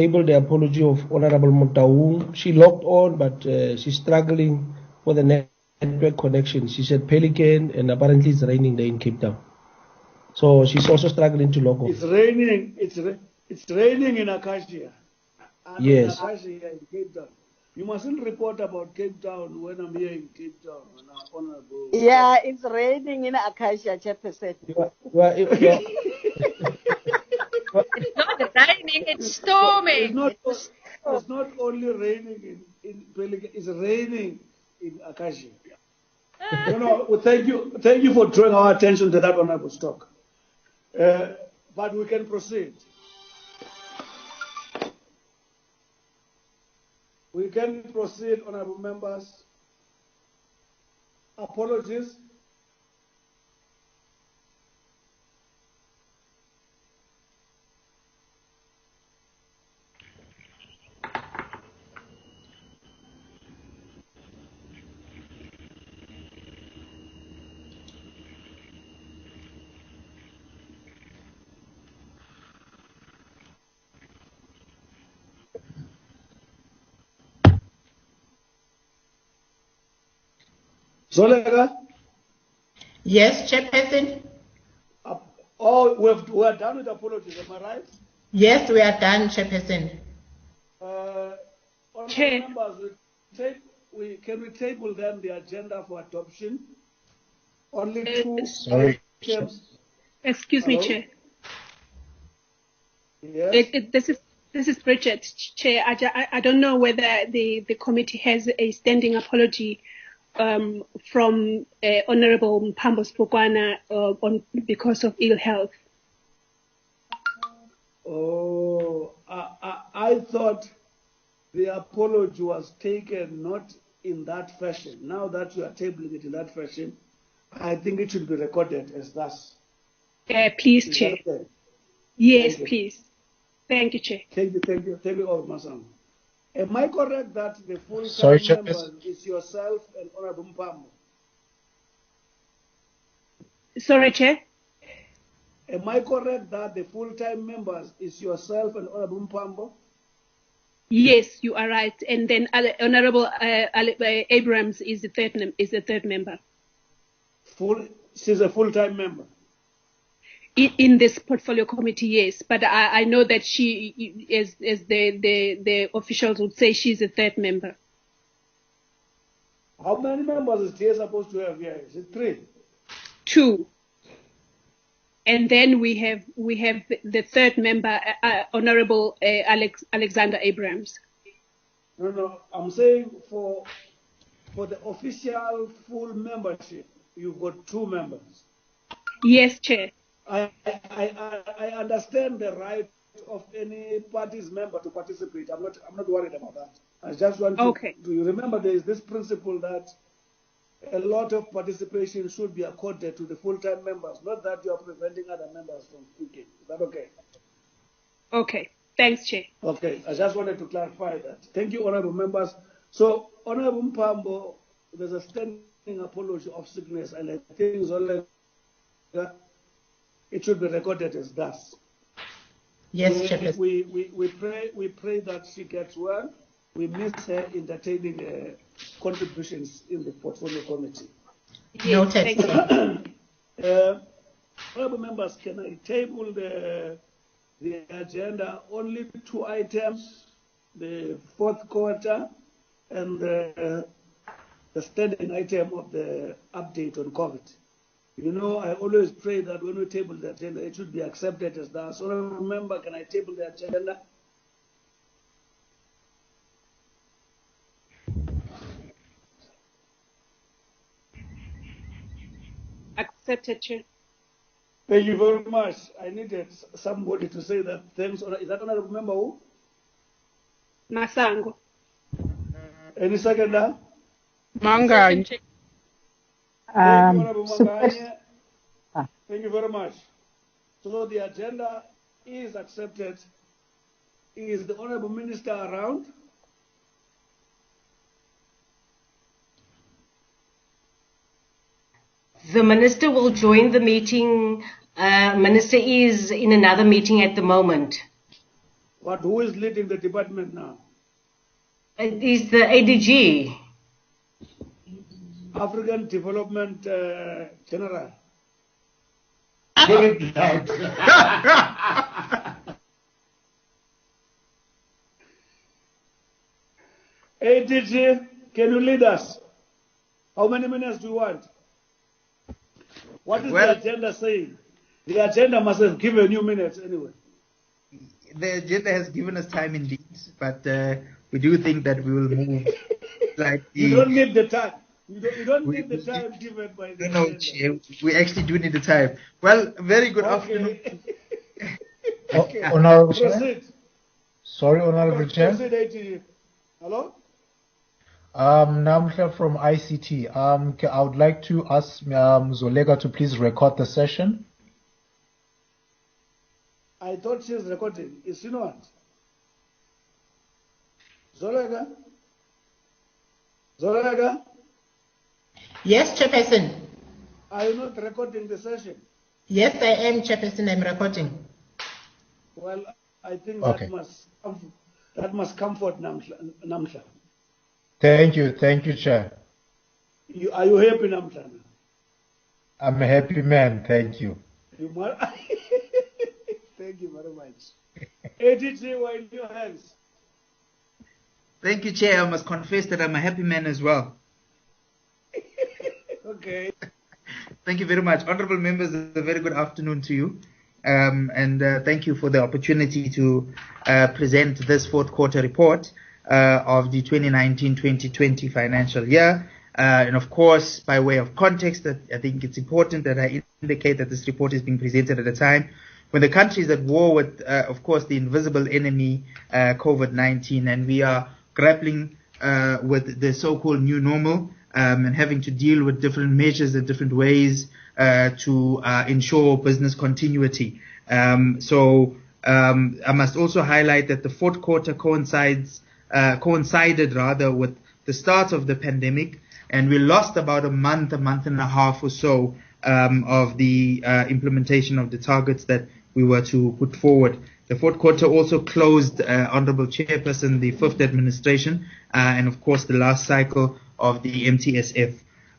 table the apology of Honorable Motaung. She logged on, but she's struggling for the network connection. She said Pelican, and apparently it's raining there in Cape Town. So she's also struggling to log on. It's raining. It's raining in Acacia. Yes. In Acacia in Cape Town. You mustn't report about Cape Town when I'm here in Cape Town. Honorable. Yeah, it's raining in Acacia, Chairperson. It's not raining, it's storming. It's not only raining in Pelican, it's raining in Acacia. Well, thank you for drawing our attention to that honorable stock. But we can proceed. We can proceed, honorable members. Apologies. Zolega? Yes, Chairperson. We are done with apologies, am I right? Yes, we are done, Chairperson. Chair. Members, can we table then the agenda for adoption? Only two. Sorry. Excuse me, Chair. Yes. This is Bridget, Chair. I don't know whether the committee has a standing apology from Honorable Mpambo Spokwana because of ill health. Oh, I thought the apology was taken not in that fashion. Now that you are tabling it in that fashion, I think it should be recorded as thus. Please, Chair. Okay? Yes, please. Thank you, Chair. Thank you all, Masam. Am I correct that the Sorry, full-time member is yourself and Honorable Mpambo? Sorry, Chair. Am I correct that the full-time members is yourself and Honorable Mpambo? Yes, you are right. And then Honorable Abrams is the third member. She's a full-time member. In this portfolio committee, yes, but I know that she, as the officials would say, she's a third member. How many members is TA supposed to have here? Is it 3? 2. And then we have the third member, Honorable Alexander Abrams. No, I'm saying for the official full membership, you've got 2 members. Yes, Chair. I understand the right of any party's member to participate. I'm not worried about that. I just want to remember there is this principle that a lot of participation should be accorded to the full-time members, not that you are preventing other members from speaking. Is that okay? Okay. Thanks, Chair. Okay. I just wanted to clarify that. Thank you, honorable members. So, Honorable Mpambo, there's a standing apology of sickness, and I think it should be recorded as thus. Yes, Chairperson. We pray that she gets well. We miss her entertaining contributions in the portfolio committee. Yes, thank you. Honorable members, can I table the agenda? Only 2 items: the 4th quarter and the standing item of the update on COVID. You know, I always pray that when we table the agenda, it should be accepted as that. So remember, can I table the agenda? Accepted, Chair. Thank you very much. I needed somebody to say that. Thanks. Is that honorable member who? Masango. Any seconder? Mangani. Thank you, Honorable Mangani. Thank you very much. So the agenda is accepted. Is the Honorable Minister around? The Minister will join the meeting. Minister is in another meeting at the moment. But who is leading the department now? It is the ADG. African Development General. Put it down. ADG, can you lead us? How many minutes do you want? What is the agenda saying? The agenda must have given you minutes anyway. The agenda has given us time indeed, but we do think that we will move slightly. You don't need the time. You don't need the time given by the No, Chair, we actually do need the time. Well, very good afternoon. Okay. Honorable Chair. Proceed. Sorry, Honorable Chair. Proceed, ATG. Hello? Namhla from ICT. I would like to ask Zolega to please record the session. I thought she was recording. Is she not? Zolega? Zolega? Yes, Chairperson. Are you not recording the session? Yes, I am, Chairperson. I'm recording. Well, I think Okay. that must comfort Namhla. Thank you, Chair. Are you happy, Namhla? I'm a happy man, thank you. Thank you very much. ADG, we're in your hands. Thank you, Chair. I must confess that I'm a happy man as well. Okay. Thank you very much. Honorable members, a very good afternoon to you. And thank you for the opportunity to present this fourth quarter report of the 2019-2020 financial year. And of course, by way of context, I think it's important that I indicate that this report is being presented at a time when the country is at war with, of course, the invisible enemy, COVID-19, and we are grappling with the so-called new normal, and having to deal with different measures and different ways to ensure business continuity. I must also highlight that the fourth quarter coincided with the start of the pandemic, and we lost about a month and a half or so of the implementation of the targets that we were to put forward. The fourth quarter also closed, Honorable Chairperson, the fifth administration, and of course the last cycle of the MTSF.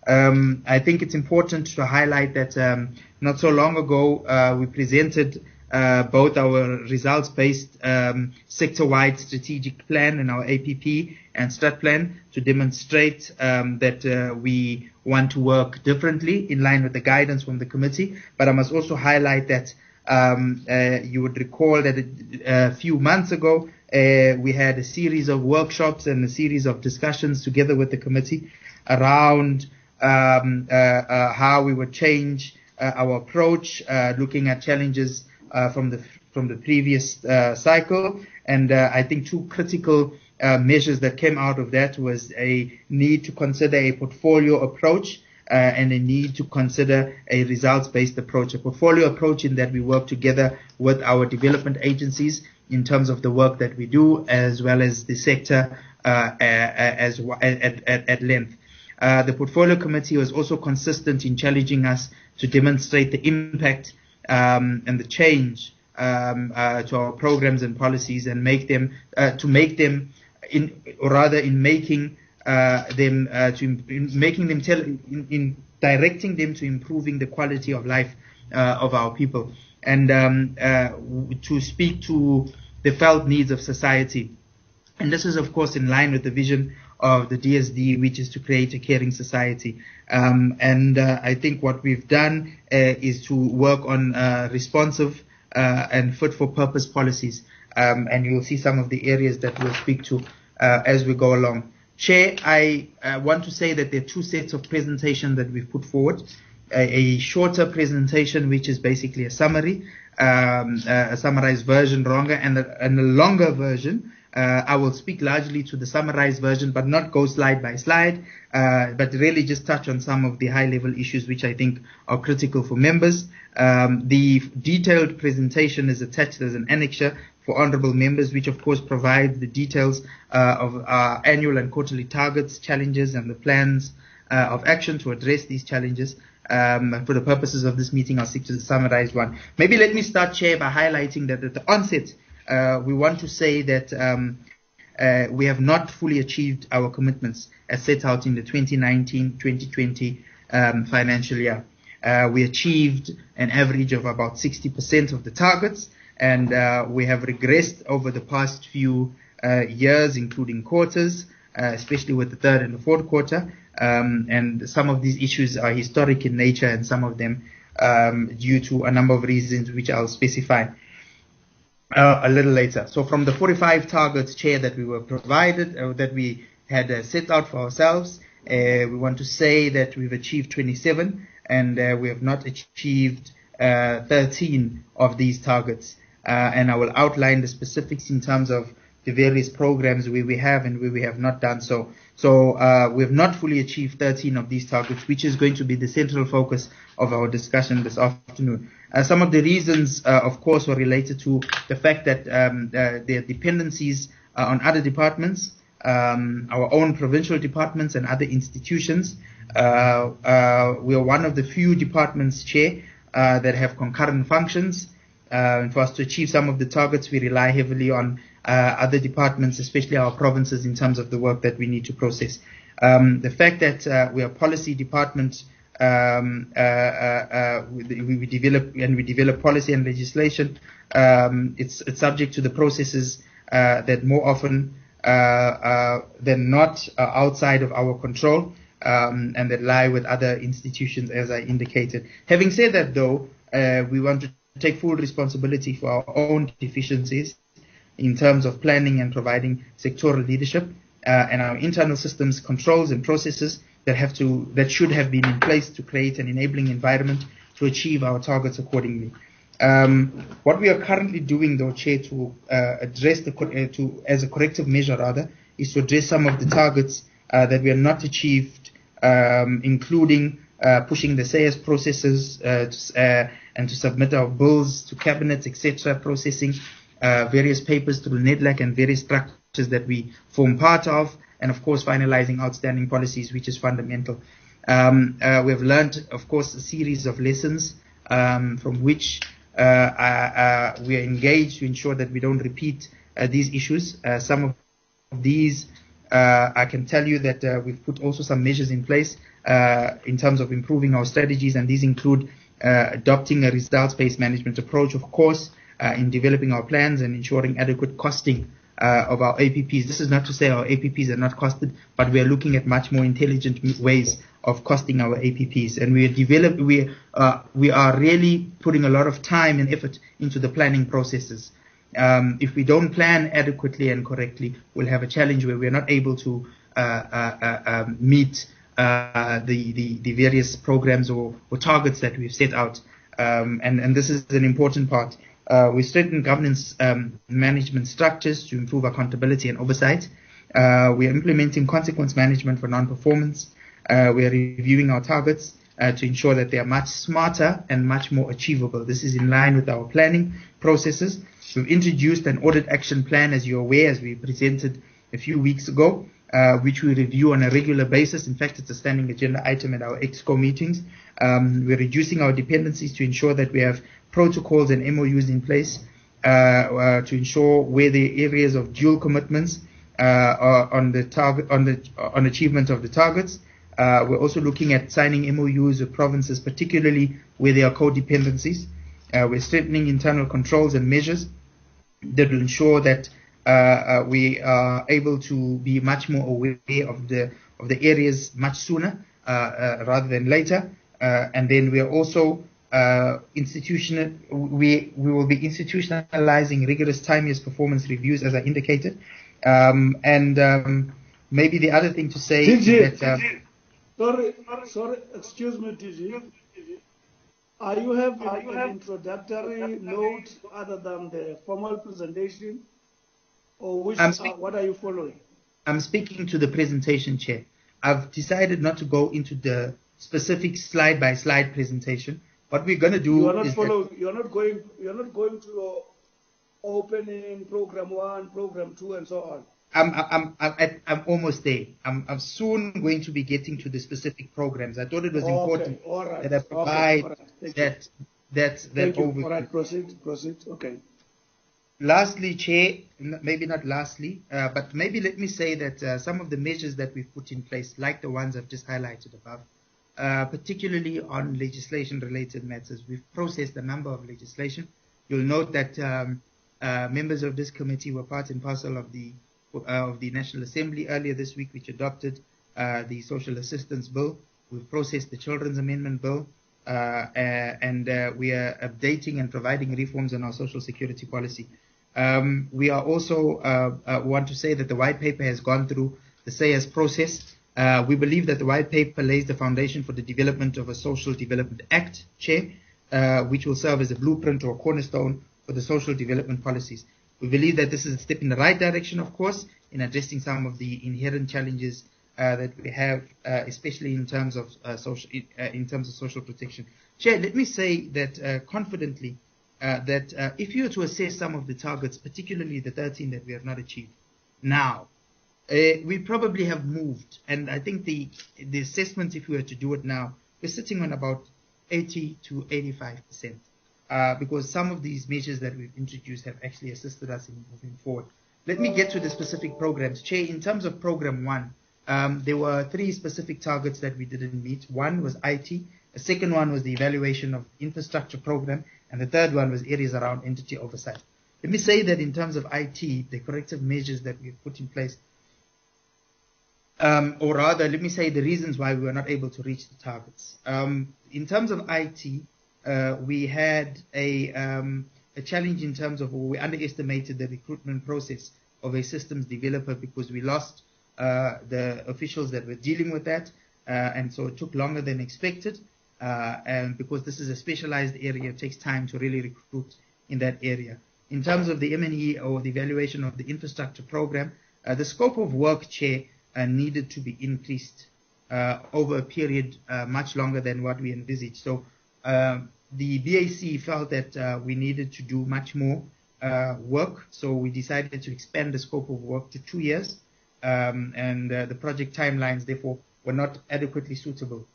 I think it's important to highlight that not so long ago we presented both our results-based sector-wide strategic plan and our APP and strat plan to demonstrate that we want to work differently in line with the guidance from the committee. But I must also highlight that you would recall that a few months ago we had a series of workshops and a series of discussions together with the committee around how we would change our approach, looking at challenges from the previous cycle. And I think two critical measures that came out of that was a need to consider a portfolio approach and a need to consider a results-based approach. A portfolio approach in that we work together with our development agencies in terms of the work that we do, as well as the sector at length. The portfolio committee was also consistent in challenging us to demonstrate the impact and the change to our programs and policies, and making directing them to improving the quality of life of our people, and to speak to the felt needs of society. And this is, of course, in line with the vision of the DSD, which is to create a caring society. I think what we've done is to work on responsive and fit-for-purpose policies. And you'll see some of the areas that we'll speak to as we go along. Chair, I want to say that there are two sets of presentation that we've put forward. A shorter presentation, which is basically a summary, a summarized version, and a longer version. I will speak largely to the summarized version, but not go slide by slide, but really just touch on some of the high-level issues which I think are critical for members. The detailed presentation is attached as an annexure for honourable members, which of course provides the details of our annual and quarterly targets, challenges, and the plans of action to address these challenges. For the purposes of this meeting, I'll stick to the summarized one. Maybe let me start, Chair, by highlighting that at the onset, we want to say that we have not fully achieved our commitments as set out in the 2019-2020 financial year. We achieved an average of about 60% of the targets, and we have regressed over the past few years, including quarters, especially with the third and the fourth quarter. And some of these issues are historic in nature, and some of them due to a number of reasons which I'll specify a little later. So from the 45 targets, Chair, that we were provided, that we had set out for ourselves, we want to say that we've achieved 27, and we have not achieved 13 of these targets. And I will outline the specifics in terms of the various programs where we have and where we have not done so. So we have not fully achieved 13 of these targets, which is going to be the central focus of our discussion this afternoon. Some of the reasons, of course, were related to the fact that there are dependencies on other departments, our own provincial departments and other institutions. We are one of the few departments, Chair, that have concurrent functions. And for us to achieve some of the targets, we rely heavily on other departments, especially our provinces, in terms of the work that we need to process. The fact that we are policy department, we develop policy and legislation. It's subject to the processes that more often than not are outside of our control, and that lie with other institutions, as I indicated. Having said that, though, we want to take full responsibility for our own deficiencies in terms of planning and providing sectoral leadership, and our internal systems, controls and processes that should have been in place to create an enabling environment to achieve our targets accordingly. What we are currently doing, though, Chair, to address as a corrective measure rather, is to address some of the targets that we have not achieved, including pushing the sales processes and to submit our bills to cabinet, etc., processing various papers through NEDLAC and various structures that we form part of, and of course finalizing outstanding policies, which is fundamental. We have learned, of course, a series of lessons from which we are engaged to ensure that we don't repeat these issues. Some of these, I can tell you that we've put also some measures in place in terms of improving our strategies, and these include adopting a results-based management approach, of course, in developing our plans and ensuring adequate costing of our APPs. This is not to say our APPs are not costed, but we are looking at much more intelligent ways of costing our APPs, and we are really putting a lot of time and effort into the planning processes. If we don't plan adequately and correctly, we'll have a challenge where we're not able to meet the various programs or targets that we've set out, and this is an important part. We strengthen governance management structures to improve accountability and oversight. We are implementing consequence management for non-performance. We are reviewing our targets to ensure that they are much smarter and much more achievable. This is in line with our planning processes. We've introduced an audit action plan, as you're aware, as we presented a few weeks ago, which we review on a regular basis. In fact, it's a standing agenda item at our EXCO meetings. We're reducing our dependencies to ensure that we have protocols and MOUs in place to ensure where the areas of dual commitments are on achievement of the targets. We're also looking at signing MOUs with provinces, particularly where there are codependencies. We're strengthening internal controls and measures that will ensure that we are able to be much more aware of the areas much sooner rather than later. And then we are also we will be institutionalizing rigorous time-years performance reviews, as I indicated. Maybe the other thing to say is that sorry, excuse me, DG. Are you having an introductory note other than the formal presentation, or what are you following? I'm speaking to the presentation, Chair. I've decided not to go into the specific slide-by-slide presentation. What we're going to do You're not going to opening program 1, program 2, and so on. I'm almost there. I'm soon going to be getting to the specific programs. I thought it was important that I provide that overview. Thank you. All right, proceed. Okay. Lastly, Chair, maybe not lastly, but maybe let me say that some of the measures that we've put in place, like the ones I've just highlighted above, particularly on legislation-related matters, we've processed a number of legislation. You'll note that members of this committee were part and parcel of the National Assembly earlier this week, which adopted the Social Assistance Bill. We've processed the Children's Amendment Bill, and we are updating and providing reforms on our social security policy. We are also want to say that the white paper has gone through the SAYAS process. We believe that the white paper lays the foundation for the development of a Social Development Act, Chair, which will serve as a blueprint or a cornerstone for the social development policies. We believe that this is a step in the right direction, of course, in addressing some of the inherent challenges that we have, especially in terms of social protection. Chair, let me say that confidently that if you were to assess some of the targets, particularly the 13 that we have not achieved now, we probably have moved, and I think the assessment, if we were to do it now, we're sitting on about 80 to 85%. Because some of these measures that we've introduced have actually assisted us in moving forward. Let me get to the specific programs. Chair, in terms of Program 1, there were 3 specific targets that we didn't meet. One was IT, the second one was the evaluation of infrastructure program, and the third one was areas around entity oversight. Let me say that in terms of IT, the corrective measures that we've put in place, or rather, let me say the reasons why we were not able to reach the targets. In terms of IT, we had a challenge in terms of, we underestimated the recruitment process of a systems developer because we lost the officials that were dealing with that, and so it took longer than expected, and because this is a specialized area, it takes time to really recruit in that area. In terms of the M&E, or the evaluation of the infrastructure program, the scope of work, Chair, needed to be increased over a period much longer than what we envisaged. So the BAC felt that we needed to do much more work, so we decided to expand the scope of work to 2 years, and the project timelines, therefore, were not adequately suitable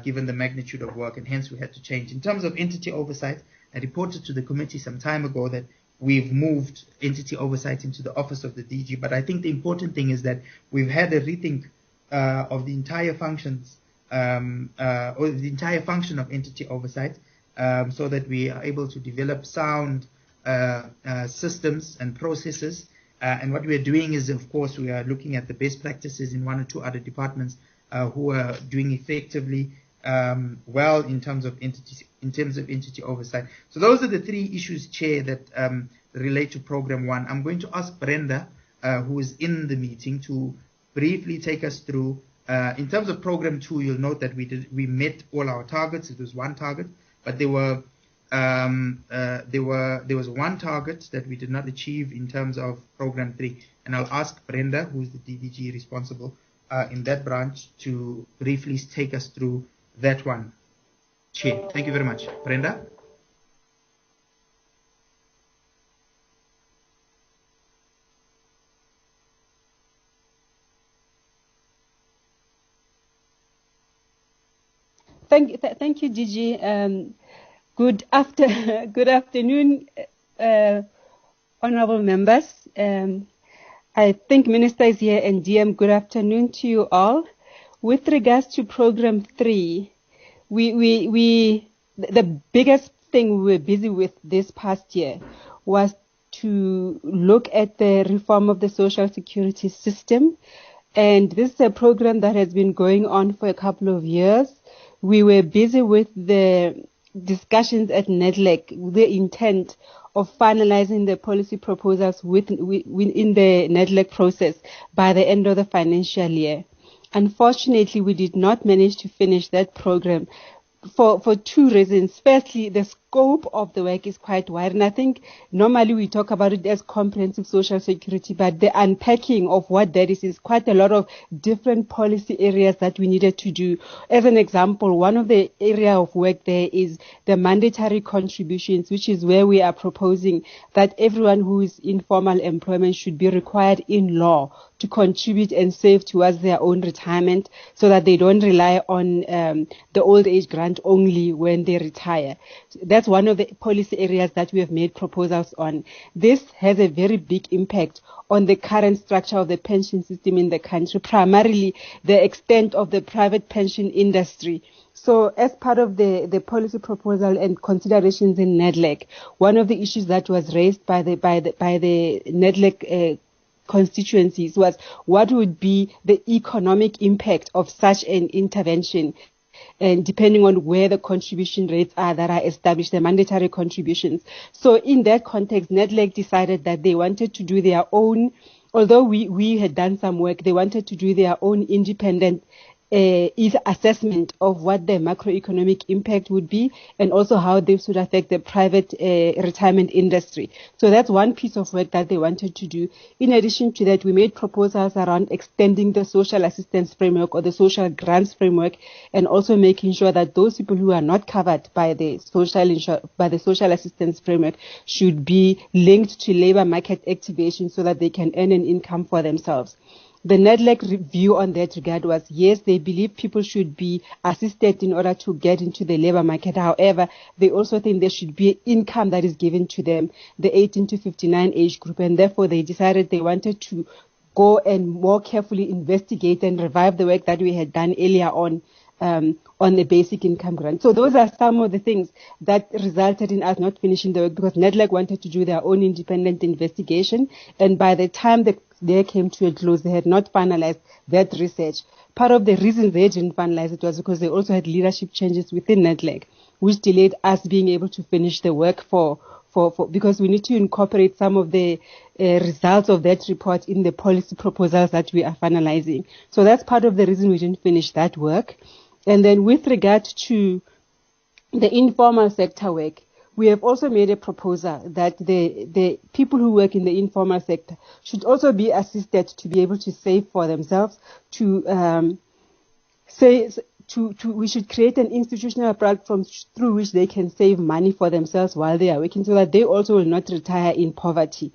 given the magnitude of work, and hence we had to change. In terms of entity oversight, I reported to the committee some time ago that we've moved entity oversight into the office of the DG, but I think the important thing is that we've had a rethink of the entire functions, or the entire function of entity oversight, so that we are able to develop sound systems and processes. And what we are doing is, of course, we are looking at the best practices in 1 or 2 other departments who are doing effectively well in terms of entity oversight. So those are the 3 issues, Chair, that relate to Program 1. I'm going to ask Brenda, who is in the meeting, to briefly take us through. In terms of Program 2, you'll note that we met all our targets. It was 1 target, but there was 1 target that we did not achieve in terms of Program 3. And I'll ask Brenda, who is the DDG responsible in that branch, to briefly take us through that one. Chair, thank you very much. Brenda? Thank you, Gigi. Good afternoon, honorable members. I think Minister is here, and DM, good afternoon to you all. With regards to Program 3, the biggest thing we were busy with this past year was to look at the reform of the social security system. And this is a program that has been going on for a couple of years. We were busy with the discussions at NEDLEC with the intent of finalizing the policy proposals within the NEDLEC process by the end of the financial year. Unfortunately, we did not manage to finish that program for 2 reasons. Firstly, the scope of the work is quite wide, and I think normally we talk about it as comprehensive social security, but the unpacking of what that is quite a lot of different policy areas that we needed to do. As an example, one of the area of work there is the mandatory contributions, which is where we are proposing that everyone who is in formal employment should be required in law to contribute and save towards their own retirement so that they don't rely on the old age grant only when they retire. That's one of the policy areas that we have made proposals on. This has a very big impact on the current structure of the pension system in the country, primarily the extent of the private pension industry. So as part of the policy proposal and considerations in NEDLEC, one of the issues that was raised by the NEDLEC constituencies was what would be the economic impact of such an intervention, and depending on where the contribution rates are that are established, the mandatory contributions. So in that context, NEDLEC decided that they wanted to do their own, although we had done some work, they wanted to do their own independent assessment of what the macroeconomic impact would be and also how this would affect the private retirement industry. So that's one piece of work that they wanted to do. In addition to that, we made proposals around extending the social assistance framework or the social grants framework, and also making sure that those people who are not covered by the social assistance framework should be linked to labor market activation so that they can earn an income for themselves. The NEDLEC review on that regard was, yes, they believe people should be assisted in order to get into the labor market. However, they also think there should be income that is given to them, the 18 to 59 age group, and therefore they decided they wanted to go and more carefully investigate and revive the work that we had done earlier on the basic income grant. So those are some of the things that resulted in us not finishing the work, because NEDLEC wanted to do their own independent investigation, and by the time they came to a close, they had not finalized that research. Part of the reason they didn't finalize it was because they also had leadership changes within NEDLEC, which delayed us being able to finish the work because we need to incorporate some of the results of that report in the policy proposals that we are finalizing. So that's part of the reason we didn't finish that work. And then with regard to the informal sector work, we have also made a proposal that the people who work in the informal sector should also be assisted to be able to save for themselves, we should create an institutional platform through which they can save money for themselves while they are working, so that they also will not retire in poverty.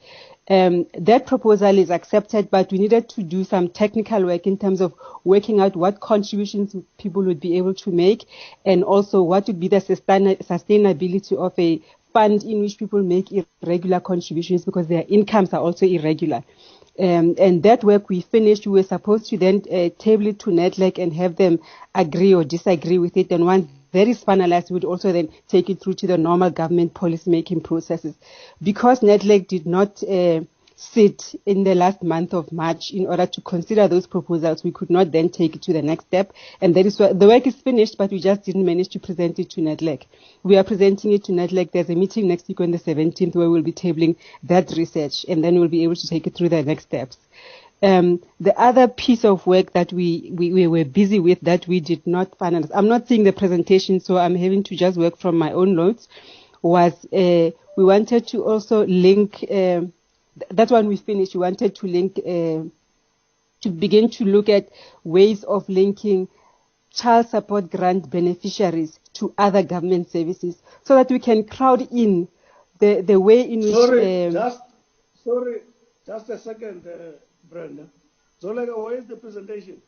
That proposal is accepted, but we needed to do some technical work in terms of working out what contributions people would be able to make, and also what would be the sustainability of a fund in which people make irregular contributions because their incomes are also irregular. And that work we finished. We were supposed to then table it to NEDLEC and have them agree or disagree with it. And once that is finalized, we would also then take it through to the normal government policy-making processes. Because NEDLEC did not sit in the last month of March in order to consider those proposals, we could not then take it to the next step. And that is why the work is finished, but we just didn't manage to present it to NEDLEC. We are presenting it to NEDLEC. There's a meeting next week on the 17th where we'll be tabling that research, and then we'll be able to take it through the next steps. The other piece of work that we were busy with that we did not finalize, I'm not seeing the presentation, so I'm having to just work from my own notes, was we wanted to also link, that one we finished, we wanted to link, to begin to look at ways of linking child support grant beneficiaries to other government services so that we can crowd in the way in which... Just a second, Brenda. Zolega, where is the presentation?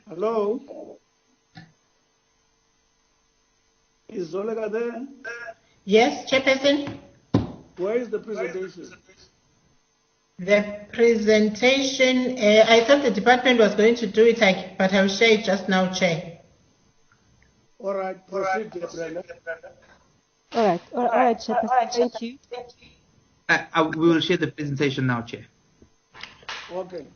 Hello? Is Zolega there? Yes, Chairperson. Where is the presentation? The presentation, I thought the department was going to do it, but I'll share it just now, Chair. All right, proceed, Brenda. All right, Chairperson. Thank you. We will share the presentation now, Chair. Okay.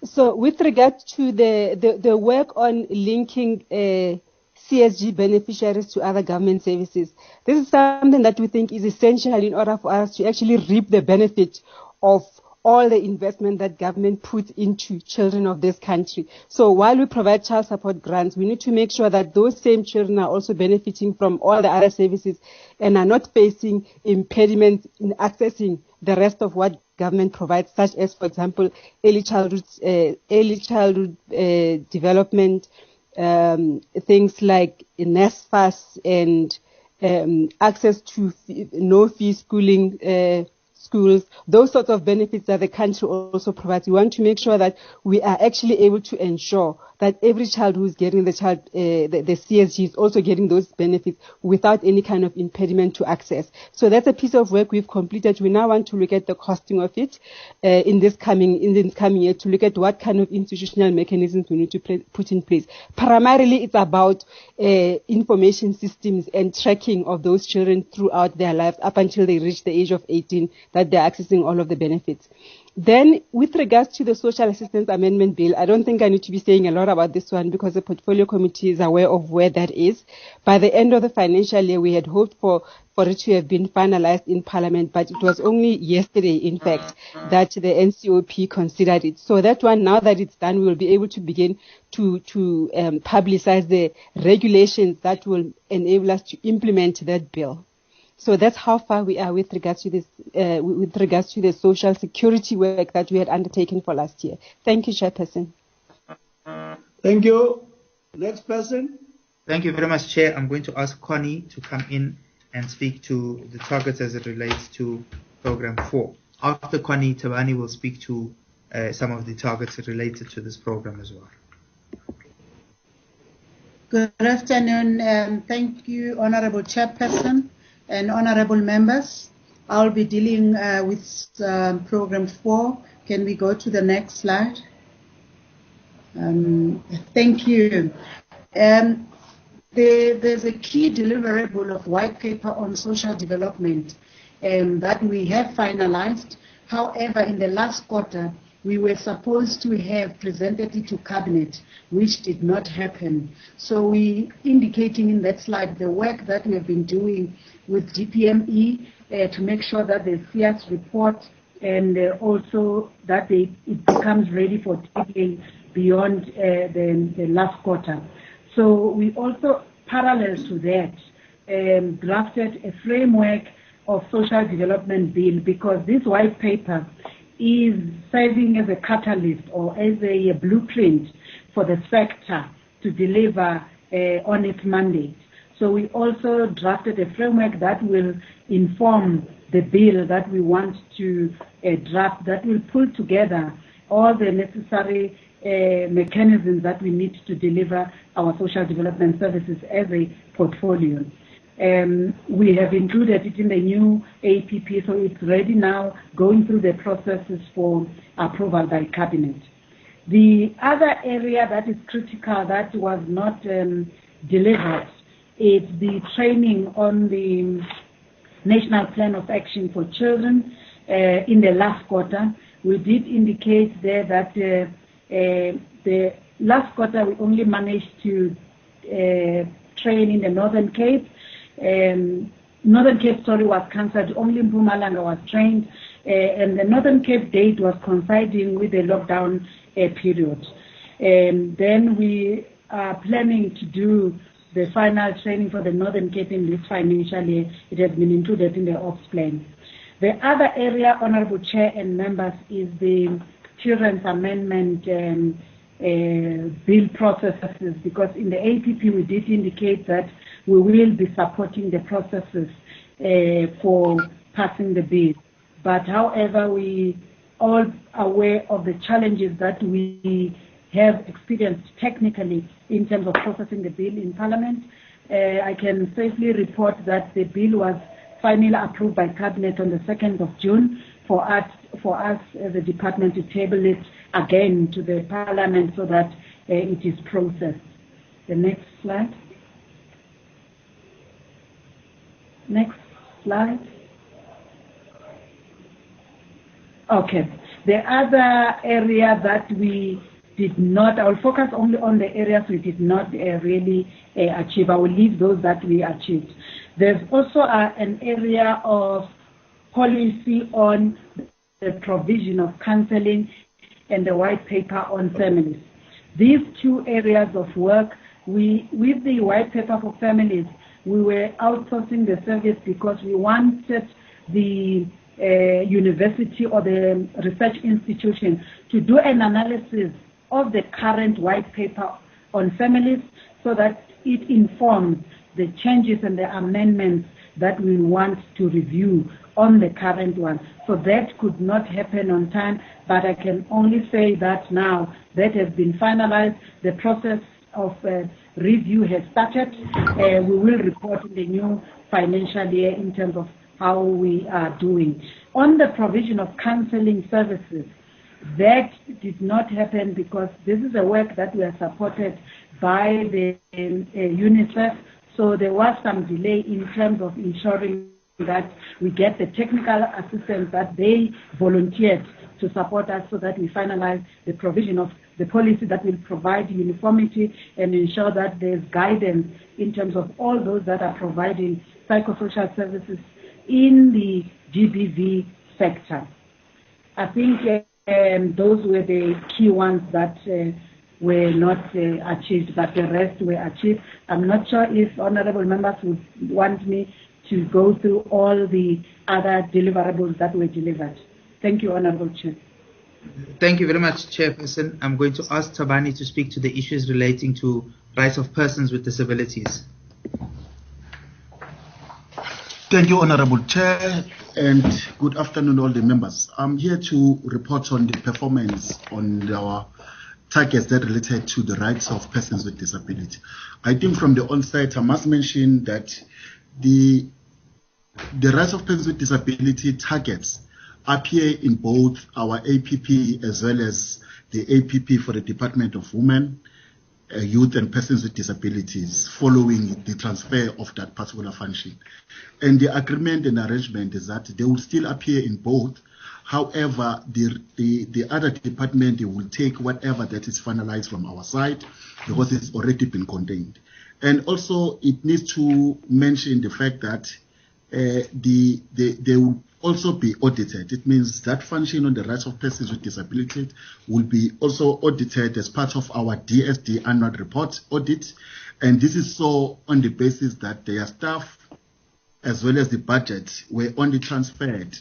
So with regard to the work on linking CSG beneficiaries to other government services, this is something that we think is essential in order for us to actually reap the benefit of all the investment that government puts into children of this country. So while we provide child support grants, we need to make sure that those same children are also benefiting from all the other services and are not facing impediments in accessing the rest of what government provides, such as, for example, early childhood development, things like NSFAS and access to no-fee schooling schools, those sorts of benefits that the country also provides. We want to make sure that we are actually able to ensure that every child who is getting the CSG is also getting those benefits without any kind of impediment to access. So that's a piece of work we've completed. We now want to look at the costing of it in this coming year, to look at what kind of institutional mechanisms we need to put in place. Primarily, it's about information systems and tracking of those children throughout their lives up until they reach the age of 18, that they're accessing all of the benefits. Then, with regards to the Social Assistance Amendment Bill, I don't think I need to be saying a lot about this one because the Portfolio Committee is aware of where that is. By the end of the financial year, we had hoped for it to have been finalized in Parliament, but it was only yesterday, in fact, that the NCOP considered it. So that one, now that it's done, we will be able to begin to publicize the regulations that will enable us to implement that bill. So that's how far we are with regards to this, with regards to the social security work that we had undertaken for last year. Thank you, Chairperson. Thank you. Next person. Thank you very much, Chair. I'm going to ask Connie to come in and speak to the targets as it relates to Program 4. After Connie, Tabani will speak to some of the targets related to this program as well. Good afternoon. Thank you, Honorable Chairperson and honorable members. I'll be dealing with Program 4. Can we go to the next slide? Thank you. There's a key deliverable of white paper on social development that we have finalized. However, in the last quarter, we were supposed to have presented it to Cabinet, which did not happen. So we indicating in that slide the work that we have been doing with DPME to make sure that the CS report and also that it becomes ready for tabling beyond the last quarter. So we also, parallel to that, drafted a framework of social development bill, because this white paper is serving as a catalyst or as a blueprint for the sector to deliver on its mandate. So we also drafted a framework that will inform the bill that we want to draft, that will pull together all the necessary mechanisms that we need to deliver our social development services as a portfolio. We have included it in the new APP, so it's ready now, going through the processes for approval by Cabinet. The other area that is critical that was not delivered is the training on the National Plan of Action for Children in the last quarter. We did indicate there that the last quarter we only managed to train in the Northern Cape. Northern Cape, was cancelled, only Mpumalanga was trained, and the Northern Cape date was coinciding with the lockdown period. Then we are planning to do the final training for the Northern Cape in this financial year. It has been included in the Ops plan. The other area, Honorable Chair and members, is the Children's Amendment bill processes, because in the APP we did indicate that we will be supporting the processes for passing the bill. But however, we all aware of the challenges that we have experienced technically in terms of processing the bill in Parliament. I can safely report that the bill was finally approved by Cabinet on the 2nd of June for us as a department to table it again to the Parliament so that it is processed. The next slide. Next slide. Okay. The other area that we did not, I will focus only on the areas we did not really achieve. I will leave those that we achieved. There's also an area of policy on the provision of counseling and the white paper on families. These two areas of work, with the white paper for families, we were outsourcing the service because we wanted the university or the research institution to do an analysis of the current white paper on families so that it informs the changes and the amendments that we want to review on the current one. So that could not happen on time, but I can only say that now that has been finalized. The process of review has started. We will report in the new financial year in terms of how we are doing. On the provision of counseling services, that did not happen because this is a work that we are supported by the UNICEF. So there was some delay in terms of ensuring that we get the technical assistance that they volunteered to support us so that we finalize the provision of the policy that will provide uniformity and ensure that there's guidance in terms of all those that are providing psychosocial services in the GBV sector. I think those were the key ones that were not achieved, but the rest were achieved. I'm not sure if honorable members would want me to go through all the other deliverables that were delivered. Thank you, Honorable Chair. Thank you very much, Chairperson. I'm going to ask Tabani to speak to the issues relating to rights of persons with disabilities. Thank you, Honorable Chair, and good afternoon, all the members. I'm here to report on the performance on our targets that related to the rights of persons with disability. I think from the onset, I must mention that the rights of persons with disability targets appear in both our APP as well as the APP for the Department of Women, Youth and Persons with Disabilities following the transfer of that particular function. And the agreement and arrangement is that they will still appear in both. However, the other department will take whatever that is finalized from our side because it's already been contained. And also it needs to mention the fact that they will also be audited. It means that function on the rights of persons with disabilities will be also audited as part of our DSD annual report audit. And this is so on the basis that their staff as well as the budget were only transferred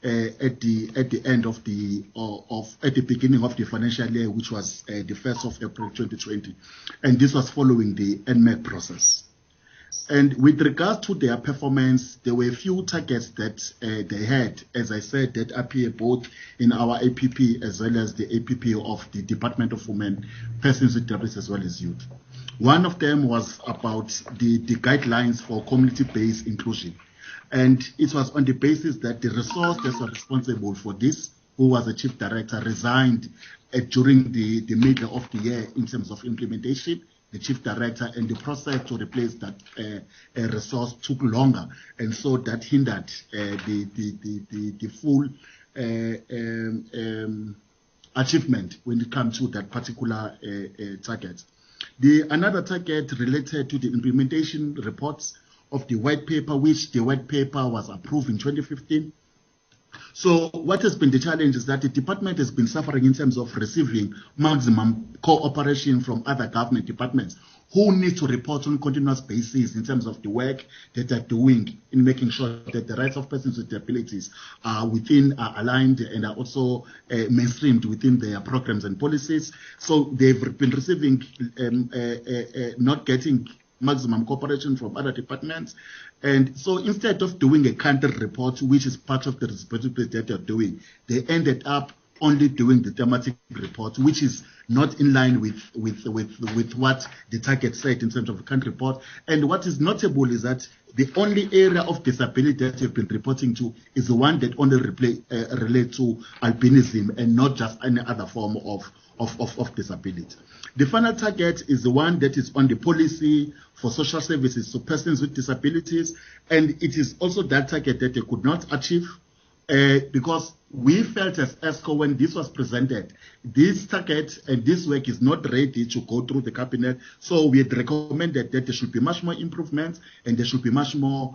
at the end of at the beginning of the financial year, which was the 1st of April 2020. And this was following the NMEC process. And with regards to their performance, there were a few targets that they had, as I said, that appear both in our APP as well as the APP of the Department of Women, Persons with Disabilities as well as Youth. One of them was about the guidelines for community-based inclusion. And it was on the basis that the resource that was responsible for this, who was the chief director, resigned during the middle of the year in terms of implementation. The chief director, and the process to replace that resource took longer, and so that hindered the full achievement when it comes to that particular target. Another target related to the implementation reports of the white paper, which the white paper was approved in 2015. So what has been the challenge is that the department has been suffering in terms of receiving maximum cooperation from other government departments who need to report on a continuous basis in terms of the work that they're doing in making sure that the rights of persons with disabilities are aligned and are also mainstreamed within their programs and policies. So they've been receiving, not getting maximum cooperation from other departments. And so instead of doing a country report, which is part of the responsibility that they're doing, they ended up only doing the thematic report, which is not in line with what the target said in terms of the country report. And what is notable is that the only area of disability that you've been reporting to is the one that only relates to albinism and not just any other form of disability. The final target is the one that is on the policy for social services to persons with disabilities, and it is also that target that they could not achieve because we felt as ESCO when this was presented, this target and this work is not ready to go through the cabinet, so we had recommended that there should be much more improvements and there should be much more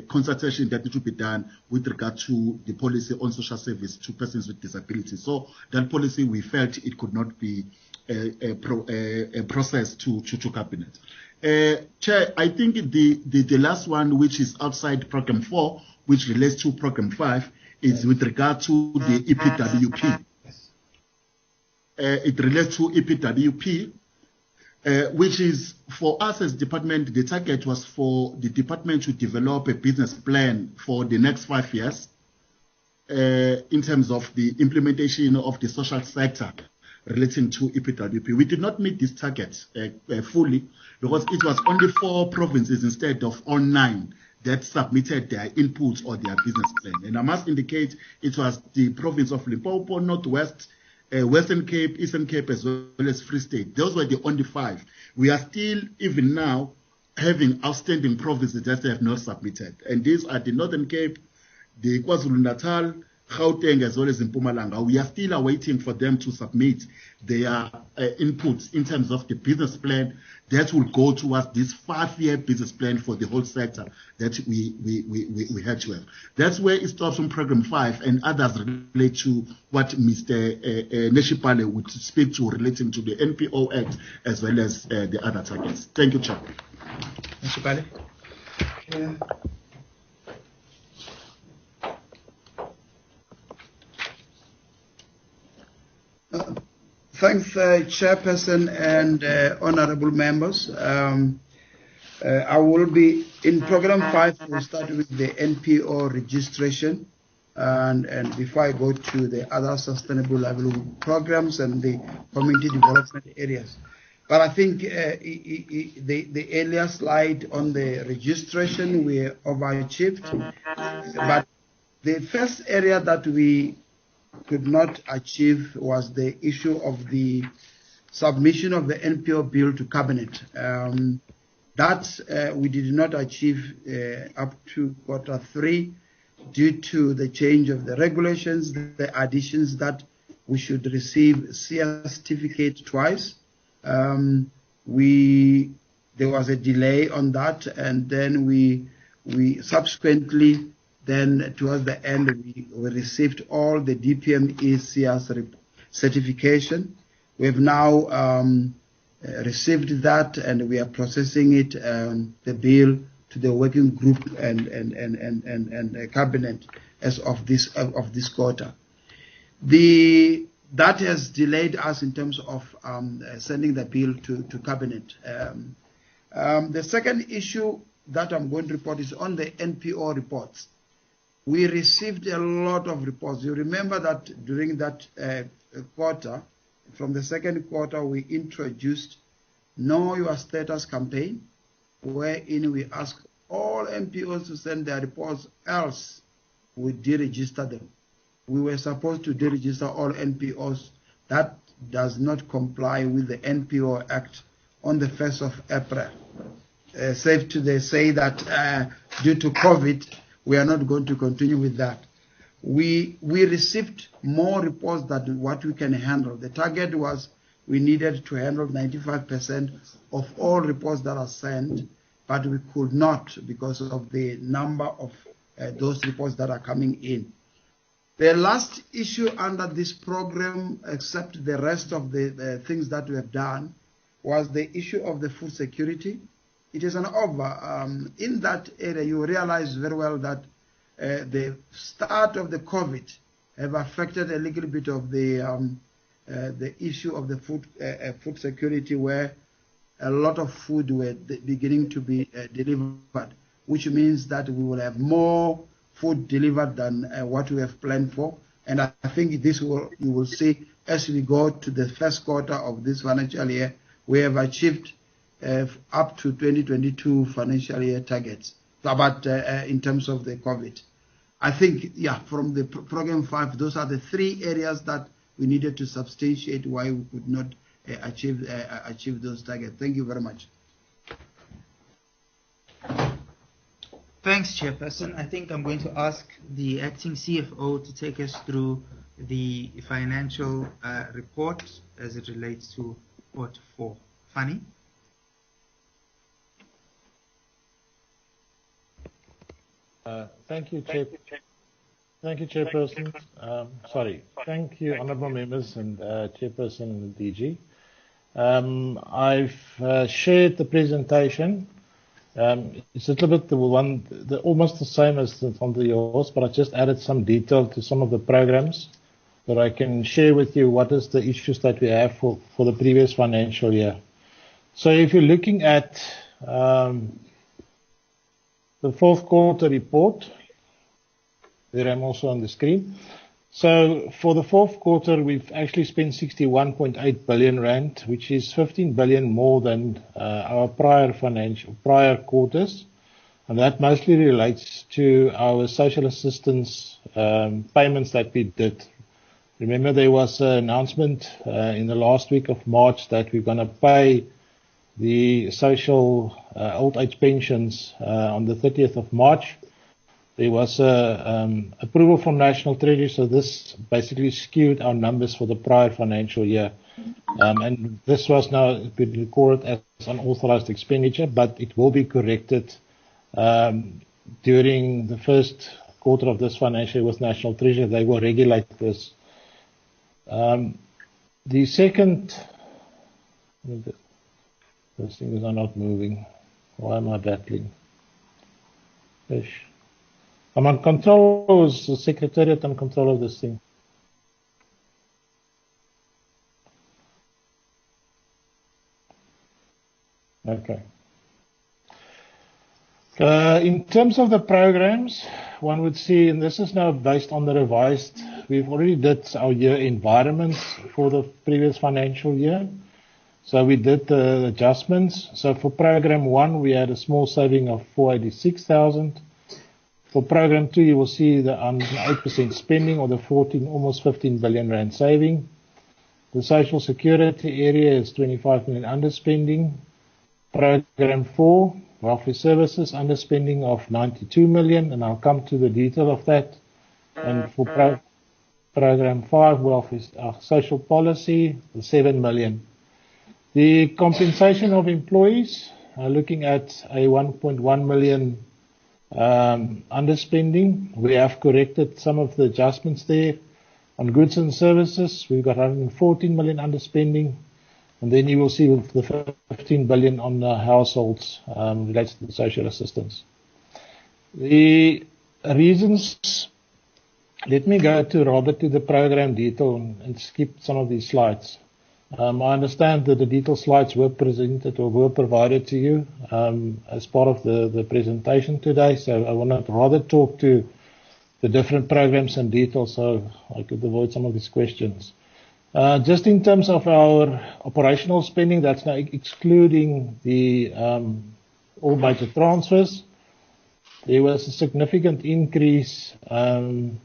consultation that needs to be done with regard to the policy on social service to persons with disabilities. So that policy, we felt it could not be a process to cabinet. Chair, I think the last one, which is outside Program 4, which relates to Program 5, is with regard to the EPWP. It relates to EPWP, which is for us as department, the target was for the department to develop a business plan for the next 5 years in terms of the implementation of the social sector relating to EPWP. We did not meet this target fully because it was only 4 provinces instead of all 9 that submitted their inputs or their business plan. And I must indicate it was the province of Limpopo, Northwest, Western Cape, Eastern Cape, as well as Free State. Those were the only 5. We are still, even now, having outstanding provinces that have not submitted. And these are the Northern Cape, the KwaZulu-Natal, Gauteng, as well as Mpumalanga. We are still awaiting for them to submit their inputs in terms of the business plan that will go towards this 5-year business plan for the whole sector that we had to have. That's where it stops on Program 5, and others relate to what Mr. Neshipale would speak to relating to the NPO Act as well as the other targets. Thank you, Chair. Neshipale. Yeah. Thanks, Chairperson and honorable members. I will be in Program 5. We'll start with the NPO registration, and before I go to the other sustainable livelihood programs and the community development areas. But I think the earlier slide on the registration, we overachieved. But the first area that we could not achieve was the issue of the submission of the NPO bill to Cabinet. That we did not achieve up to Q3 due to the change of the regulations, the additions that we should receive CS certificate twice. There was a delay on that, and then we subsequently, then towards the end, we received all the DPME CS certification. We have now received that, and we are processing it, the bill, to the working group and cabinet as of this quarter. That has delayed us in terms of sending the bill to cabinet. The second issue that I'm going to report is on the NPO reports. We received a lot of reports. You remember that during that quarter, from the second quarter, we introduced Know Your Status campaign, wherein we ask all NPOs to send their reports, else we deregister them. We were supposed to deregister all NPOs. That does not comply with the NPO Act on the 1st of April. Safe to say that due to COVID, we are not going to continue with that. We received more reports than what we can handle. The target was we needed to handle 95% of all reports that are sent, but we could not because of the number of those reports that are coming in. The last issue under this program, except the rest of the things that we have done, was the issue of the food security. It is an over. In that area, you realize very well that the start of the COVID have affected a little bit of the issue of the food security, where a lot of food were beginning to be delivered, which means that we will have more food delivered than what we have planned for. And I think this you will see as we go to the first quarter of this financial year, we have achieved up to 2022 financial year targets. But in terms of the COVID, I think, yeah, from the program 5, those are the 3 areas that we needed to substantiate why we could not achieve those targets. Thank you very much. Thanks, Chairperson. I think I'm going to ask the acting CFO to take us through the financial report as it relates to Q4. Fanny? Thank you, Chairperson. Thank you, honourable members and Chairperson and the DG. I've shared the presentation. It's a little bit almost the same as on yours, but I just added some detail to some of the programs that I can share with you what is the issues that we have for the previous financial year. So if you're looking at the fourth quarter report, there I'm also on the screen. So for the fourth quarter, we've actually spent 61.8 billion rand, which is 15 billion more than our prior quarters. And that mostly relates to our social assistance payments that we did. Remember, there was an announcement in the last week of March that we're going to pay the social old age pensions on the 30th of March. There was approval from National Treasury, so this basically skewed our numbers for the prior financial year. And this was now been recorded as unauthorized expenditure, but it will be corrected during the first quarter of this financial year with National Treasury. They will regulate this. The second, those things are not moving. Why am I battling? Fish. I'm on control, is the Secretariat on control of this thing? Okay. In terms of the programs, one would see, and this is now based on the revised, we've already did our year environments for the previous financial year. So we did the adjustments. So for program 1, we had a small saving of 486,000. For program 2, you will see the 8% spending, or the almost 15 billion rand saving. The social security area is 25 million underspending. Program 4, welfare services, underspending of 92 million, and I'll come to the detail of that. And for program 5, welfare social policy, 7 million. The compensation of employees, looking at a 1.1 million underspending. We have corrected some of the adjustments there. On goods and services, we've got 114 million underspending. And then you will see with the 15 billion on the households related to the social assistance. The reasons, let me go to Robert to the program detail and skip some of these slides. I understand that the detailed slides were presented or were provided to you as part of the presentation today, so I want to rather talk to the different programs in detail so I could avoid some of these questions. Just in terms of our operational spending, that's now excluding the all major transfers. There was a significant increase in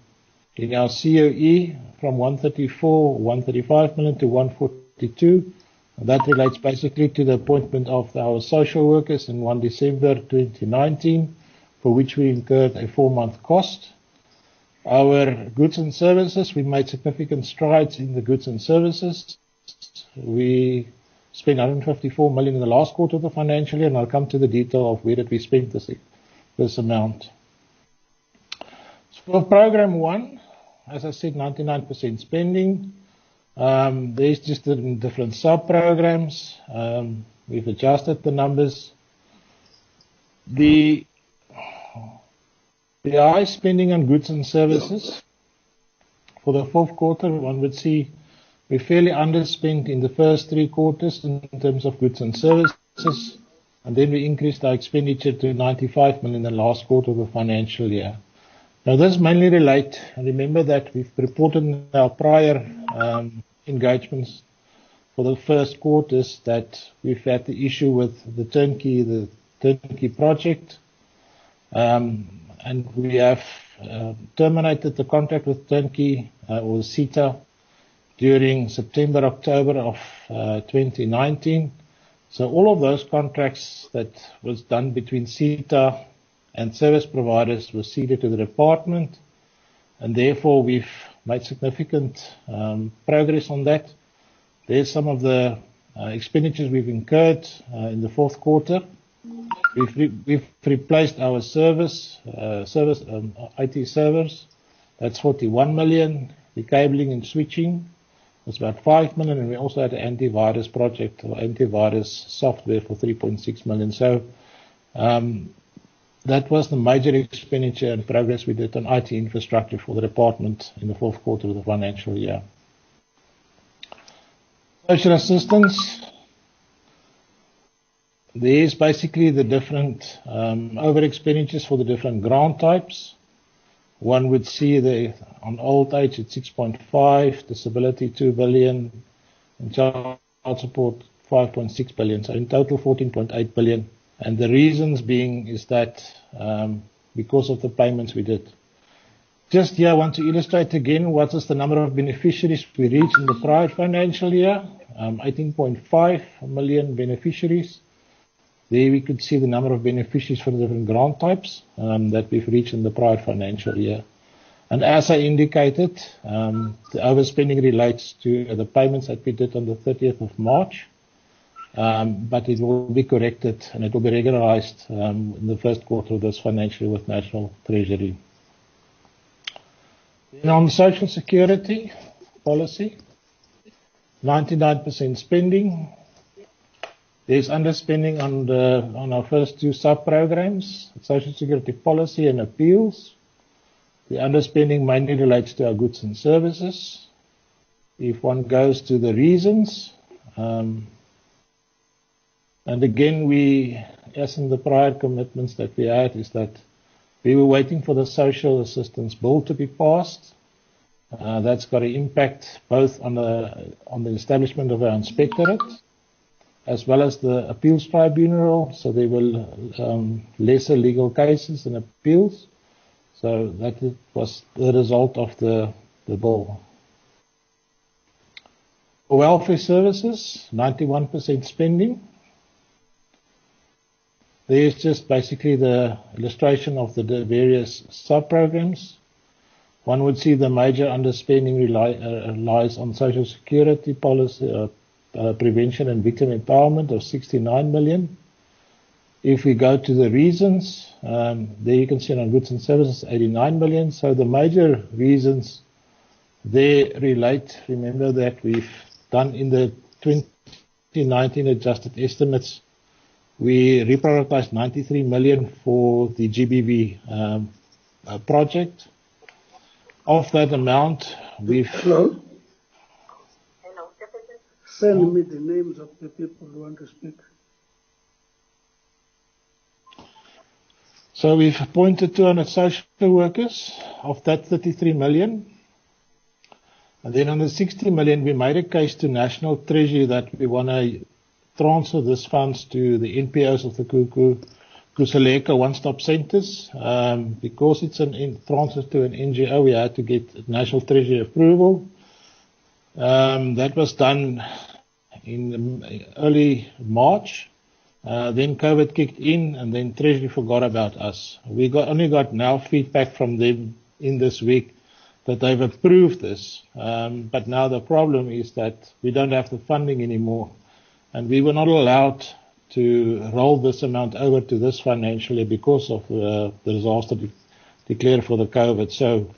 our COE from 135 million to 142. That relates basically to the appointment of our social workers in 1 December 2019, for which we incurred a 4-month cost. Our goods and services, we made significant strides in the goods and services. We spent 154 million in the last quarter of the financial year, and I'll come to the detail of where did we spend this amount. So for program 1, as I said, 99% spending. There's just different sub-programs. We've adjusted the numbers. The high spending on goods and services for the fourth quarter, one would see we fairly underspent in the first 3 quarters in terms of goods and services, and then we increased our expenditure to 95 million in the last quarter of the financial year. Now this mainly relate, and remember that we've reported in our prior engagements for the first quarters that we've had the issue with the turnkey project. And we have terminated the contract with Turnkey or CETA during September, October of 2019. So all of those contracts that was done between CETA and service providers was ceded to the department, and therefore we've made significant progress on that. There's some of the expenditures we've incurred in the fourth quarter. We've replaced our IT servers. That's 41 million. The cabling and switching was about 5 million, and we also had an antivirus project or antivirus software for 3.6 million. So that was the major expenditure and progress we did on IT infrastructure for the department in the fourth quarter of the financial year. Social assistance. There's basically the different over expenditures for the different grant types. One would see on old age it's 6.5, disability 2 billion, and child support 5.6 billion. So in total 14.8 billion. And the reasons being is that because of the payments we did. Just here I want to illustrate again what is the number of beneficiaries we reached in the prior financial year. 18.5 million beneficiaries. There we could see the number of beneficiaries for the different grant types that we've reached in the prior financial year. And as I indicated, the overspending relates to the payments that we did on the 30th of March, but it will be corrected and it will be regularized in the first quarter of this financial year with National Treasury. Then on Social Security policy, 99% spending. There's underspending on our first two sub-programs, Social Security policy and appeals. The underspending mainly relates to our goods and services. If one goes to the reasons, and again as in the prior commitments that we had, is that we were waiting for the social assistance bill to be passed. That's got an impact both on the establishment of our inspectorate, as well as the appeals tribunal, so there were lesser legal cases and appeals. So that was the result of the bill. For welfare services, 91% spending. There's just basically the illustration of the various sub-programs. One would see the major underspending relies on Social Security policy, prevention and victim empowerment of 69 million. If we go to the reasons, there you can see on goods and services 89 million. So the major reasons there relate, remember that we've done in the 2019 adjusted estimates, we reprioritized 93 million for the GBV project. Of that amount, we've... Hello? Send me the names of the people who want to speak. So we've appointed 200 social workers, of that 33 million. And then on the 60 million, we made a case to National Treasury that we want to transfer this funds to the NPOs of the Kusaleka one-stop centers. Because it's an transfer to an NGO, we had to get National Treasury approval. That was done in early March. Then COVID kicked in, and then Treasury forgot about us. We only got now feedback from them in this week that they've approved this. But now the problem is that we don't have the funding anymore, and we were not allowed to roll this amount over to this financial year because of the disaster declared for the COVID. So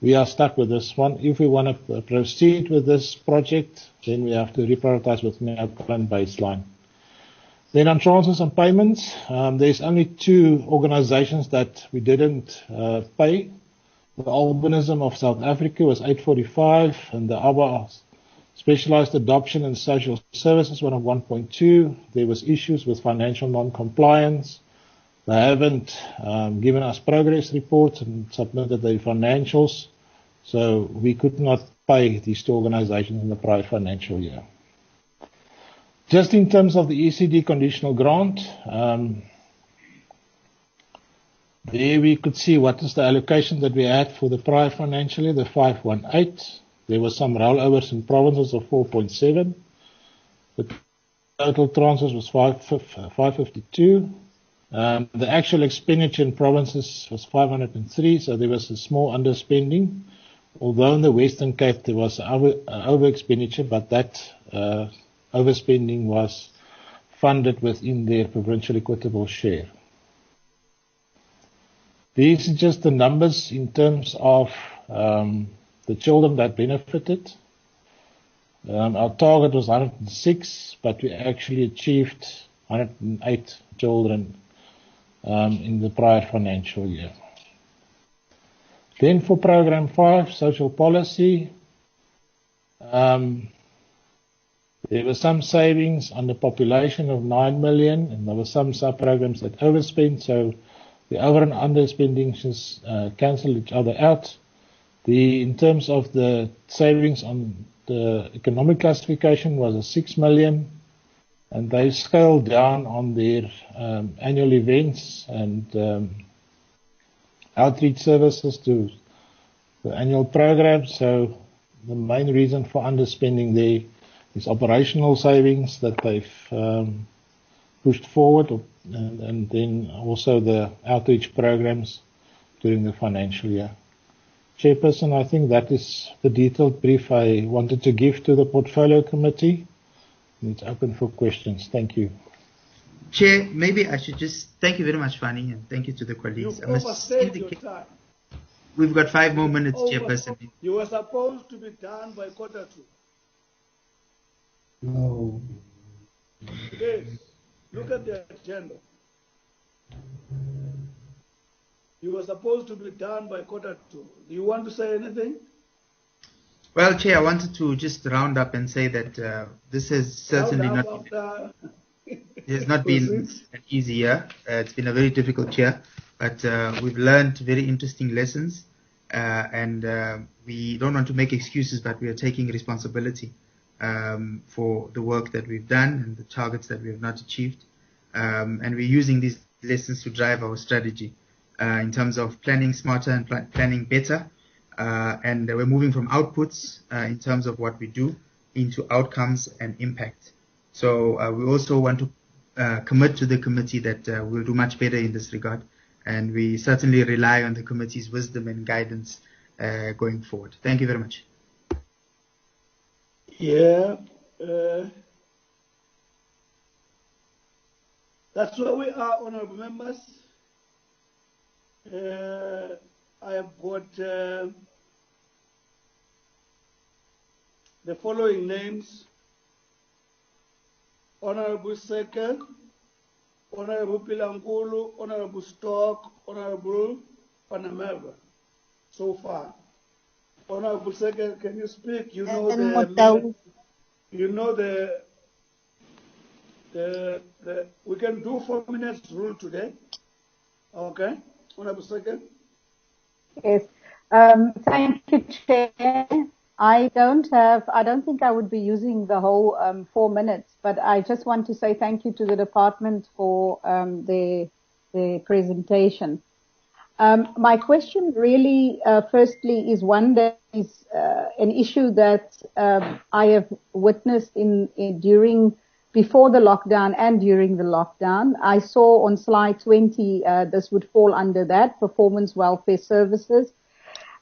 we are stuck with this one. If we want to proceed with this project, then we have to reprioritize within our current baseline. Then on transfers and payments, there's only two organizations that we didn't pay. The Albinism of South Africa was 845, and the ABBA Specialized Adoption and Social Services one of 1.2. There was issues with financial non-compliance. They haven't given us progress reports and submitted their financials, so we could not pay these two organizations in the prior financial year. Just in terms of the ECD conditional grant, there we could see what is the allocation that we had for the prior financial year, the 518. There was some rollovers in provinces of 4.7. The total transfers was 552. The actual expenditure in provinces was 503, so there was a small underspending. Although in the Western Cape there was over expenditure, but that overspending was funded within their provincial equitable share. These are just the numbers in terms of the children that benefited. Our target was 106, but we actually achieved 108 children in the prior financial year. Then for Program 5, Social Policy, There were some savings on the population of 9 million, and there were some sub-programs that overspent, so the over and underspending just cancel each other out. In terms of the savings on the economic classification was a 6 million, and they scaled down on their annual events and outreach services to the annual program. So the main reason for underspending there is operational savings that they've pushed forward, and then also the outreach programs during the financial year. Chairperson, I think that is the detailed brief I wanted to give to the Portfolio Committee. It's open for questions. Thank you. Chair, maybe I should just thank you very much, Fanny, and thank you to the colleagues. You've overstayed your time. We've got 5 more minutes, Chairperson. You were supposed to be done by 1:45. No. Please, look at the agenda. You were supposed to be done by 1:45. Do you want to say anything? Well, Chair, I wanted to just round up and say that this has certainly not been an easy year. It's been a very difficult year, but we've learned very interesting lessons, and we don't want to make excuses, but we are taking responsibility for the work that we've done and the targets that we have not achieved, and we're using these lessons to drive our strategy in terms of planning smarter and planning better. And we're moving from outputs in terms of what we do into outcomes and impact. So we also want to commit to the committee that we'll do much better in this regard, and we certainly rely on the committee's wisdom and guidance going forward. Thank you very much. Yeah, that's where we are, honourable members. I have got the following names: Honorable Seke, Honorable Pilankulu, Honorable Stock, Honorable Panameva. So far, Honorable Seke, can you speak? You know the we can do 4 minutes rule today. Okay, Honorable Seke. Yes. Thank you, Chair. I don't think I would be using the whole 4 minutes, but I just want to say thank you to the department for the presentation. My question really, firstly, is one that is an issue that I have witnessed before the lockdown and during the lockdown. I saw on slide 20, this would fall under that, performance welfare services.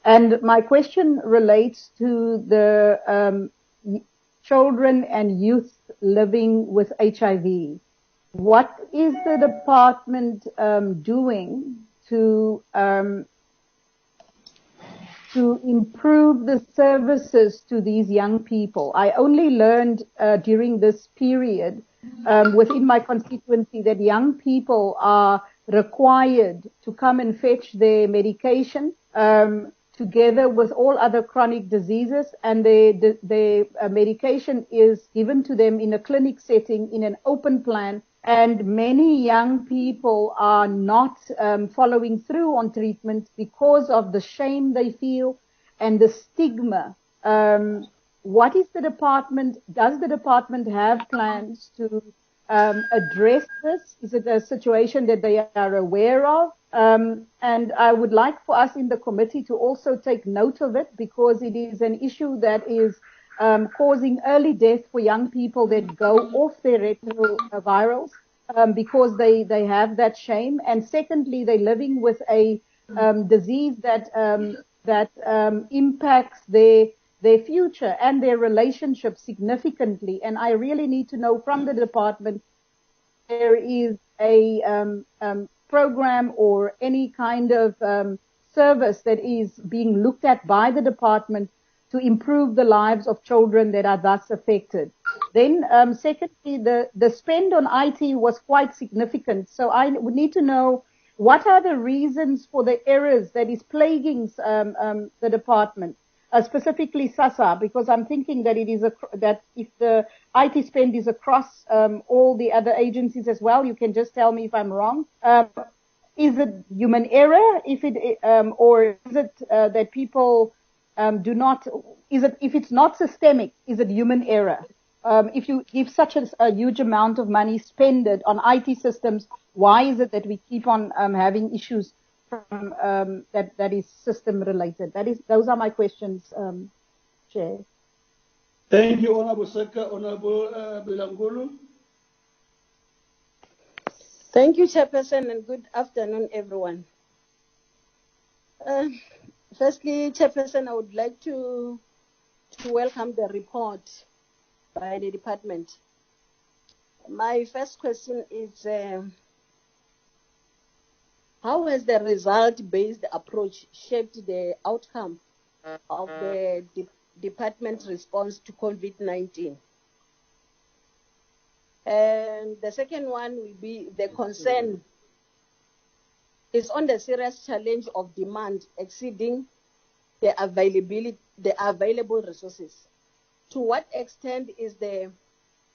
And my question relates to the children and youth living with HIV. What is the department doing to improve the services to these young people? I only learned during this period within my constituency that young people are required to come and fetch their medication together with all other chronic diseases, and the medication is given to them in a clinic setting in an open plan, and many young people are not following through on treatment because of the shame they feel and the stigma. What is the department, does the department have plans to address this? Is it a situation that they are aware of? And I would like for us in the committee to also take note of it, because it is an issue that is causing early death for young people that go off their retrovirals because they have that shame. And secondly, they're living with a disease that impacts their future and their relationship significantly. And I really need to know from the department there is a program or any kind of service that is being looked at by the department to improve the lives of children that are thus affected. Then secondly, the spend on IT was quite significant. So I would need to know what are the reasons for the errors that is plaguing the department. specifically SASSA, because I'm thinking that it is that if the IT spend is across all the other agencies as well, you can just tell me if I'm wrong. Is it human error? Or is it that people do not? Is it, if it's not systemic, is it human error? If you give such a huge amount of money spended on IT systems, why is it that we keep on having issues from that is system related? Those are my questions, Chair. Thank you, Honorable Seka. Honorable Bilangulu. Thank you, Chairperson, and good afternoon, everyone. Firstly, Chairperson, I would like to welcome the report by the department. My first question is, how has the result-based approach shaped the outcome of the department response to COVID-19? And the second one will be the concern is on the serious challenge of demand exceeding the available resources. To what extent is the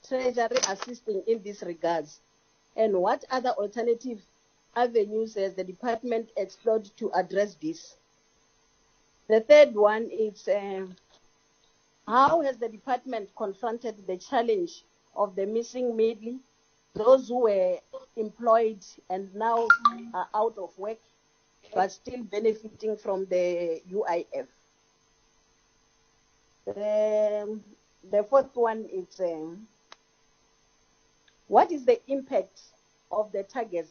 Treasury assisting in these regards? And what other alternative avenues has the department explored to address this? The third one is, how has the department confronted the challenge of the missing middle, those who were employed and now are out of work, but still benefiting from the UIF? The fourth one is, what is the impact of the targets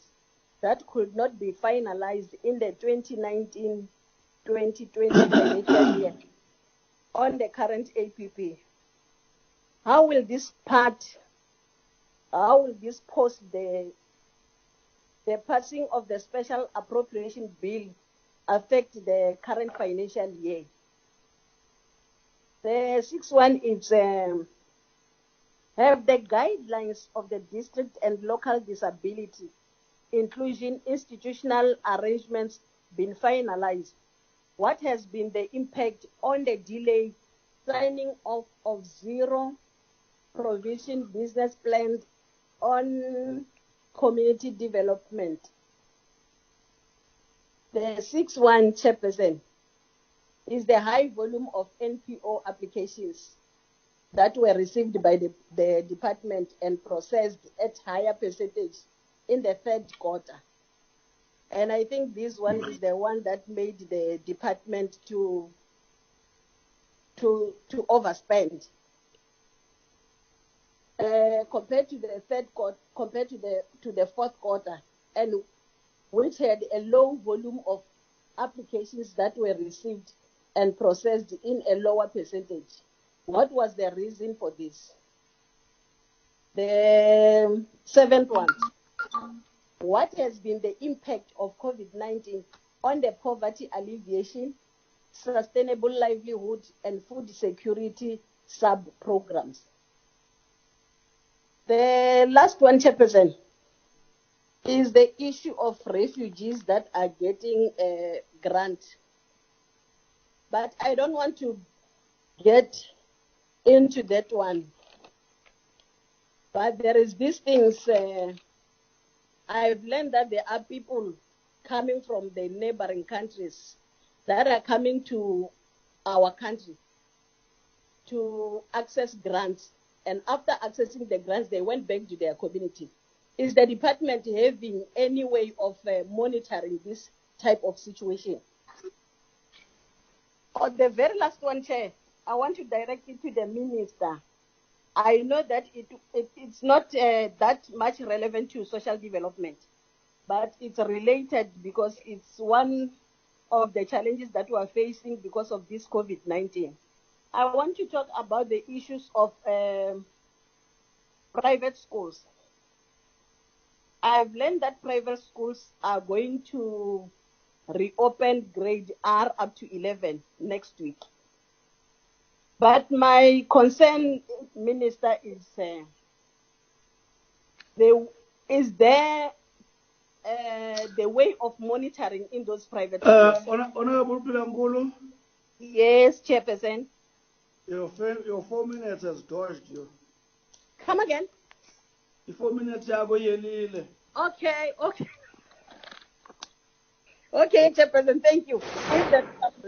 that could not be finalized in the 2019-2020 financial year on the current APP? How will this post the passing of the special appropriation bill affect the current financial year? The sixth one is, have the guidelines of the district and local disability inclusion institutional arrangements been finalized? What has been the impact on the delay signing off of zero provision business plans on community development? The sixth one, Chairperson, is the high volume of NPO applications that were received by the department and processed at higher percentage in the third quarter. And I think this one is the one that made the department to overspend. Compared to the third quarter, compared to the fourth quarter, and which had a low volume of applications that were received and processed in a lower percentage. What was the reason for this? The seventh one, what has been the impact of COVID-19 on the poverty alleviation, sustainable livelihood, and food security sub-programs? The last one, Chairperson, is the issue of refugees that are getting a grant. But I don't want to get into that one. But there is these things, I've learned that there are people coming from the neighboring countries that are coming to our country to access grants. And after accessing the grants, they went back to their community. Is the department having any way of monitoring this type of situation? On the very last one, Chair, I want to direct it to the Minister. I know that it's not that much relevant to social development, but it's related because it's one of the challenges that we are facing because of this COVID-19. I want to talk about the issues of private schools. I've learned that private schools are going to reopen grade R up to 11 next week. But my concern, Minister, is is there the way of monitoring in those private schools? Honorable Bilangulu. Yes, Chairperson. Your 4 minutes has dodged you. Come again. The 4 minutes are going. Okay. Okay, Chairperson, thank you. If the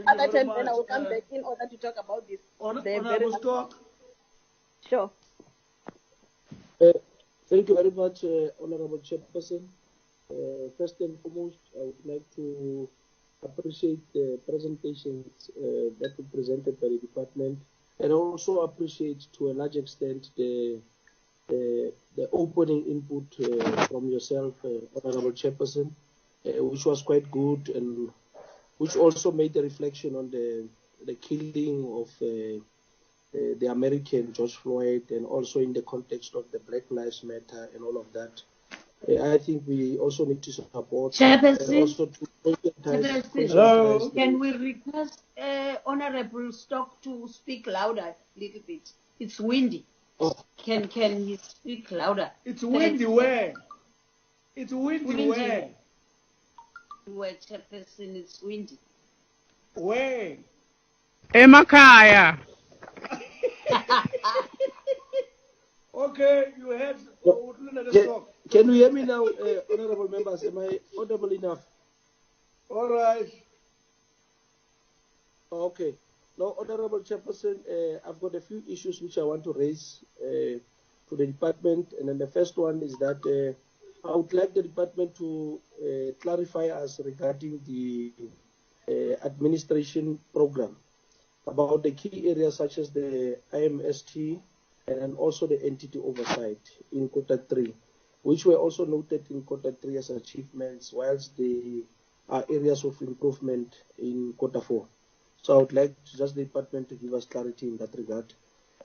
other time, then I will come back in order to talk about this. Honorable Stock. Sure. Thank you very much, Honorable Chairperson. First and foremost, I would like to appreciate the presentations that were presented by the department, and also appreciate to a large extent the opening input from yourself, Honorable Chairperson, which was quite good, and which also made a reflection on the killing of the American George Floyd, and also in the context of the Black Lives Matter and all of that. I think we also need to support Chairperson, and also to Hello. Can we request Honorable Stock to speak louder a little bit? It's windy. Oh. Can he speak louder? It's windy where? It's windy where? Where, Chairperson, it's windy. Where? Emakaya. Okay, you had Can you hear me now, honorable members? Am I audible enough? All right. Okay. Now, Honorable Chairperson, I've got a few issues which I want to raise to the department. And then the first one is that I would like the department to clarify us regarding the administration program about the key areas such as the IMST and also the entity oversight in Quarter 3, which were also noted in Quarter 3 as achievements, whilst they are areas of improvement in Quarter 4. So I would like just the department to give us clarity in that regard.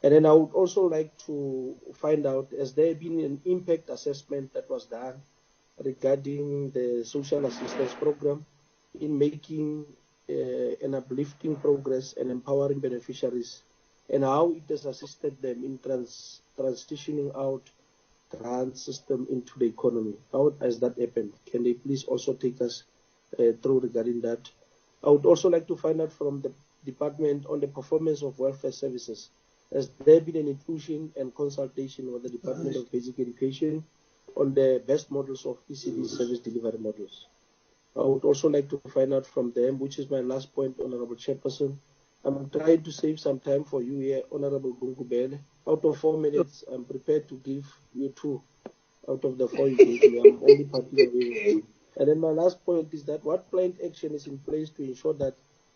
And then I would also like to find out, has there been an impact assessment that was done regarding the social assistance program in making and uplifting progress and empowering beneficiaries, and how it has assisted them in transitioning out grant system into the economy? How has that happened? Can they please also take us through regarding that? I would also like to find out from the department on the performance of welfare services. Has there been an inclusion and consultation with the Department of Basic Education on the best models of ECD service delivery models? I would also like to find out from them, which is my last point, Honorable Chairperson. I'm trying to save some time for you here, Honorable Gungubele. Out of 4 minutes, I'm prepared to give you 2 out of the 4 you gave me. I'm only parting away. And then my last point is that what planned action is in place to ensure that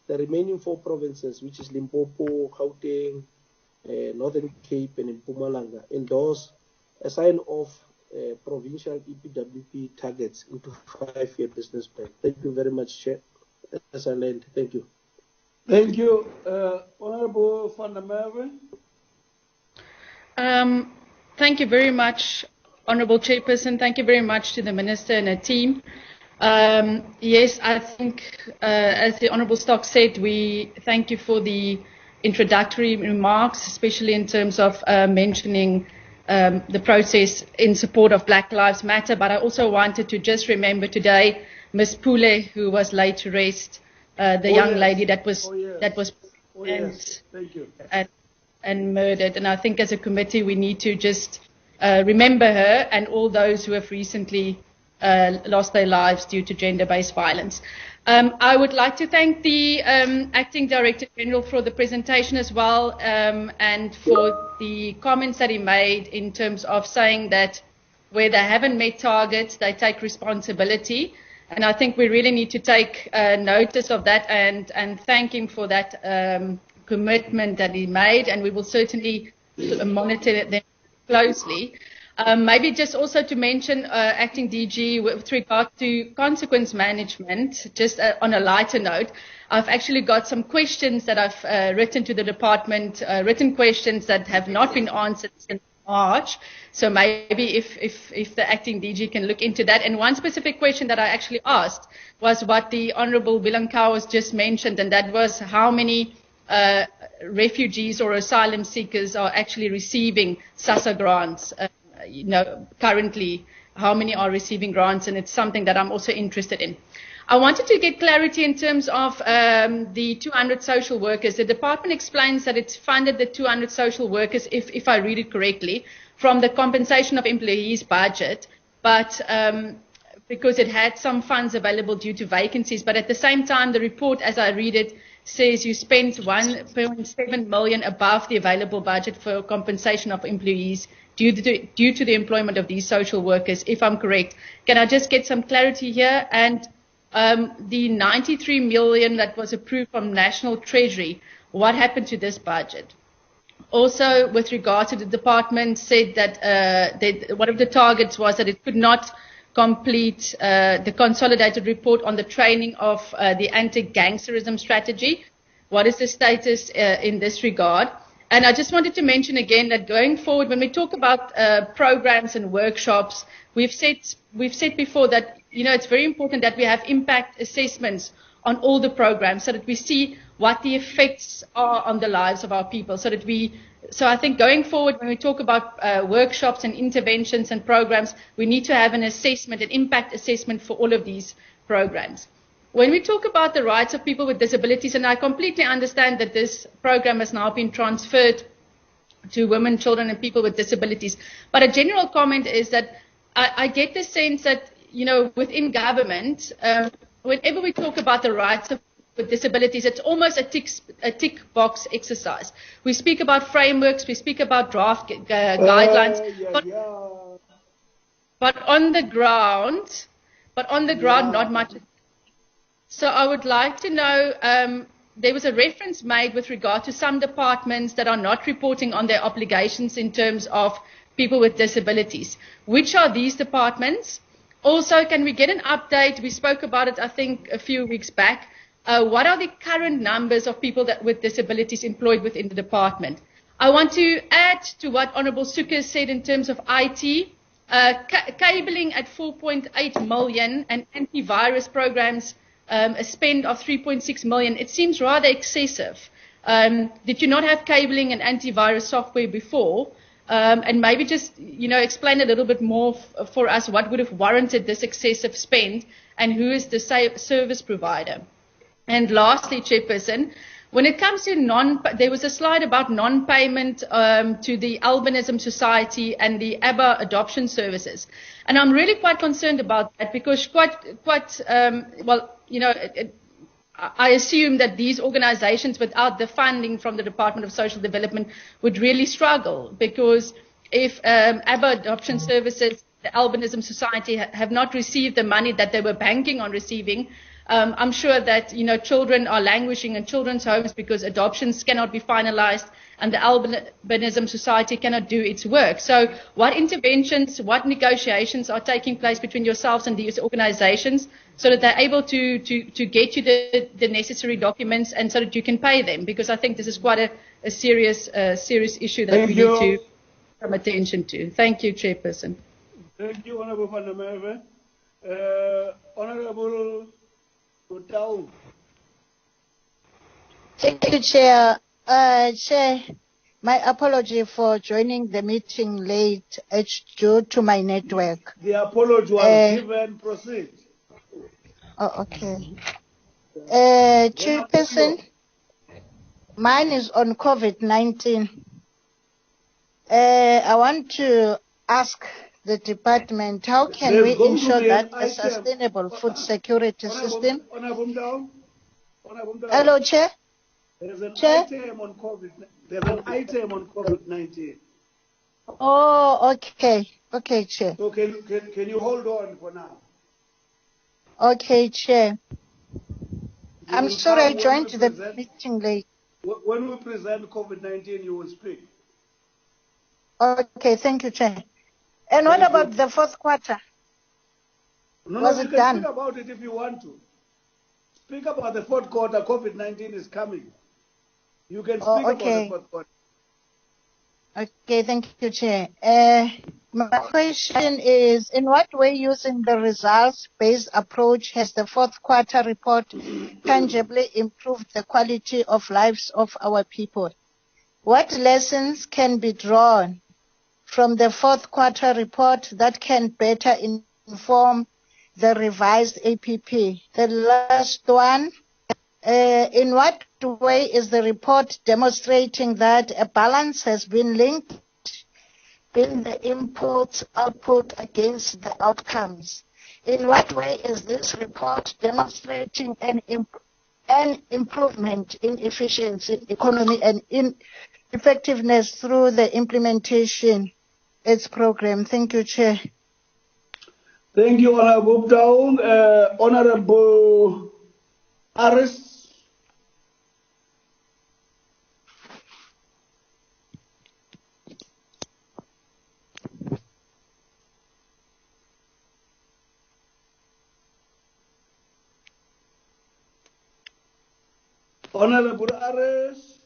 the remaining 4 provinces, which is Limpopo, Gauteng, Northern Cape, and Mpumalanga, endorse a sign-off provincial EPWP targets into 5-year business plan. Thank you very much, Chair. As I land, thank you. Thank you, Honorable Van der Merwe. Thank you very much, Honorable Chairperson. Thank you very much to the Minister and her team. Yes, I think, as the Honorable Stock said, we thank you for the introductory remarks, especially in terms of mentioning the process in support of Black Lives Matter. But I also wanted to just remember today Ms. Pule, who was laid to rest, the young lady that was Thank you. And murdered. And I think as a committee we need to just remember her and all those who have recently lost their lives due to gender-based violence. I would like to thank the Acting Director General for the presentation as well, and for the comments that he made in terms of saying that where they haven't met targets, they take responsibility. And I think we really need to take notice of that and thank him for that commitment that he made, and we will certainly monitor them closely. Maybe just also to mention Acting DG with regard to consequence management, just on a lighter note, I've actually got some questions that I've written to the department, written questions that have not been answered since March. So maybe if the Acting DG can look into that. And one specific question that I actually asked was what the Honourable Bilankau has just mentioned, and that was how many refugees or asylum seekers are actually receiving SASSA grants. Currently, how many are receiving grants, and it's something that I'm also interested in. I wanted to get clarity in terms of the 200 social workers. The department explains that it's funded the 200 social workers, if I read it correctly, from the compensation of employees budget, but because it had some funds available due to vacancies. But at the same time, the report, as I read it, says you spent 1.7 million above the available budget for compensation of employees due to the employment of these social workers, if I'm correct. Can I just get some clarity here? And the 93 million that was approved from National Treasury, what happened to this budget? Also, with regard to the department, said that one of the targets was that it could not complete the consolidated report on the training of the anti-gangsterism strategy. What is the status in this regard? And I just wanted to mention again that going forward, when we talk about programs and workshops, we've said before that it's very important that we have impact assessments on all the programs so that we see what the effects are on the lives of our people. So I think going forward, when we talk about workshops and interventions and programs, we need to have an assessment, an impact assessment for all of these programs. When we talk about the rights of people with disabilities, and I completely understand that this program has now been transferred to women, children, and people with disabilities, but a general comment is that I get the sense that, within government, whenever we talk about the rights of with disabilities, it's almost a tick box exercise. We speak about frameworks, we speak about draft guidelines, but on the ground, not much. So I would like to know, there was a reference made with regard to some departments that are not reporting on their obligations in terms of people with disabilities. Which are these departments? Also, can we get an update? We spoke about it, I think, a few weeks back. What are the current numbers of people with disabilities employed within the department? I want to add to what Honourable Suker said in terms of IT. Cabling at 4.8 million and antivirus programs, a spend of 3.6 million. It seems rather excessive. Did you not have cabling and antivirus software before? And maybe just, explain a little bit more for us what would have warranted this excessive spend and who is the service provider. And lastly, Chairperson, when it comes to there was a slide about non-payment to the Albinism Society and the ABBA adoption services. And I'm really quite concerned about that because I assume that these organizations without the funding from the Department of Social Development would really struggle because if ABBA adoption services, the Albinism Society have not received the money that they were banking on receiving, I'm sure that, children are languishing in children's homes because adoptions cannot be finalized and the Albinism Society cannot do its work. So what interventions, what negotiations are taking place between yourselves and these organizations so that they're able to get you the necessary documents and so that you can pay them? Because I think this is quite a serious issue that we need to come attention to. Thank you, Chairperson. Thank you, Honourable Van der Merwe. Honourable Down. Thank you, Chair. Chair, my apology for joining the meeting late. It's due to my network. The apology was given. Proceed. Oh, okay. Chairperson, mine is on COVID-19. I want to ask the department, how can we ensure that a sustainable food security system? Hello, Chair. There's an item on COVID. There's an item on COVID-19. Oh, okay. Okay, Chair. So can you hold on for now? Okay, Chair. I'm sorry I joined the meeting late. When we present COVID-19, you will speak. Okay, thank you, Chair. And what about the fourth quarter? Was it done? Speak about it if you want to. Speak about the fourth quarter. COVID-19 is coming. You can speak about the fourth quarter. Okay, thank you, Chair. My question is, in what way using the results-based approach has the fourth quarter report tangibly improved the quality of lives of our people? What lessons can be drawn from the fourth quarter report that can better inform the revised APP? The last one, in what way is the report demonstrating that a balance has been linked in the input-output against the outcomes? In what way is this report demonstrating an improvement in efficiency, economy, and in effectiveness through the implementation its program? Thank you, Chair. Thank you, Honorable Down. Honorable Aris. Honorable Aris.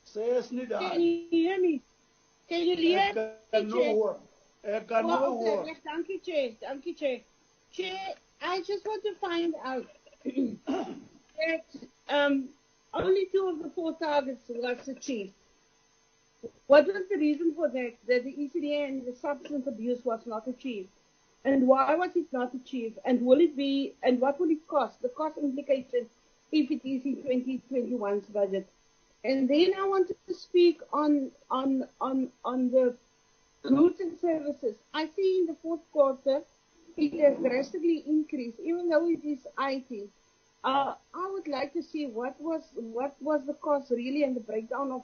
Says Nida. Can you hear me? Can you hear me? Thank you, Chair. Thank you, Chair. Chair, I just want to find out that only 2 of the 4 targets was achieved. What was the reason for that? That the ECD and the substance abuse was not achieved? And why was it not achieved? And will it be, and what will it cost? The cost implication if it is in 2021's budget. And then I want to speak on the goods and services. I see in the 4th quarter it has drastically increased, even though it is IT. I would like to see what was the cost really and the breakdown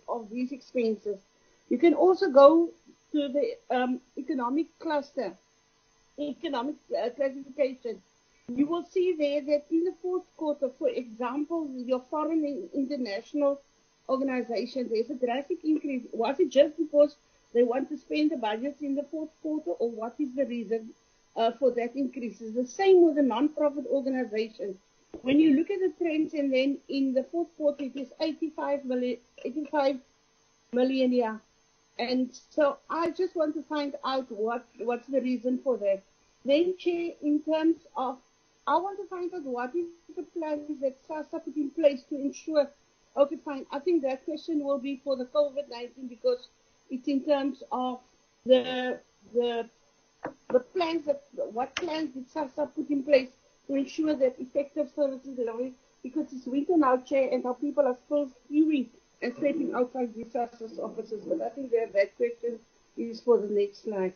of these expenses. You can also go to the economic cluster, economic classification. You will see there that in the 4th quarter, for example, your foreign and international organizations, there's a drastic increase. Was it just because they want to spend the budget in the 4th quarter, or what is the reason for that increase? It's the same with the non-profit organizations. When you look at the trends, and then in the 4th quarter, it is 85 million, yeah. And so I just want to find out what's the reason for that. Then, Chair, in terms of, I want to find out what is the plan that SASSA put in place to ensure. Okay, fine. I think that question will be for the COVID-19 because it's in terms of the plans what plans did SASSA put in place to ensure that effective services delivery, because it's winter now, Chair, and our people are still queuing and stepping outside the SASSA's offices. But I think that question is for the next slide,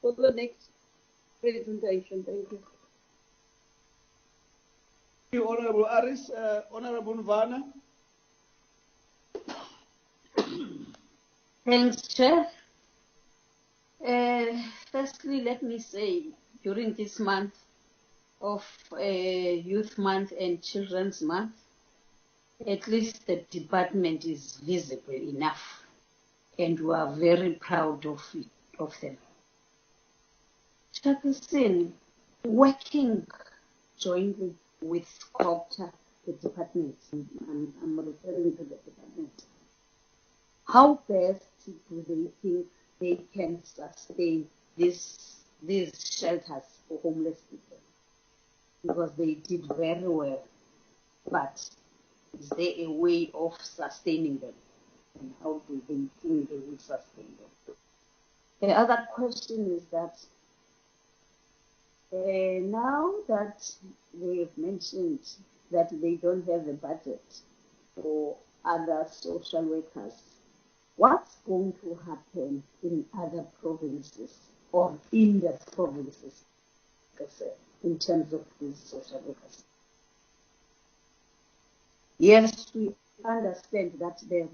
for the next presentation. Thank you. Thank you, Honorable Aris. Honorable Vana. Thanks, Chair. Firstly, let me say, during this month of Youth Month and Children's Month, at least the department is visible enough, and we are very proud of them. Chairperson, working jointly with COPTA, the department, I'm referring to the department, how best do they think they can sustain these shelters for homeless people? Because they did very well, but is there a way of sustaining them? And how do they think they will sustain them? The other question is that now that they have mentioned that they don't have a budget for other social workers, what's going to happen in other provinces or in the provinces in terms of these social workers? Yes, we understand that the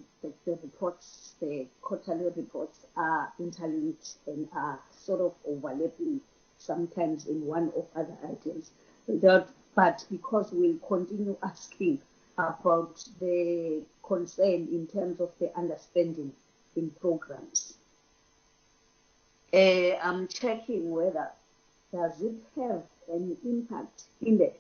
reports, the quarterly reports are interlinked and are sort of overlapping sometimes in one or other items. But because we'll continue asking about the concern in terms of the understanding in programs. I'm checking whether does it have any impact in the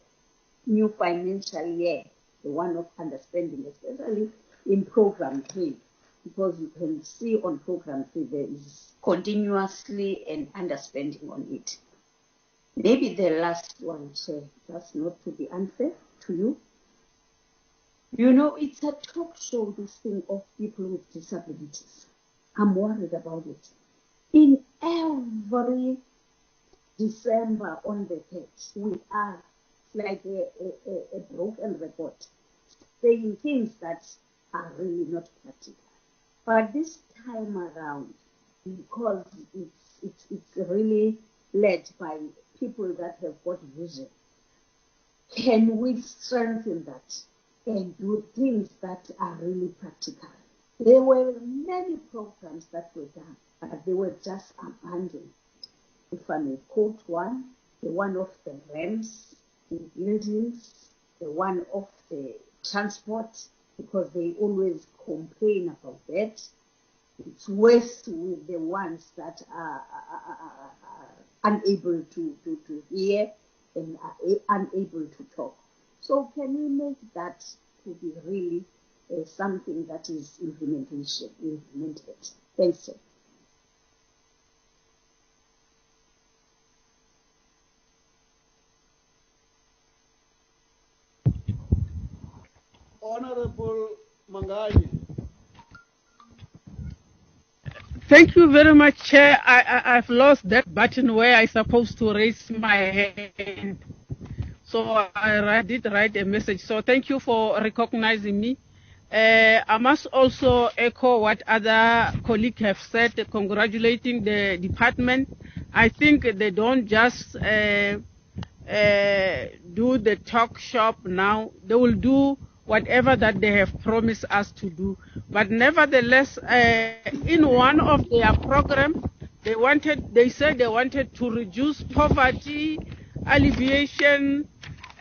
new financial year, the one of understanding, especially in program 3, because you can see on program 3 there is continuously an underspending on it. Maybe the last one, Chair, just not to be unfair to you. You know, it's a talk show, this thing of people with disabilities. I'm worried about it. In every December on the 3rd, we are like a broken record, saying things that are really not practical. But this time around, because it's really led by people that have got vision, can we strengthen that and do things that are really practical? There were many programs that were done, but they were just abandoned. If I may quote one, the one of the ramps in buildings, the one of the transport, because they always complain about that. It's worse with the ones that are unable to hear and are unable to talk. So can we make that to be really something that is implemented? Thanks, sir. Honorable Mangani. Thank you very much, Chair. I've lost that button where I'm supposed to raise my hand. So I did write a message. So thank you for recognizing me. I must also echo what other colleagues have said, congratulating the department. I think they don't just do the talk shop now. They will do whatever that they have promised us to do. But nevertheless, in one of their programs, they said they wanted to reduce poverty, alleviation,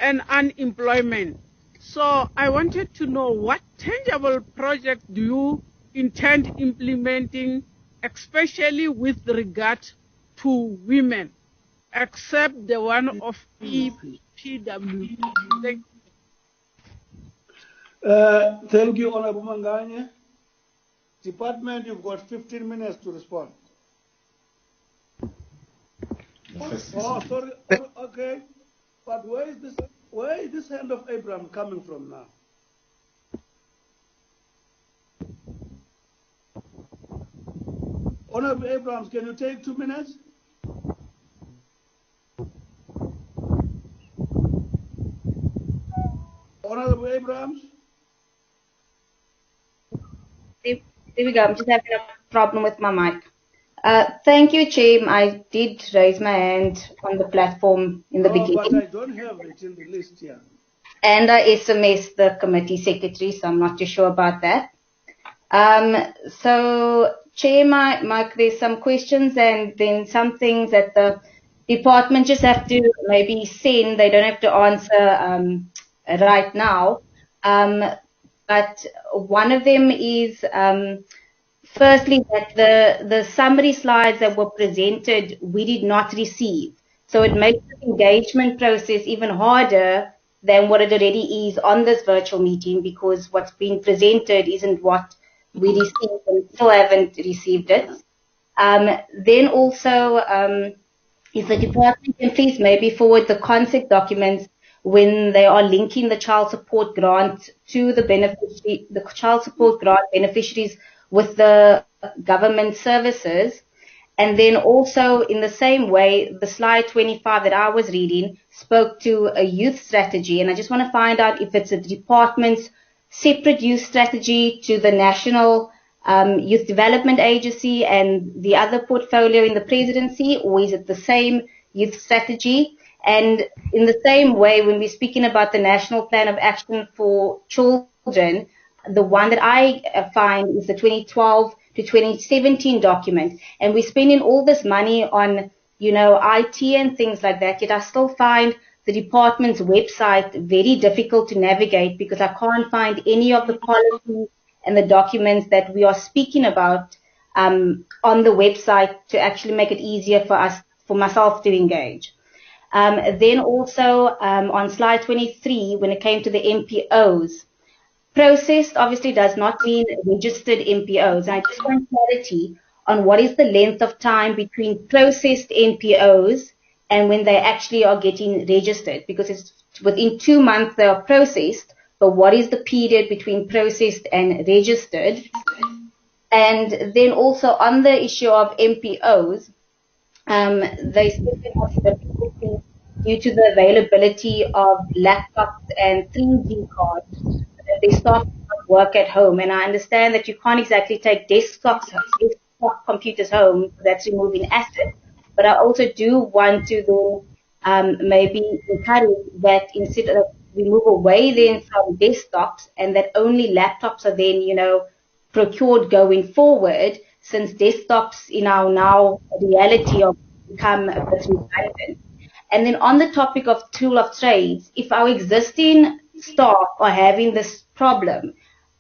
and unemployment. So I wanted to know what tangible project do you intend implementing, especially with regard to women, except the one of PW. Thank you, Honorable Mangani. Department, you've got 15 minutes to respond. Oh, sorry. Okay. But where is this hand of Abraham coming from now? Honorable Abrahams, can you take 2 minutes? Honorable Abrahams? There we go. I'm just having a problem with my mic. Thank you, Chair. I did raise my hand on the platform in the beginning. But I don't have it in the list here. And I SMS the committee secretary, so I'm not too sure about that. So, Chair, there's some questions and then some things that the department just have to maybe send. They don't have to answer right now. But one of them is, firstly, that the summary slides that were presented, we did not receive. So it makes the engagement process even harder than what it already is on this virtual meeting, because what's been presented isn't what we received and still haven't received it. Then also, if the department can please maybe forward the concept documents when they are linking the child support grant to the child support grant beneficiaries with the government services. And then also in the same way, the slide 25 that I was reading spoke to a youth strategy. And I just want to find out if it's a department's separate youth strategy to the National Youth Development Agency and the other portfolio in the presidency, or is it the same youth strategy? And in the same way, when we're speaking about the National Plan of Action for Children, the one that I find is the 2012 to 2017 document. And we're spending all this money on, IT and things like that, yet I still find the department's website very difficult to navigate because I can't find any of the policies and the documents that we are speaking about on the website to actually make it easier for myself to engage. Then also on slide 23, when it came to the NPOs, processed obviously does not mean registered NPOs. And I just want clarity on what is the length of time between processed NPOs and when they actually are getting registered, because it's within 2 months they are processed, but what is the period between processed and registered? And then also on the issue of MPOs, they still have difficulties due to the availability of laptops and 3G cards. They start to work at home, and I understand that you can't exactly take desktop computers home. That's removing assets. But I also do want to maybe encourage that instead of we move away then from desktops, and that only laptops are then procured going forward, since desktops in our now reality have become a bit redundant. And then on the topic of tool of trades, if our existing staff are having this problem,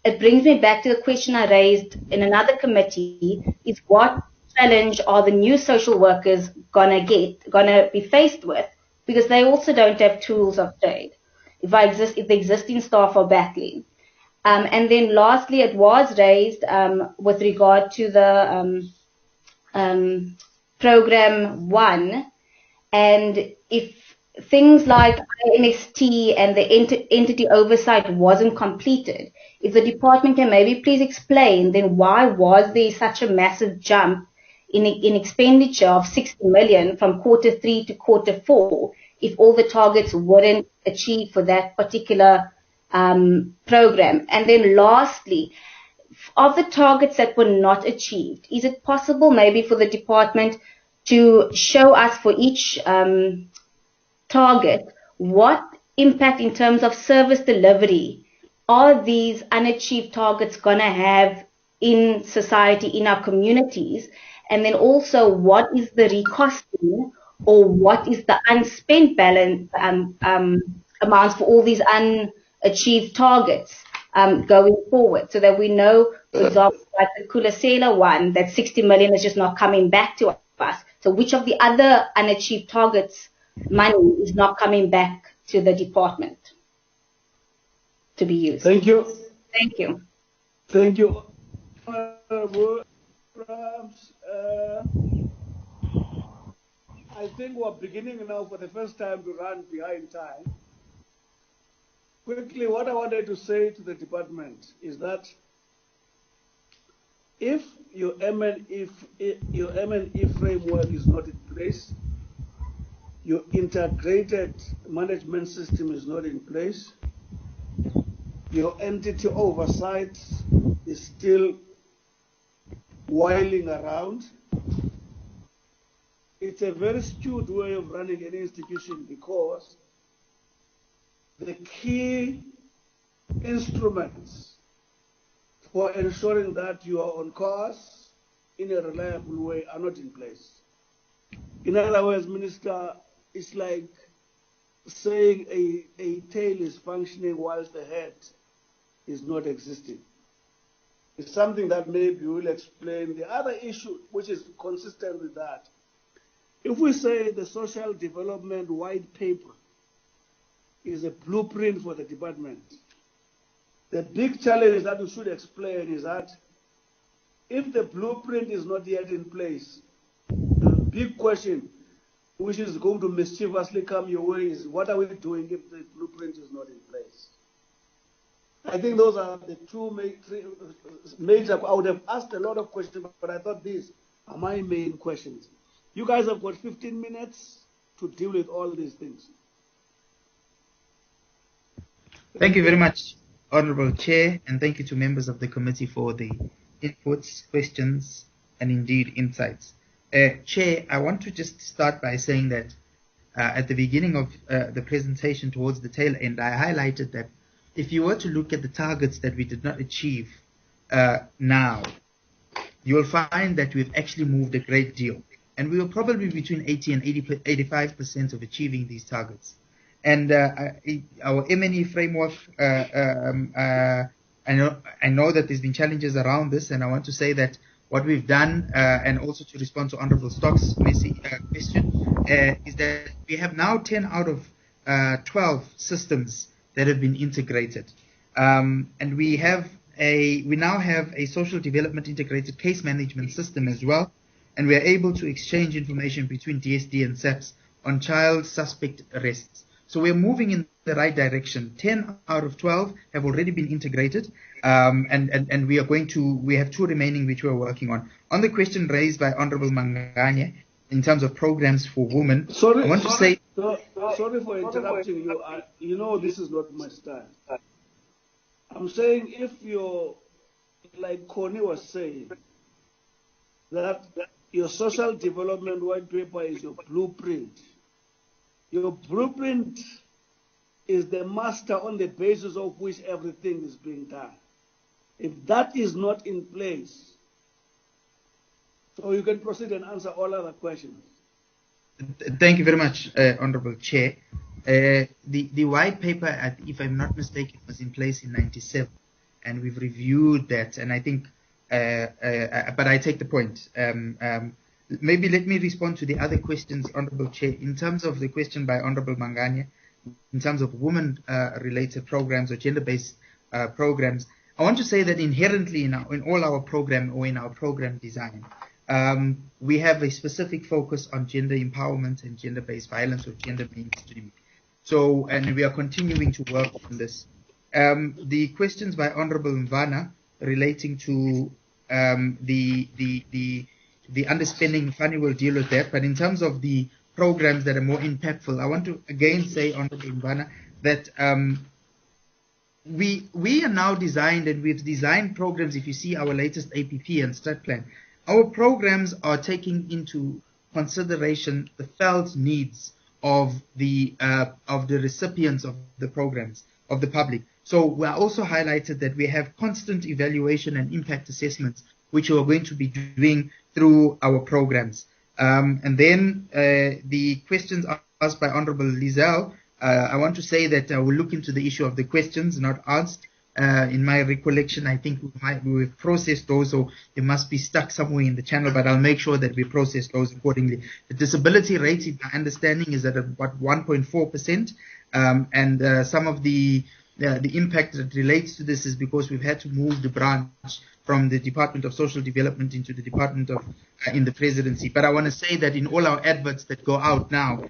it brings me back to the question I raised in another committee, is what challenge are the new social workers gonna be faced with, because they also don't have tools of trade if the existing staff are battling. And then lastly, it was raised with regard to the program 1, and if things like IMST and the entity oversight wasn't completed, if the department can maybe please explain then why was there such a massive jump in expenditure of 60 million from Q3 to Q4 if all the targets weren't achieved for that particular program. And then lastly, of the targets that were not achieved, is it possible maybe for the department to show us for each target what impact in terms of service delivery are these unachieved targets going to have in society, in our communities? And then also, what is the recosting, or what is the unspent balance amounts for all these unachieved targets going forward, so that we know, for example, like the Kulasela one, that 60 million is just not coming back to us. So which of the other unachieved targets money is not coming back to the department to be used? Thank you. Thank you. Thank you. I think we're beginning now for the first time to run behind time. Quickly, what I wanted to say to the department is that if your M&E framework is not in place, your integrated management system is not in place, your entity oversight is still whirling around, it's a very skewed way of running any institution, because the key instruments for ensuring that you are on course in a reliable way are not in place. In other words, Minister, it's like saying a tail is functioning whilst the head is not existing. It's something that maybe we'll explain. The other issue, which is consistent with that, if we say the social development white paper is a blueprint for the department, the big challenge that we should explain is that if the blueprint is not yet in place, the big question which is going to mischievously come your way is, what are we doing if the blueprint is not in place? I think those are the two major. I would have asked a lot of questions, but I thought these are my main questions. You guys have got 15 minutes to deal with all these things. Thank you very much, Honourable Chair, and thank you to members of the committee for the inputs, questions, and indeed insights. Chair, I want to just start by saying that at the beginning of the presentation, towards the tail end, I highlighted that if you were to look at the targets that we did not achieve now, you will find that we've actually moved a great deal. And we were probably between 80 and 85% of achieving these targets. And our M&E framework, I know that there's been challenges around this, and I want to say that what we've done, and also to respond to Honourable Stock's question, is that we have now 10 out of 12 systems that have been integrated. And we now have a social development integrated case management system as well, and we are able to exchange information between DSD and SAPS on child suspect arrests. So we're moving in the right direction. 10 out of 12 have already been integrated, and we have 2 remaining which we're working on. On the question raised by Honorable Manganye, in terms of programs for women, I want to say... Sorry for interrupting you. You know this is not my style. I'm saying if you're, like Connie was saying, that your social development white paper is your blueprint. Your blueprint is the master on the basis of which everything is being done. If that is not in place, so you can proceed and answer all other questions. Thank you very much, Honorable Chair. The white paper, if I'm not mistaken, was in place in '97, and we've reviewed that. And I think, but I take the point. Maybe let me respond to the other questions, Honorable Chair. In terms of the question by Honorable Manganye, in terms of women-related programs or gender-based programs, I want to say that inherently in all our program or in our program design, we have a specific focus on gender empowerment and gender-based violence or gender mainstreaming. So, and we are continuing to work on this. The questions by Honorable Mvana relating to the underspending, Fanny will deal with that. But in terms of the programs that are more impactful, I want to again say, Honorable Mvana, that we are now designed, and we've designed programs. If you see our latest APP and strat plan, our programs are taking into consideration the felt needs of the recipients of the programs, of the public. So we are also highlighted that we have constant evaluation and impact assessments, which we are going to be doing through our programs. And then the questions asked by Honorable Lizelle, I want to say that we'll look into the issue of the questions not asked. In my recollection, I think we've processed those, so they must be stuck somewhere in the channel, but I'll make sure that we process those accordingly. The disability rate, in my understanding, is at about 1.4%, and some of the impact that relates to this is because we've had to move the branch from the Department of Social Development into the Department of in the Presidency. But I want to say that in all our adverts that go out now,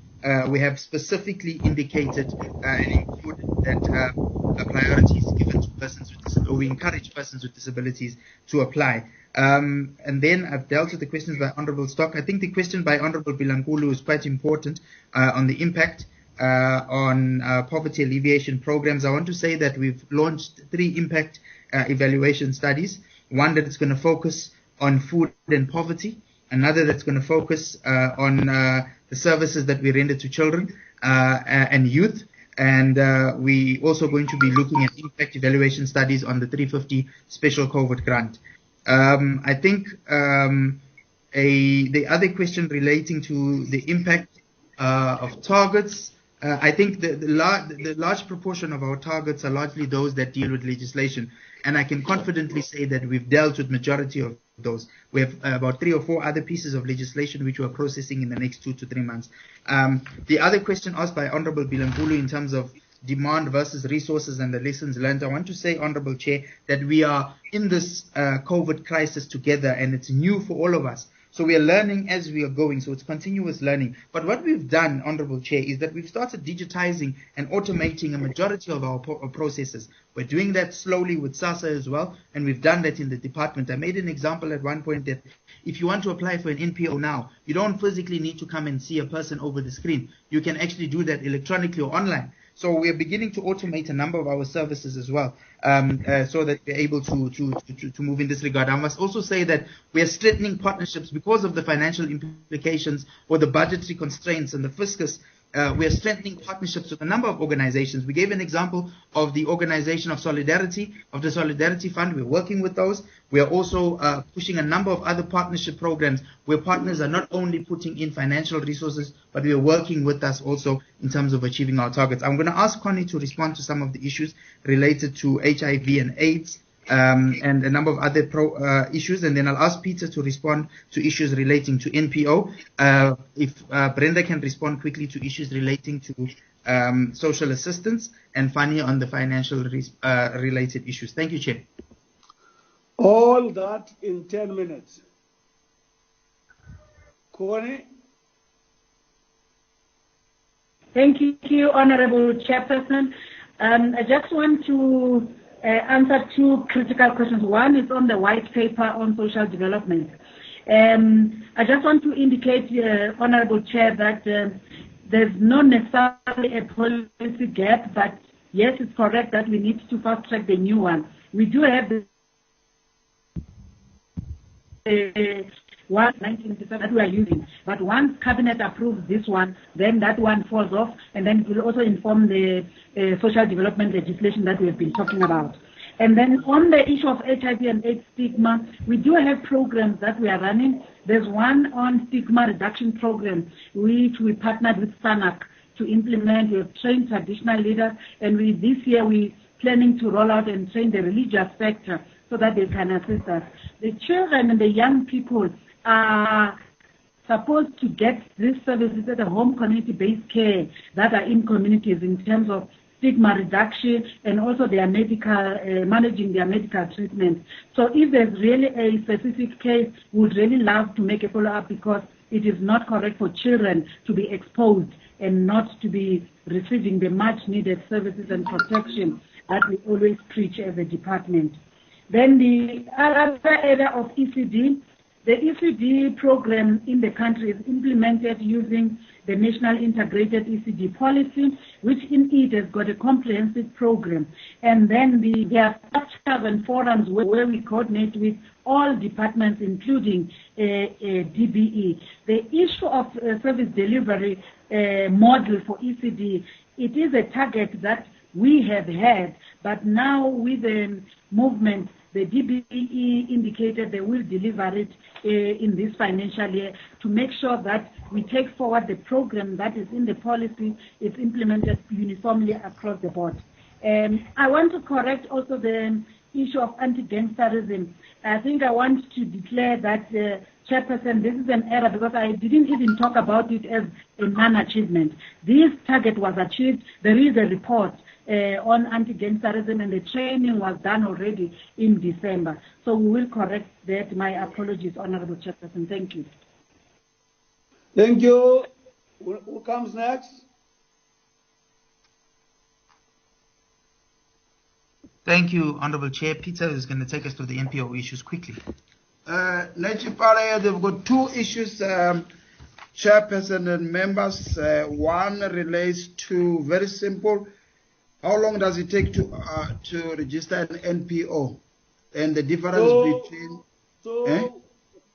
we have specifically indicated and included that a priority is given to persons with disabilities, or we encourage persons with disabilities to apply. And then I've dealt with the questions by Honorable Stock. I think the question by Honorable Bilankulu is quite important on the impact on poverty alleviation programs. I want to say that we've launched 3 impact evaluation studies. One that is going to focus on food and poverty, another that's going to focus on the services that we render to children and youth, and we also going to be looking at impact evaluation studies on the 350 special COVID grant. I think the other question relating to the impact of targets, I think the large proportion of our targets are largely those that deal with legislation, and I can confidently say that we've dealt with majority of those. We have about 3 or 4 other pieces of legislation which we're processing in the next 2 to 3 months. The other question asked by Honorable Bilankulu in terms of demand versus resources and the lessons learned, I want to say, Honorable Chair, that we are in this COVID crisis together, and it's new for all of us. So we are learning as we are going, so it's continuous learning. But what we've done, Honorable Chair, is that we've started digitizing and automating a majority of our processes. We're doing that slowly with SASA as well, and we've done that in the department. I made an example at one point that if you want to apply for an NPO now, you don't physically need to come and see a person over the screen. You can actually do that electronically or online. So we are beginning to automate a number of our services as well, so that we're able to move in this regard. I must also say that we are strengthening partnerships because of the financial implications or the budgetary constraints and the fiscus. We are strengthening partnerships with a number of organizations. We gave an example of the Organization of Solidarity, of the Solidarity Fund. We're working with those. We are also pushing a number of other partnership programs where partners are not only putting in financial resources, but we are working with us also in terms of achieving our targets. I'm going to ask Connie to respond to some of the issues related to HIV and AIDS, and a number of other issues, and then I'll ask Peter to respond to issues relating to NPO. If Brenda can respond quickly to issues relating to social assistance, and Fanny on the financial related issues. Thank you, Chair. All that in 10 minutes. Connie? Thank you, Honorable Chairperson. I just want to answer two critical questions. One is on the white paper on social development. I just want to indicate, Honorable Chair, that there's not necessarily a policy gap, but yes, it's correct that we need to fast track the new one. We do have the 1997 that we are using, but once Cabinet approves this one, then that one falls off, and then it will also inform the social development legislation that we have been talking about. And then on the issue of HIV and AIDS stigma, we do have programs that we are running. There's one on stigma reduction program, which we partnered with SANAC to implement. We have trained traditional leaders, and this year we're planning to roll out and train the religious sector so that they can assist us. The children and the young people are supposed to get these services at the home community-based care that are in communities in terms of stigma reduction and also their medical, managing their medical treatment. So if there's really a specific case, we would really love to make a follow-up, because it is not correct for children to be exposed and not to be receiving the much-needed services and protection that we always preach as a department. Then the other area of ECD, the ECD program in the country is implemented using the National Integrated ECD Policy, which in it has got a comprehensive program. And then there are structures and forums where we coordinate with all departments, including DBE. The issue of service delivery model for ECD, it is a target that we have had, but now with the movement, the DBE indicated they will deliver it in this financial year to make sure that we take forward the program that is in the policy, it's implemented uniformly across the board. I want to correct also the issue of anti-gangsterism. I think I want to declare that, Chairperson, this is an error, because I didn't even talk about it as a non-achievement. This target was achieved. There is a report on anti-gangsterism, and the training was done already in December. So we will correct that. My apologies, Honorable Chairperson. Thank you. Thank you. Who comes next? Thank you, Honorable Chair. Peter is going to take us through the NPO issues quickly. They've got two issues, Chairperson and members. One relates to, very simple, how long does it take to register an NPO, and the difference between... So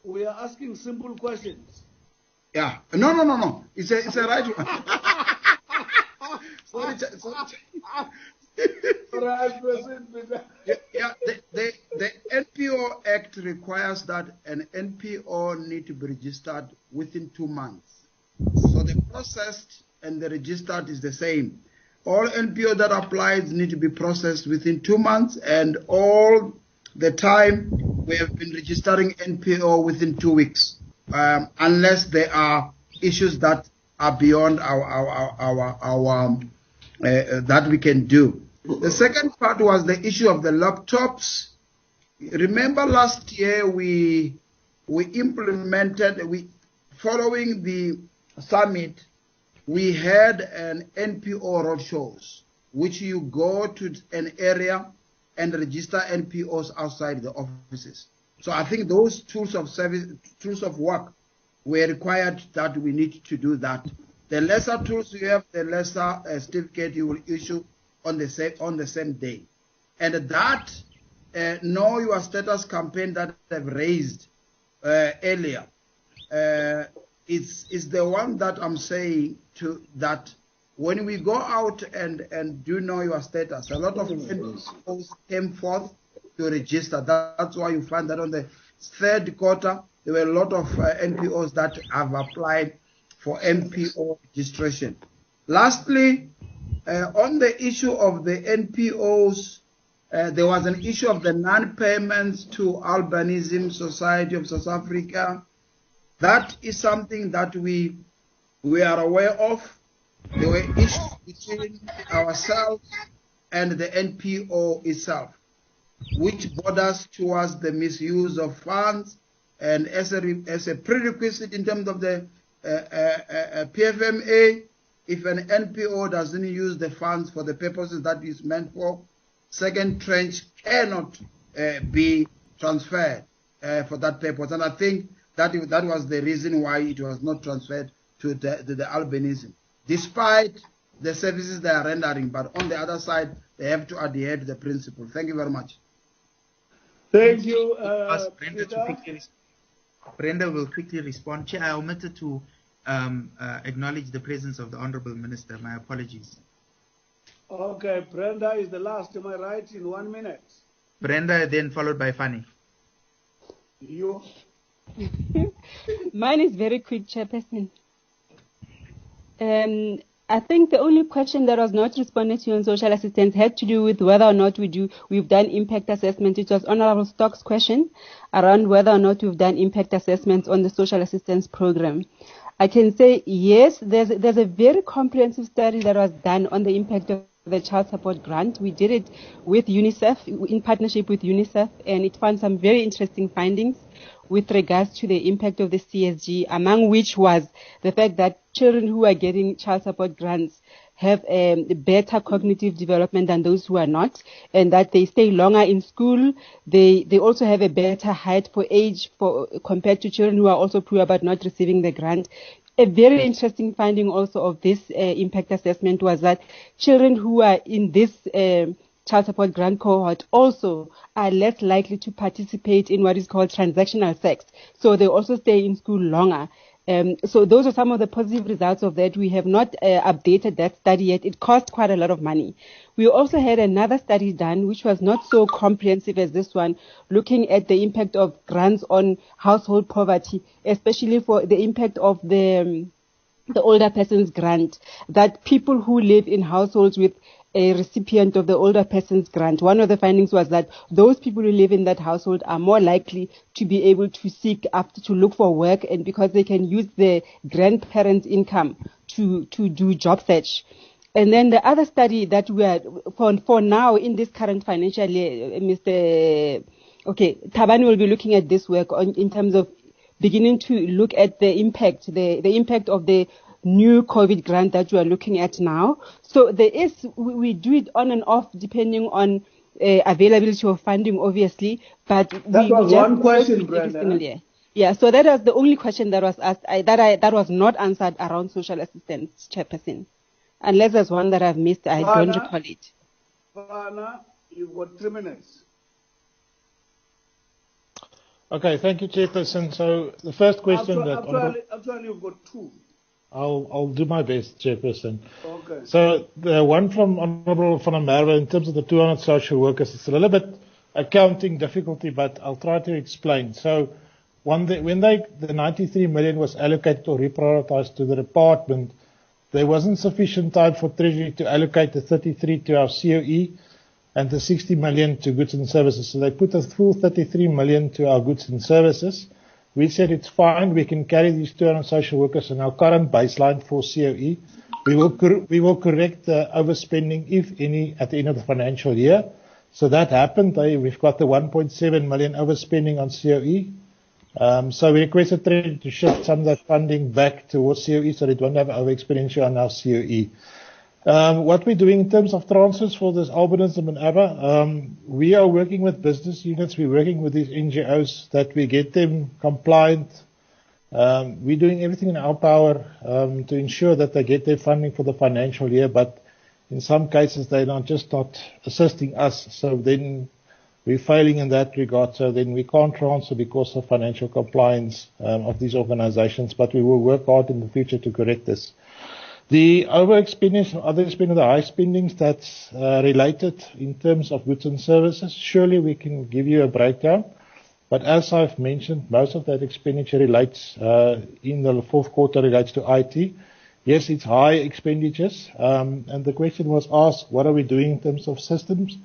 we are asking simple questions. Yeah. No. It's a right one. The NPO Act requires that an NPO need to be registered within 2 months. So the processed and the registered is the same. All NPO that applies need to be processed within 2 months, and all the time we have been registering NPO within 2 weeks, unless there are issues that are beyond our that we can do. The second part was the issue of the laptops. Remember last year we implemented, following the summit, we had an NPO roadshows, which you go to an area and register NPOs outside the offices. So I think those tools of service, tools of work, were required, that we need to do that. The lesser tools you have, the lesser certificate you will issue on the same day. And that Know Your Status campaign that I've raised earlier, it's the one that I'm saying to that when we go out and do know your status, a lot of NPOs came forth to register. That's why you find that on the third quarter, there were a lot of NPOs that have applied for NPO registration. Lastly, on the issue of the NPOs, there was an issue of the non-payments to Albinism Society of South Africa. That is something that we are aware of. There were issues between ourselves and the NPO itself, which borders towards the misuse of funds, and as a prerequisite in terms of the PFMA, if an NPO doesn't use the funds for the purposes that is meant for, second tranche cannot be transferred for that purpose. And I think that was the reason why it was not transferred to the Albanese, despite the services they are rendering. But on the other side, they have to adhere to the principle. Thank you very much. Thank you. Brenda will quickly respond. Chair, I omitted to acknowledge the presence of the Honourable Minister. My apologies. Okay, Brenda is the last, am I right, in 1 minute? Brenda, then followed by Fanny. You? Mine is very quick, Chairperson. I think the only question that was not responded to on social assistance had to do with whether or not we've done impact assessment. It was Honourable Stock's question around whether or not we've done impact assessments on the social assistance program. I can say yes, there's a very comprehensive study that was done on the impact of the child support grant. We did it with UNICEF, in partnership with UNICEF, and it found some very interesting findings with regards to the impact of the CSG, among which was the fact that children who are getting child support grants have a better cognitive development than those who are not, and that they stay longer in school. They also have a better height for age compared to children who are also poor but not receiving the grant. A very interesting finding also of this impact assessment was that children who are in this child support grant cohort also are less likely to participate in what is called transactional sex. So they also stay in school longer. So those are some of the positive results of that. We have not updated that study yet. It cost quite a lot of money. We also had another study done, which was not so comprehensive as this one, looking at the impact of grants on household poverty, especially for the impact of the older person's grant, that people who live in households with a recipient of the older person's grant, one of the findings was that those people who live in that household are more likely to be able to to look for work, and because they can use the grandparents' income to do job search. And then the other study that we are for now in this current financial year, Thabani will be looking at this work in terms of beginning to look at the impact, the impact of the new COVID grant that we are looking at now. So we do it on and off depending on availability of funding, obviously. But that was one question, Brenda. Yeah, so that was the only question that was asked, that was not answered around social assistance, Chairperson. Unless there's one that I've missed, I don't recall it. Vana, you've got 3 minutes. Okay, thank you, Chairperson. So the first question Actually, you've got 2. I'll do my best, Chairperson. Okay. So the one from Honourable Van der Merwe in terms of the 200 social workers, it's a little bit accounting difficulty, but I'll try to explain. So when the 93 million was allocated or reprioritized to the department, there wasn't sufficient time for Treasury to allocate the 33 to our COE and the 60 million to goods and services. So they put the full 33 million to our goods and services. We said it's fine, we can carry these 200 social workers in our current baseline for COE. We will correct the overspending, if any, at the end of the financial year. So that happened. We've got the 1.7 million overspending on COE. So we requested Treasury to shift some of that funding back towards COE so they don't have overexpenditure on our COE. What we're doing in terms of transfers for this albinism and ABBA, we are working with business units, we're working with these NGOs that we get them compliant. We're doing everything in our power to ensure that they get their funding for the financial year, but in some cases they're not assisting us, so then we're failing in that regard, so then we can't transfer because of financial compliance of these organizations, but we will work hard in the future to correct this. The overexpenditure, other spending, the high spendings that's related in terms of goods and services, surely we can give you a breakdown. But as I've mentioned, most of that expenditure relates, in the fourth quarter relates to IT. Yes, it's high expenditures. And the question was asked, what are we doing in terms of systems?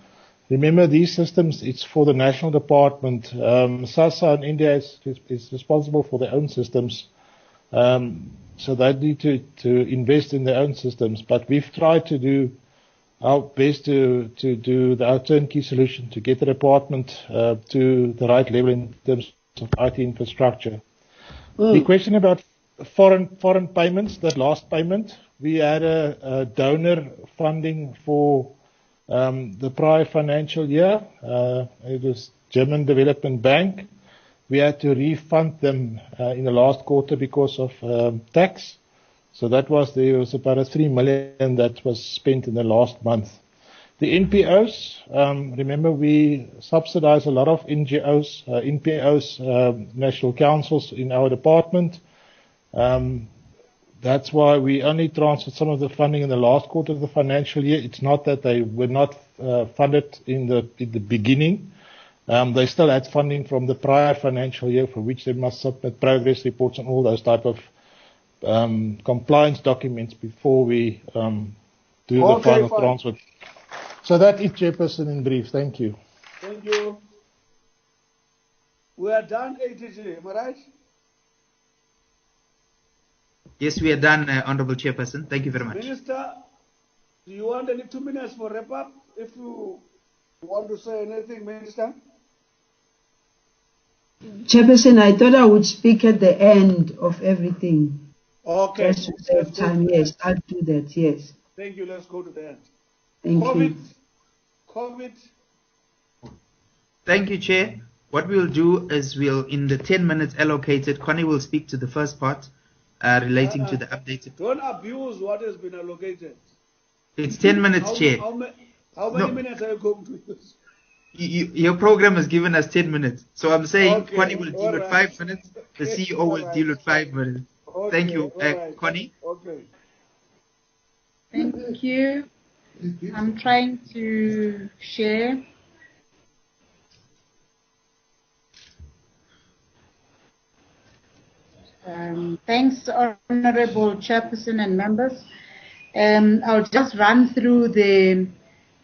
Remember, these systems, it's for the national department. SASA in India is responsible for their own systems. So they need to invest in their own systems. But we've tried to do our best to do our turnkey solution to get the department to the right level in terms of IT infrastructure. The question about foreign payments, that last payment, we had a donor funding for the prior financial year. It was German Development Bank. We had to refund them in the last quarter because of tax. So there was about a 3 million that was spent in the last month. The NPOs, remember we subsidize a lot of NGOs, NPOs, national councils in our department. That's why we only transferred some of the funding in the last quarter of the financial year. It's not that they were not funded in the beginning. They still had funding from the prior financial year for which they must submit progress reports and all those type of compliance documents before we do the final transfer. So that is, Chairperson, in brief. Thank you. Thank you. We are done, ATG, am I right? Yes, we are done, Honorable Chairperson. Thank you very much. Minister, do you want any 2 minutes for wrap up? If you want to say anything, Minister? Chairperson, I thought I would speak at the end of everything. Okay. Just to save time, yes, I'll do that, yes. Thank you. Let's go to the end. Thank you. COVID. Thank you, Chair. What we'll do is in the 10 minutes allocated, Connie will speak to the first part relating to the updated. Don't abuse what has been allocated. It's 10 minutes, Chair. How many minutes are you going to use? Your program has given us 10 minutes. So I'm saying Okay, Connie will deal with 5 minutes. The CEO will deal with 5 minutes. Okay, Thank you, right. Connie. Okay. Thank you. I'm trying to share. Thanks, Honorable Chairperson and members. I'll just run through the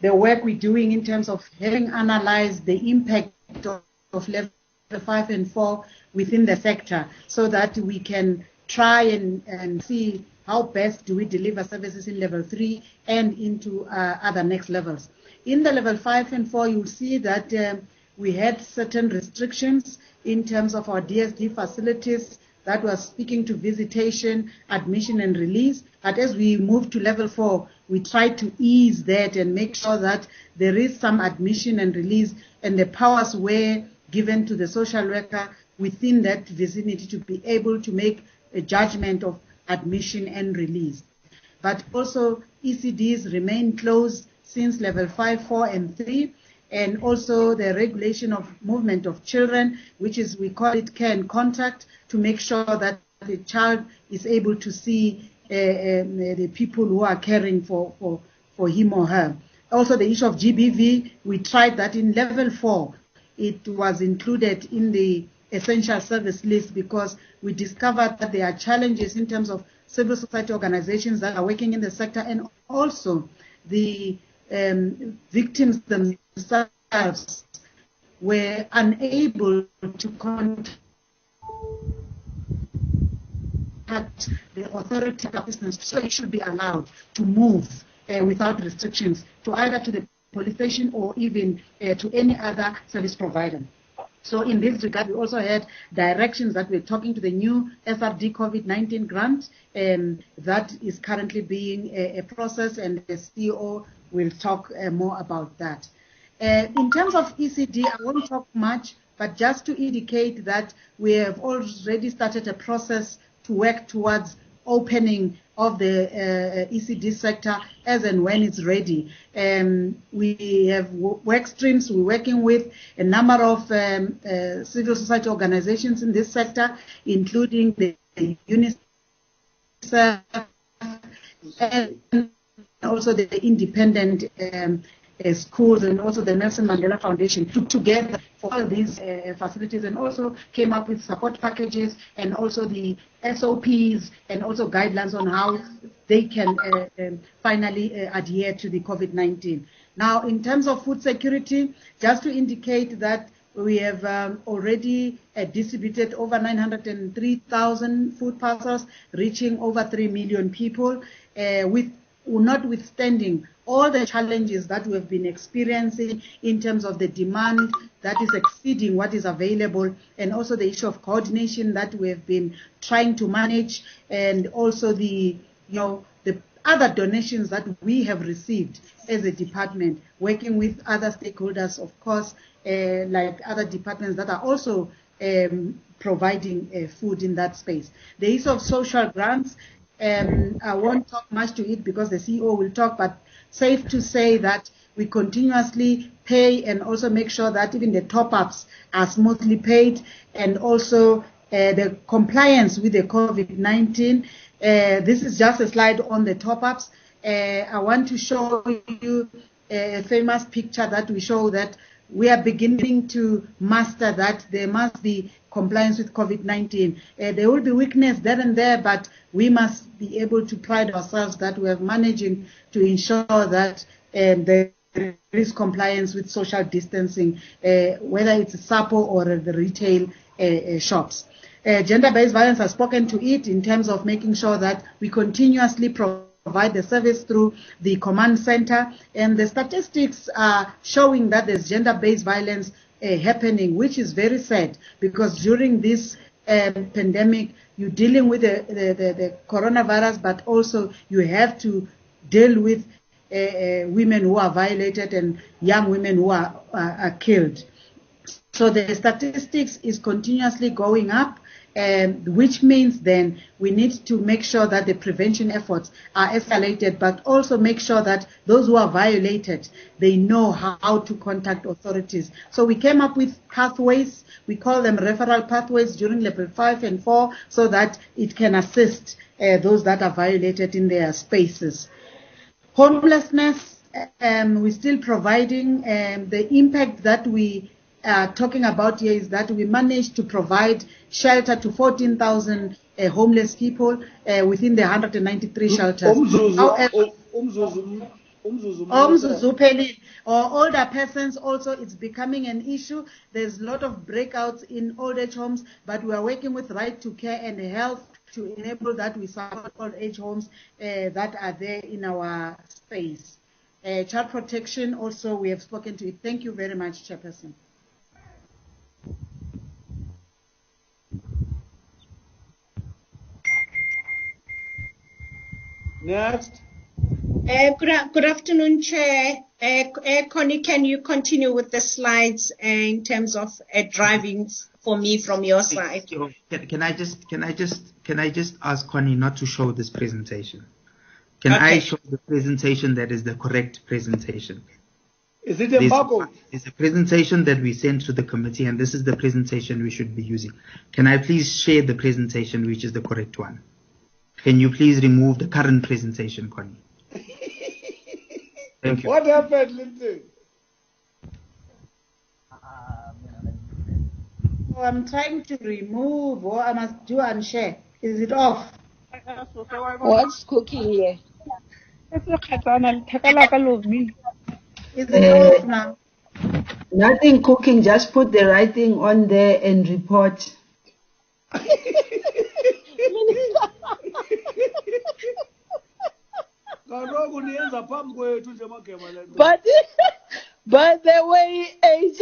work we're doing in terms of having analyzed the impact of level 5 and 4 within the sector so that we can try and see how best do we deliver services in level 3 and into other next levels. In the level 5 and 4, you'll see that we had certain restrictions in terms of our DSD facilities that was speaking to visitation, admission and release. But as we move to level 4, we try to ease that and make sure that there is some admission and release and the powers were given to the social worker within that vicinity to be able to make a judgment of admission and release. But also ECDs remain closed since level 5, 4 and 3. And also the regulation of movement of children, which is, we call it care and contact, to make sure that the child is able to see the people who are caring for him or her. Also the issue of GBV, we tried that in level 4. It was included in the essential service list because we discovered that there are challenges in terms of civil society organizations that are working in the sector, and also the victims themselves were unable to contact the authority assistance, so it should be allowed to move without restrictions to either to the police station or even to any other service provider. So in this regard, we also had directions that we're talking to the new SRD COVID-19 grant that is currently being a process, and the CEO will talk more about that. In terms of ECD, I won't talk much, but just to indicate that we have already started a process to work towards opening of the ECD sector as and when it's ready. We have work streams. We're working with a number of civil society organizations in this sector, including the UNICEF and also the independent schools, and also the Nelson Mandela Foundation took together for all these facilities, and also came up with support packages and also the SOPs and also guidelines on how they can finally adhere to the COVID-19. Now, in terms of food security, just to indicate that we have already distributed over 903,000 food parcels, reaching over 3 million people, with notwithstanding all the challenges that we have been experiencing in terms of the demand that is exceeding what is available, and also the issue of coordination that we have been trying to manage, and also the other donations that we have received as a department, working with other stakeholders, of course, like other departments that are also providing food in that space. The issue of social grants, I won't talk much to it because the CEO will talk, but safe to say that we continuously pay and also make sure that even the top-ups are smoothly paid, and also the compliance with the COVID-19. This is just a slide on the top-ups. I want to show you a famous picture that we show that we are beginning to master that. There must be compliance with COVID-19. There will be weakness there and there, but we must be able to pride ourselves that we are managing to ensure that there is compliance with social distancing, whether it's a SAPO or the retail shops. Gender-based violence, has spoken to it in terms of making sure that we continuously provide the service through the command center, and the statistics are showing that there's gender-based violence happening, which is very sad, because during this pandemic, you're dealing with the coronavirus, but also you have to deal with women who are violated and young women who are killed. So the statistics is continuously going up, which means then we need to make sure that the prevention efforts are escalated, but also make sure that those who are violated, they know how to contact authorities. So we came up with pathways. We call them referral pathways during level 5 and 4, so that it can assist those that are violated in their spaces. Homelessness, we're still providing. The impact that we talking about here is that we managed to provide shelter to 14,000 homeless people within the 193 shelters. However, or older persons also, it's becoming an issue. There's a lot of breakouts in old age homes, but we are working with Right to Care and Health to enable that we support old age homes that are there in our space. Child protection also, we have spoken to it. Thank you very much, Chairperson. Next. Good afternoon, Chair. Connie, can you continue with the slides in terms of driving for me from your side? Can I just ask Connie not to show this presentation? Can I show the presentation that is the correct presentation? Is it embargoed? It's a presentation that we sent to the committee, and this is the presentation we should be using. Can I please share the presentation which is the correct one? Can you please remove the current presentation, Connie? Thank you. What happened, Lindsay? Oh, I'm trying to remove, or I must do unshare. Is it off? What's cooking here? Is it off now? Nothing cooking, just put the right thing on there and report. But the way age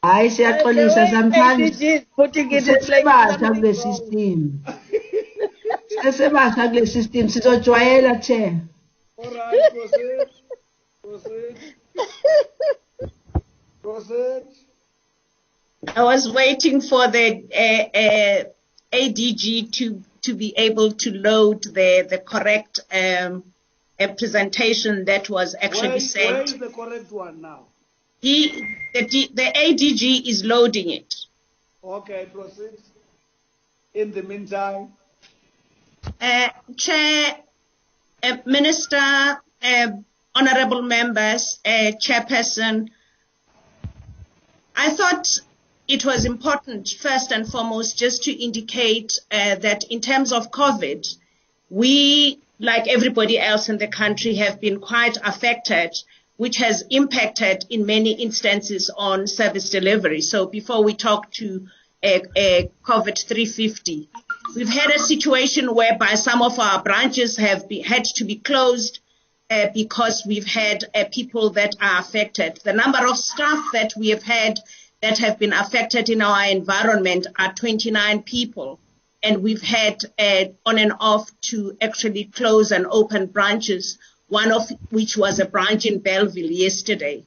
Hayi siyaxolisa sometimes putting it sesebasha kule system. Sesebasha kule system sizojwayela chair. All right, proceed. Proceed. I was waiting for the ADG to be able to load the correct presentation that was actually sent. Where is the correct one now? The ADG is loading it. Okay, proceed. In the meantime, Chair, Minister, honorable members, Chairperson, I thought it was important, first and foremost, just to indicate that in terms of COVID, we, like everybody else in the country, have been quite affected, which has impacted in many instances on service delivery. So before we talk to COVID 350, We've had a situation whereby some of our branches have had to be closed because we've had people that are affected. The number of staff that we have had that have been affected in our environment are 29 people. And we've had on and off to actually close and open branches, one of which was a branch in Belleville yesterday.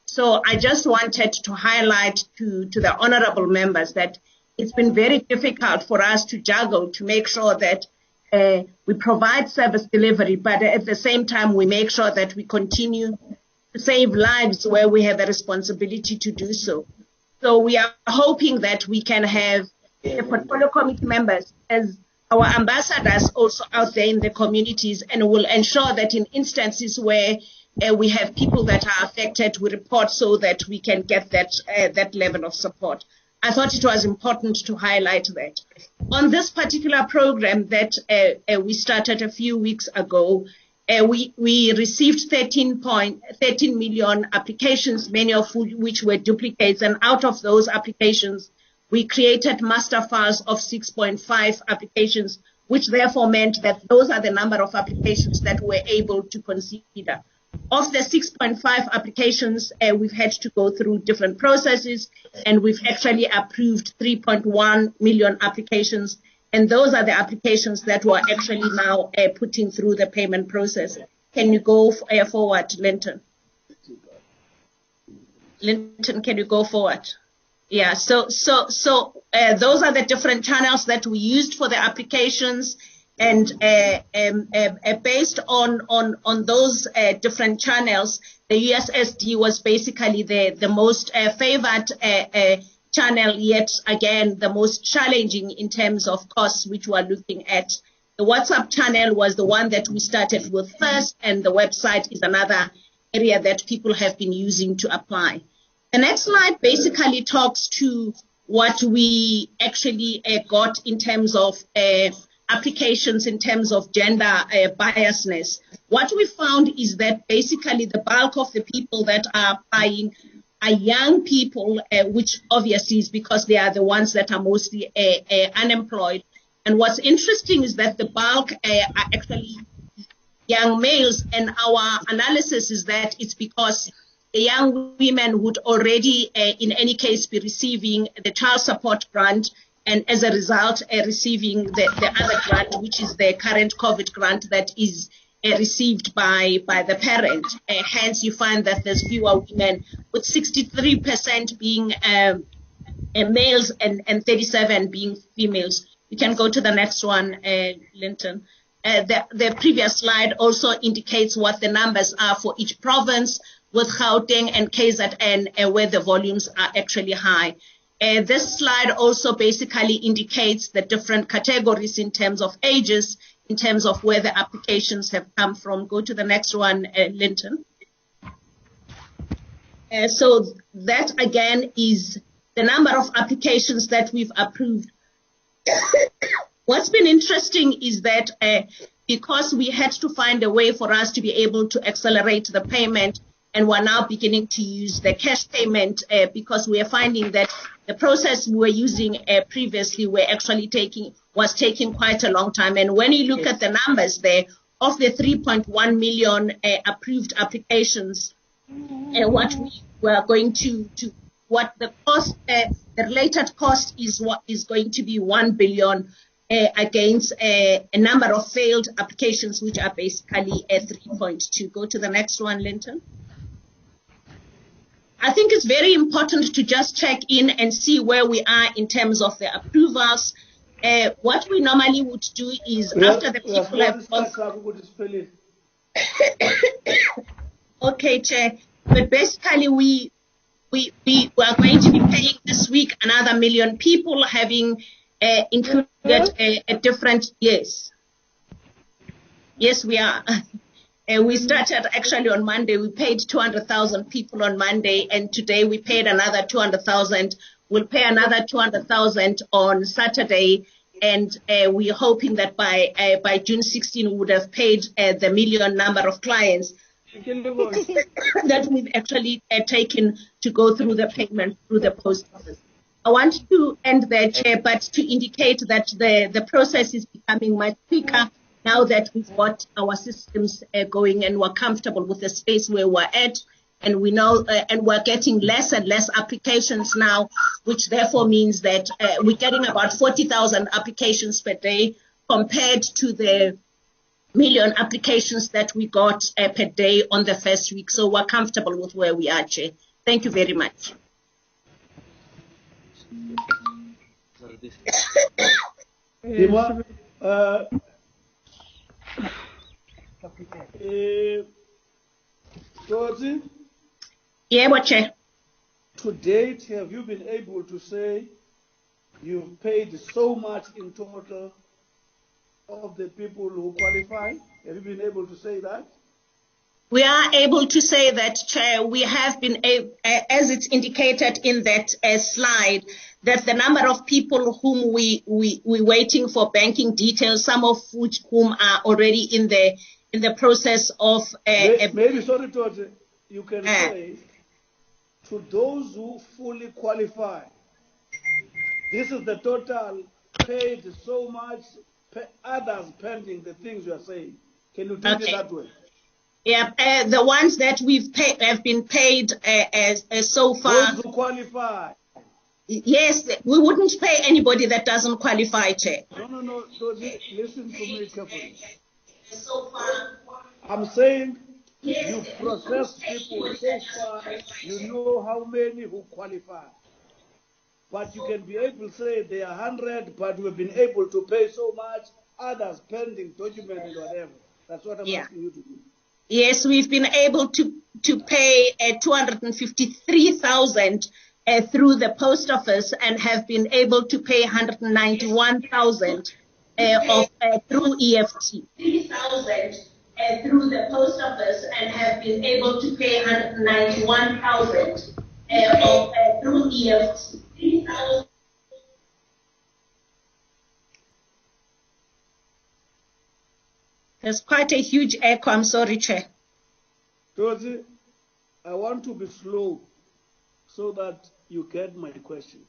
So I just wanted to highlight to the honorable members that it's been very difficult for us to juggle to make sure that we provide service delivery, but at the same time, we make sure that we continue to save lives where we have a responsibility to do so. So we are hoping that we can have the portfolio committee members as our ambassadors also out there in the communities, and will ensure that in instances where we have people that are affected, we report so that we can get that level of support. I thought it was important to highlight that. On this particular program that we started a few weeks ago, we received 13 million applications, many of which were duplicates. And out of those applications, we created master files of 6.5 applications, which therefore meant that those are the number of applications that we're able to consider. Of the 6.5 applications, we've had to go through different processes, and we've actually approved 3.1 million applications. And those are the applications that we're actually now putting through the payment process. Can you go forward, Linton? Linton, can you go forward? Yeah, so those are the different channels that we used for the applications. And based on those different channels, the USSD was basically the most favored channel, yet again the most challenging in terms of costs, which we're looking at. The WhatsApp channel was the one that we started with first, and the website is another area that people have been using to apply. The next slide basically talks to what we actually got in terms of applications in terms of gender biasness. What we found is that basically the bulk of the people that are applying are young people, which obviously is because they are the ones that are mostly unemployed. And what's interesting is that the bulk are actually young males, and our analysis is that it's because the young women would already, in any case, be receiving the child support grant, and as a result, receiving the other grant, which is the current COVID grant that is received by the parent. Hence, you find that there's fewer women, with 63% being males and 37% being females. You can go to the next one, Linton. The previous slide also indicates what the numbers are for each province, with Gauteng and KZN where the volumes are actually high. This slide also basically indicates the different categories in terms of ages, in terms of where the applications have come from. Go to the next one, Linton. So that again is the number of applications that we've approved. What's been interesting is that because we had to find a way for us to be able to accelerate the payment, and we're now beginning to use the cash payment because we are finding that the process we were using previously was taking quite a long time. And when you look at the numbers there, of the 3.1 million approved applications, what we were going to what the cost, the related cost is what is going to be 1 billion against a number of failed applications, which are basically 3.2. Go to the next one, Linton. I think it's very important to just check in and see where we are in terms of the approvals. What we normally would do is after the people have gone. Okay, Chair. But basically, we are going to be paying this week another 1 million people, having included a different. Yes, we are. We started actually on Monday. We paid 200,000 people on Monday, and today we paid another 200,000. We'll pay another 200,000 on Saturday, and we're hoping that by June 16 we would have paid the million number of clients that we've actually taken to go through the payment through the post office. I want to end there, Chair, but to indicate that the process is becoming much quicker now that we've got our systems going and we're comfortable with the space where we're at. And we know, and we're getting less and less applications now, which therefore means that we're getting about 40,000 applications per day compared to the million applications that we got per day on the first week. So we're comfortable with where we are, Chair. Thank you very much. Georgie? Yeah, Chair. To date, have you been able to say you've paid so much in total of the people who qualify? Have you been able to say that? We are able to say that, Chair, we have been, as it's indicated in that slide, that the number of people whom we're waiting for banking details, some of which whom are already in the process of... maybe, sorry, George, you can say, to those who fully qualify, this is the total paid so much, others pending the things you are saying. Can you do it that way? Yeah, the ones that we've paid have been paid so far. Those who qualify. Yes, we wouldn't pay anybody that doesn't qualify, Chair. No, listen to me carefully. So far, I'm saying you process people so far, you know how many who qualify. But you can be able to say they are 100, but we've been able to pay so much, others pending document and whatever. That's what I'm asking you to do. Yes, we've been able to pay 253,000 through the post office and have been able to pay 191,000 through EFT. 3,000 through the post office and have been able to pay 191,000 through EFT. 3,000. There's quite a huge echo. I'm sorry, Chair. Rosie, I want to be slow so that you get my question.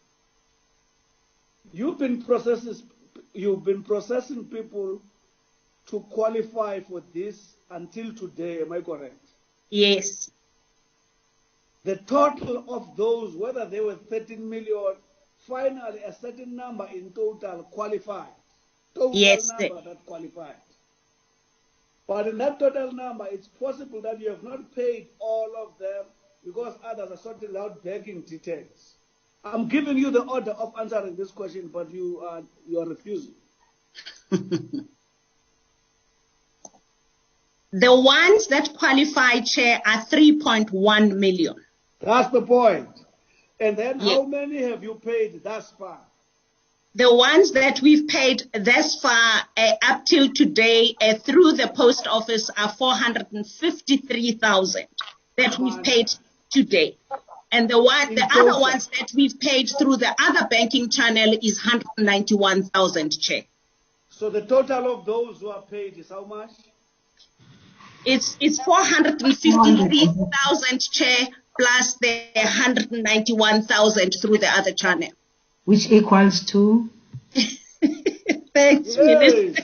You've been processing people to qualify for this until today, am I correct? Yes. The total of those, whether they were 13 million, finally a certain number in total qualified. Total number that qualified. But in that total number, it's possible that you have not paid all of them because others are sorting out banking details. I'm giving you the order of answering this question, but you are refusing. The ones that qualify, Chair, are 3.1 million. That's the point. And then how many have you paid thus far? The ones that we've paid thus far up till today through the post office are 453,000 that we've paid today. And the other ones that we've paid through the other banking channel is 191,000, Chair. So the total of those who are paid is how much? It's 453,000, Chair, plus the 191,000 through the other channel. Which equals to? Thanks, Minister.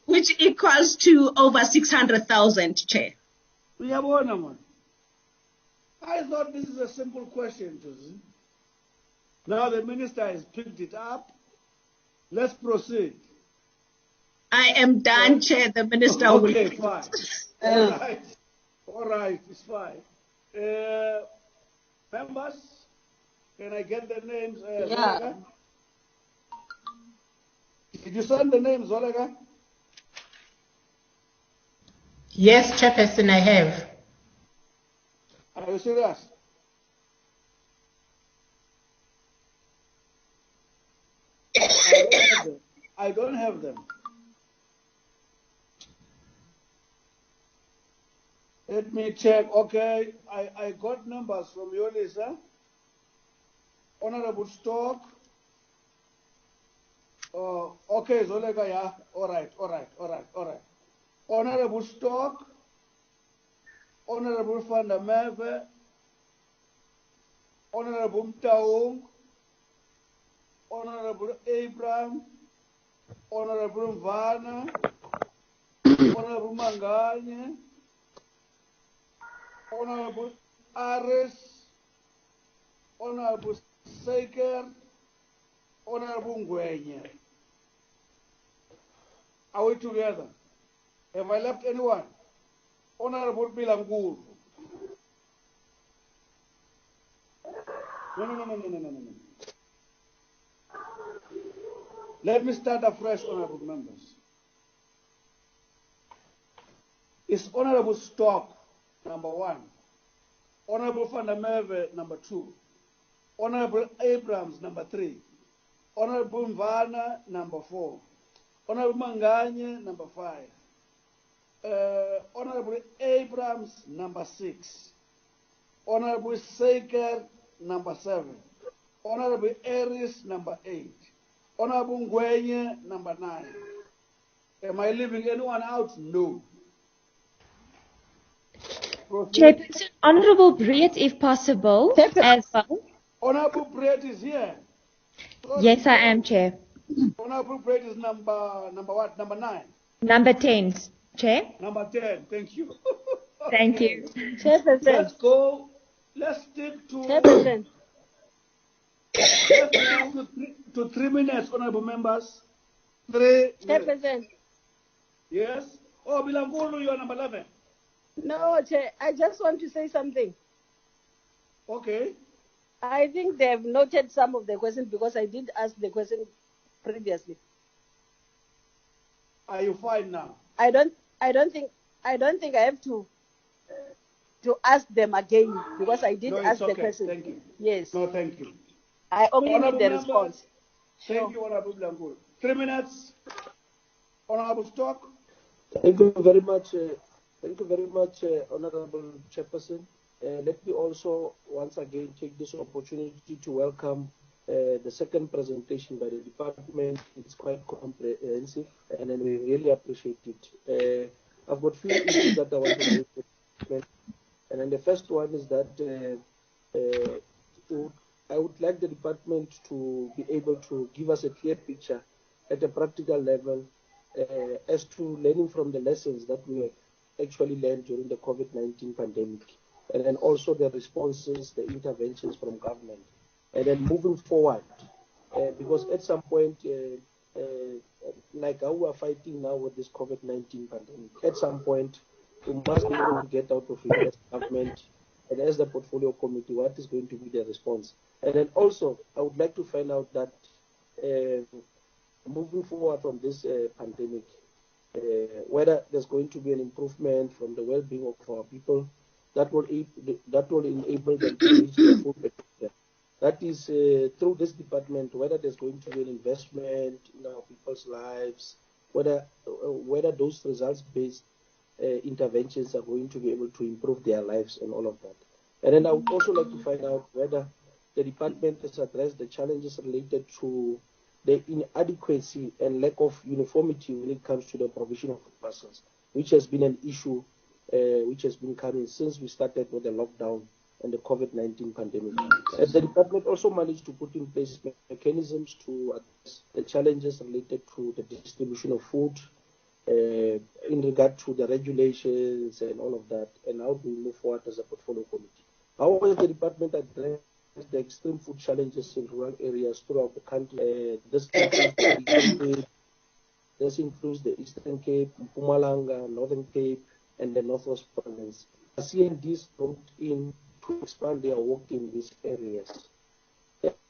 Which equals to over 600,000, Chair. I thought this is a simple question, Josie. Now the Minister has picked it up. Let's proceed. I am done, Chair. The Minister will... Okay, fine. All right, it's fine. Members, can I get the names? Zolega? Did you send the names, Zolega? Yes, Chairperson, I have. Are you serious? I don't have them. Let me check. Okay, I got numbers from your list, huh? Honorable Stock. Okay, Zolega, yeah. All right. Honorable Stock. Honorable Van der Merwe. Honorable Mtaung, Honorable Abraham, Honorable Mvana, Honorable Manganye, Honorable Aris, Honorable Seker, Honorable Ngwenye. Are we together? Have I left anyone? Honorable Bilanguru. No. Let me start afresh, honorable members. It's Honorable Stock, number 1. Honorable Van der Merwe, number 2. Honorable Abrams, number 3. Honorable Mvana, number 4. Honorable Manganye, number 5. Honorable Abrams, number 6. Honorable Seker, number 7. Honorable Aris, number 8. Honorable Ngwenye, number 9. Am I leaving anyone out? No. Chairperson, Honorable Breed, if possible, as well. Honorable Breed is here. Yes, I am, Chair. Honorable Breed is number what? Number 9. Number 10, Chair. Number 10. Thank you. Thank you. Chairperson. Let's go. Let's stick to. Chairperson. Let's move to 3 minutes, honorable members. 3 minutes. Chairperson. Yes. Oh, Bilangulu, you are number 11. No, Chair. I just want to say something. Okay. I think they have noted some of the questions because I did ask the question previously. Are you fine now? I don't think I have to ask them again because I did ask the question. Thank you. Yes. No, thank you. I only Honorable need the members, response. Thank you, Honorable Bilangulu. 3 minutes. Honorable Stock. Thank you very much. Honorable Chairperson. Let me also once again take this opportunity to welcome the second presentation by the department. It's quite comprehensive, and then we really appreciate it. I've got few issues that I want to raise, and then the first one is that I would like the department to be able to give us a clear picture at a practical level as to learning from the lessons that we have actually learned during the COVID-19 pandemic, and then also the responses, the interventions from government, and then moving forward, because at some point, like how we are fighting now with this COVID-19 pandemic, at some point, we must be able to get out of it as government and as the portfolio committee, what is going to be the response. And then also, I would like to find out that moving forward from this pandemic, whether there's going to be an improvement from the well-being of our people that will enable them to reach their full potential. That is through this department, whether there's going to be an investment in our people's lives, whether those results-based interventions are going to be able to improve their lives and all of that. And then I would also like to find out whether the department has addressed the challenges related to the inadequacy and lack of uniformity when it comes to the provision of parcels, which has been an issue which has been coming since we started with the lockdown and the COVID-19 pandemic. The department also managed to put in place mechanisms to address the challenges related to the distribution of food in regard to the regulations and all of that, and how do we move forward as a portfolio committee. How has the department addressed the extreme food challenges in rural areas throughout the country? This includes the Eastern Cape, Mpumalanga, Northern Cape, and the Northwest Province. CNDs brought in to expand their work in these areas.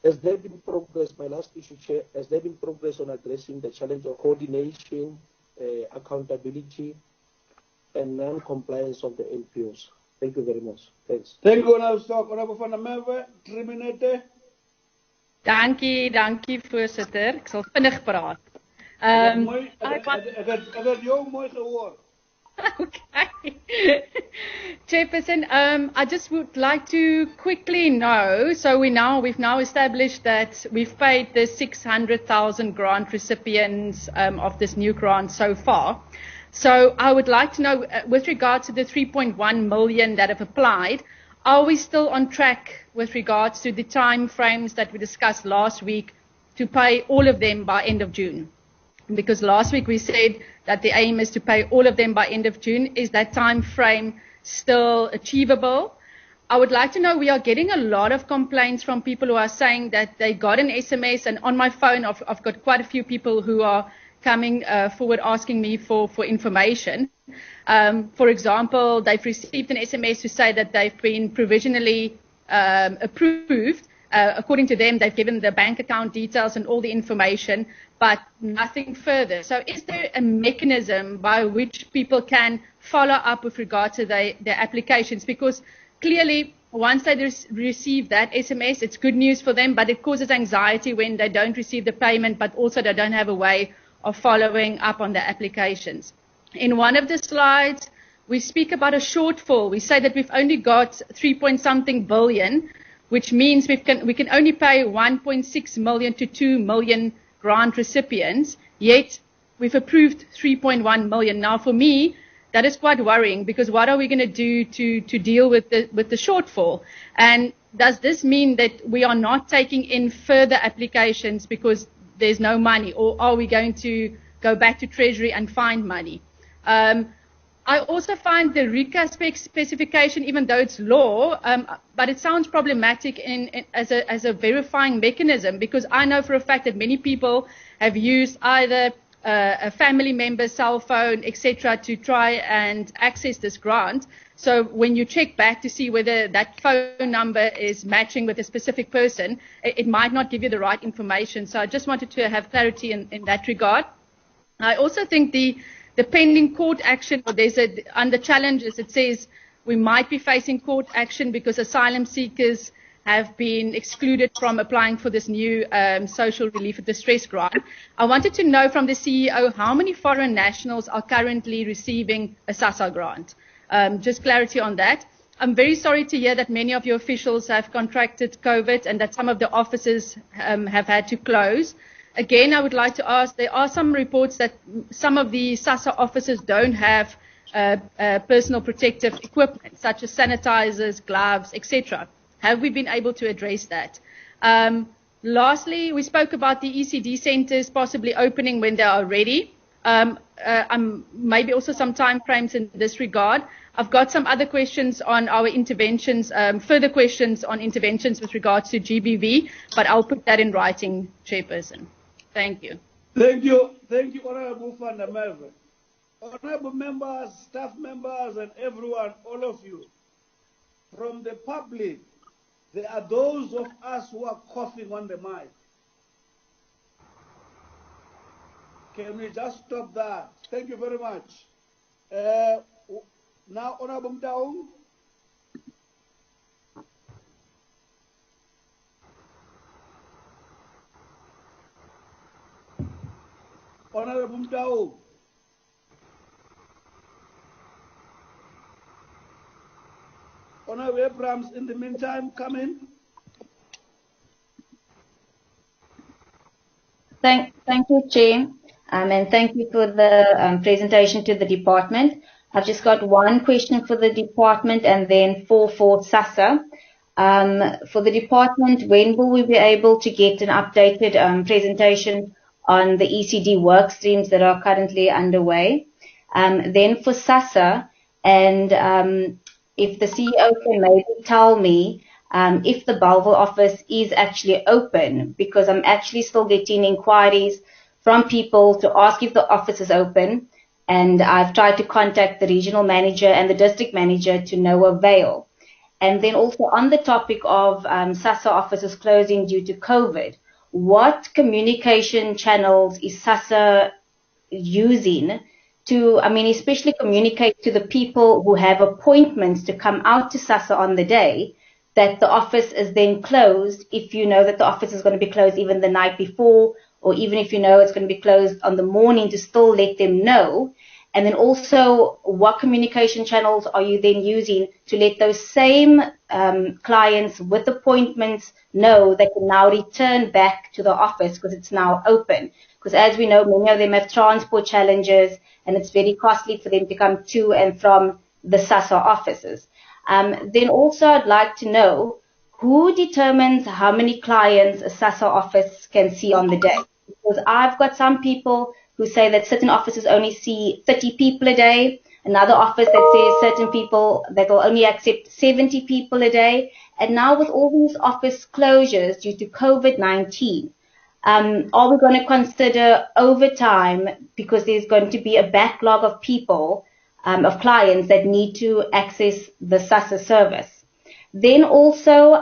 Has there been progress, my last issue, Chair, has there been progress on addressing the challenge of coordination, accountability, and non-compliance of the NPOs? Thank you very much. Thanks. Thank you, Honorable Stock. Honorable Van der Merwe, 3 minutes. Dankie, voorsitter. Ek sal vinnig praat. Ek het jou mooi gehoor. Okay. Chairperson, I just would like to quickly know, so we've now established that we've paid the 600,000 grant recipients of this new grant so far. So I would like to know, with regard to the 3.1 million that have applied, are we still on track with regards to the time frames that we discussed last week to pay all of them by end of June? Because last week we said that the aim is to pay all of them by end of June. Is that time frame still achievable? I would like to know, we are getting a lot of complaints from people who are saying that they got an SMS, and on my phone I've got quite a few people who are coming forward asking me for information. For example, they've received an SMS to say that they've been provisionally approved. According to them, they've given the bank account details and all the information, but nothing further. So is there a mechanism by which people can follow up with regard to their applications? Because clearly, once they receive that SMS, it's good news for them, but it causes anxiety when they don't receive the payment, but also they don't have a way of following up on their applications. In one of the slides, we speak about a shortfall. We say that we've only got 3-point-something billion, which means we can only pay 1.6 million to 2 million grant recipients, yet we've approved 3.1 million. Now, for me, that is quite worrying, because what are we going to do to deal with the shortfall? And does this mean that we are not taking in further applications because there's no money, or are we going to go back to Treasury and find money? I also find the RICA specification, even though it's law, but it sounds problematic as a verifying mechanism, because I know for a fact that many people have used either a family member's cell phone, etc., to try and access this grant. So when you check back to see whether that phone number is matching with a specific person, it might not give you the right information. So I just wanted to have clarity in that regard. I also think the pending court action, under challenges, it says we might be facing court action because asylum seekers have been excluded from applying for this new social relief of distress grant. I wanted to know from the CEO how many foreign nationals are currently receiving a SASSA grant. Just clarity on that. I'm very sorry to hear that many of your officials have contracted COVID and that some of the offices have had to close. Again, I would like to ask, there are some reports that some of the SASSA offices don't have personal protective equipment, such as sanitizers, gloves, etc. Have we been able to address that? Lastly, we spoke about the ECD centers possibly opening when they are ready. Maybe also some time frames in this regard. I've got some other questions on our interventions, further questions on interventions with regards to GBV, but I'll put that in writing, Chairperson. Thank you. Thank you, Honorable Van der Merwe. Honorable members, staff members, and everyone, all of you, from the public, there are those of us who are coughing on the mic. Can we just stop that? Thank you very much. Now, Honorable Mtaung. Honorable Mtaung. Honorable Abrams, in the meantime, come in. Thank you, Chair, and thank you for the presentation to the department. I've just got one question for the department and then four for SASSA. For the department, when will we be able to get an updated presentation on the ECD work streams that are currently underway? Then for SASSA, and if the CEO can maybe tell me if the Bellville office is actually open, because I'm actually still getting inquiries from people to ask if the office is open, and I've tried to contact the regional manager and the district manager to no avail. And then also on the topic of SASSA offices closing due to COVID, what communication channels is SASSA using to, especially communicate to the people who have appointments to come out to SASSA on the day that the office is then closed, if you know that the office is going to be closed even the night before, or even if you know it's going to be closed on the morning, to still let them know. And then also, what communication channels are you then using to let those same clients with appointments know they can now return back to the office because it's now open? Because as we know, many of them have transport challenges and it's very costly for them to come to and from the SASSA offices. Then also I'd like to know who determines how many clients a SASSA office can see on the day. Because I've got some people who say that certain offices only see 30 people a day, another office that says certain people that will only accept 70 people a day. And now with all these office closures due to COVID-19, are we going to consider overtime because there's going to be a backlog of people, of clients that need to access the SASSA service? Then also,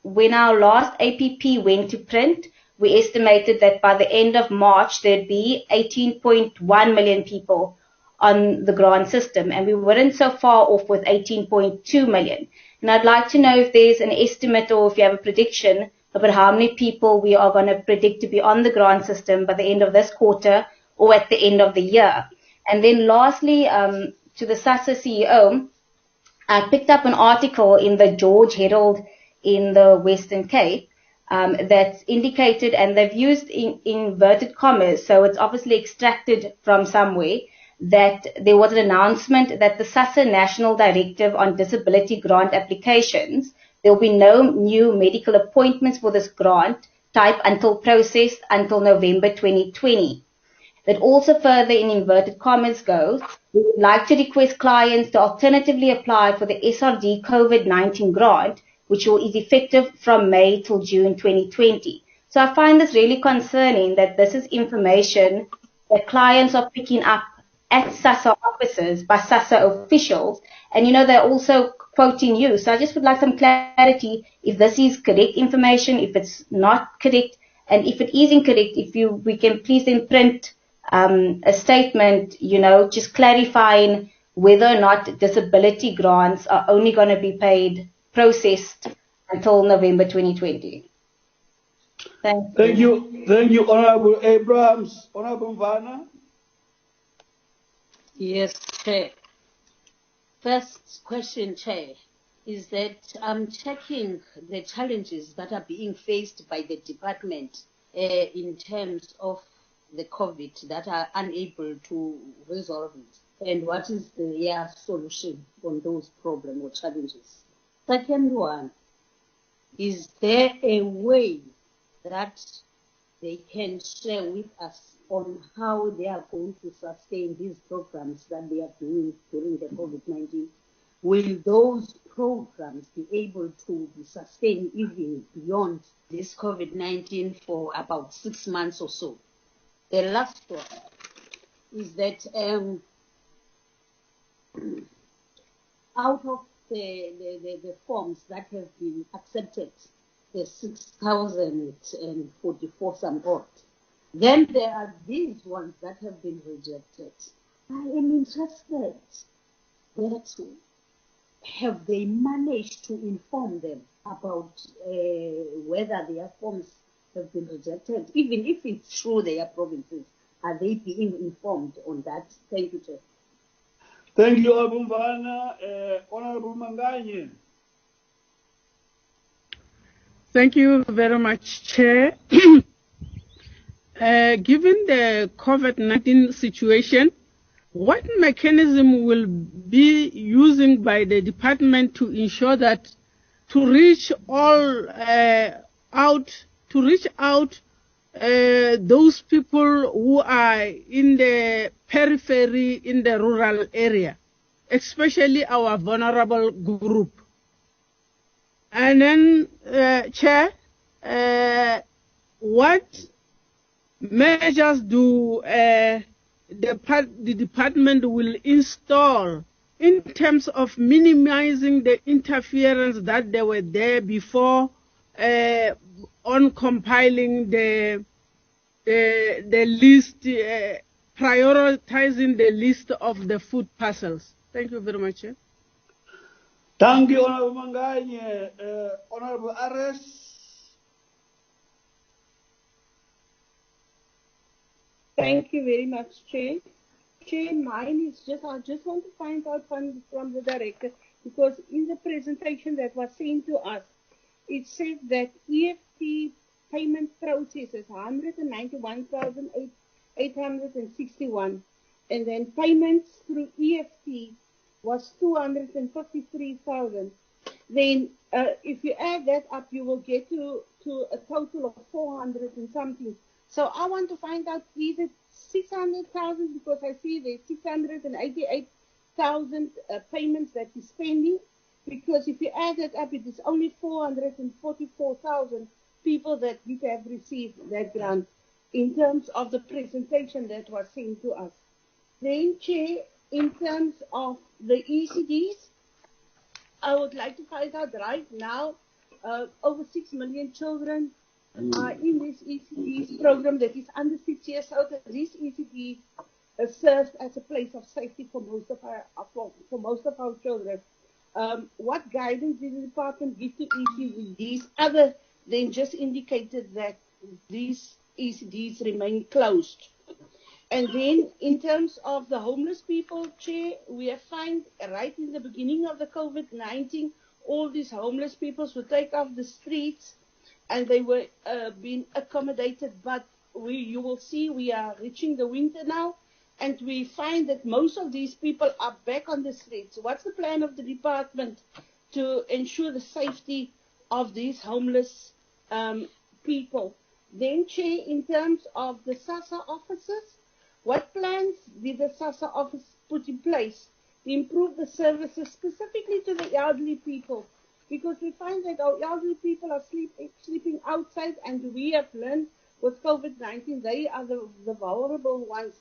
when our last APP went to print, we estimated that by the end of March, there'd be 18.1 million people on the grant system, and we weren't so far off with 18.2 million. And I'd like to know if there's an estimate or if you have a prediction about how many people we are going to predict to be on the grant system by the end of this quarter or at the end of the year. And then lastly, to the SASSA CEO, I picked up an article in the George Herald in the Western Cape that's indicated, and they've used in inverted commas, so it's obviously extracted from somewhere, that there was an announcement that the SASSA National Directive on Disability Grant Applications, there will be no new medical appointments for this grant type until processed until November 2020. That also further in inverted commas goes, we would like to request clients to alternatively apply for the SRD COVID-19 grant, which is effective from May till June 2020. So I find this really concerning that this is information that clients are picking up at SASSA offices by SASSA officials, and they're also quoting you. So I just would like some clarity if this is correct information, if it's not correct, and if it is incorrect, we can please then print a statement, just clarifying whether or not disability grants are only going to be processed until November 2020. Thank you, Honorable Abrahams. Honorable Mvana. Yes, Chair. First question, Chair, is that I'm checking the challenges that are being faced by the department in terms of the COVID that are unable to resolve it, and what is the solution on those problems or challenges. Second one, is there a way that they can share with us on how they are going to sustain these programs that they are doing during the COVID-19? Will those programs be able to be sustained even beyond this COVID-19 for about 6 months or so? The last one is that out of the forms that have been accepted, the 6,044 some odd, then there are these ones that have been rejected. I am interested that have they managed to inform them about whether their forms have been rejected, even if it's through their provinces? Are they being informed on that? Thank you, Chair. Thank you, Honorable Mvana. Honorable Manganye. Thank you very much, Chair. Given the COVID-19 situation, what mechanism will be using by the department to ensure that to reach out those people who are in the periphery, in the rural area, especially our vulnerable group? And then, Chair, what measures do the department will install in terms of minimizing the interference that they were there before on compiling the list, prioritizing the list of the food parcels? Thank you very much. Thank you, Honorable Manganye. Honorable Ares. Thank you very much, Chair. Chair, mine is I just want to find out from the director, because in the presentation that was sent to us, it said that EFT payment processes 191,861, and then payments through EFT was 253,000. Then if you add that up, you will get to a total of 400 and something. So I want to find out, is it 600,000? Because I see there's 688,000 payments that he's spending. Because if you add it up, it is only 444,000 people that did have received that grant in terms of the presentation that was sent to us. Then, Chair, in terms of the ECDs, I would like to find out right now, over 6 million children are in this ECDs program that is under 6 years old. This ECD serves as a place of safety for most of our children. What guidance did the department give to ECDs other than just indicated that these ECDs remain closed? And then in terms of the homeless people, Chair, we have found right in the beginning of the COVID-19, all these homeless people would take off the streets and they were being accommodated. But you will see we are reaching the winter now and we find that most of these people are back on the streets. What's the plan of the department to ensure the safety of these homeless people? Then, Chair, in terms of the SASSA officers, what plans did the SASSA office put in place to improve the services specifically to the elderly people? Because we find that our elderly people are sleeping outside, and we have learned with COVID-19 they are the vulnerable ones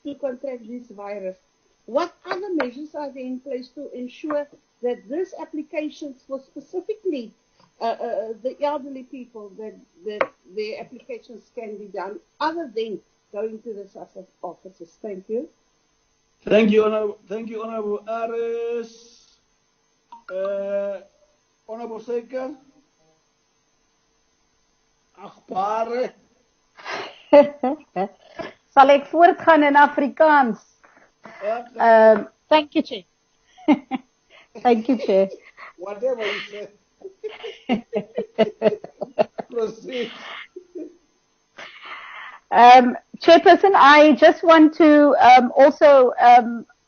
to contract this virus. What other measures are there in place to ensure that these applications for specifically the elderly people, that their applications can be done other than going to the SASSA offices? Thank you. Thank you, Honorable Aris. Honorable Seker. Agbare. Sal ek voortgaan in Afrikaans? Thank you, Chair. Thank you, Chair. Whatever you say. Proceed. Chairperson, I just want to also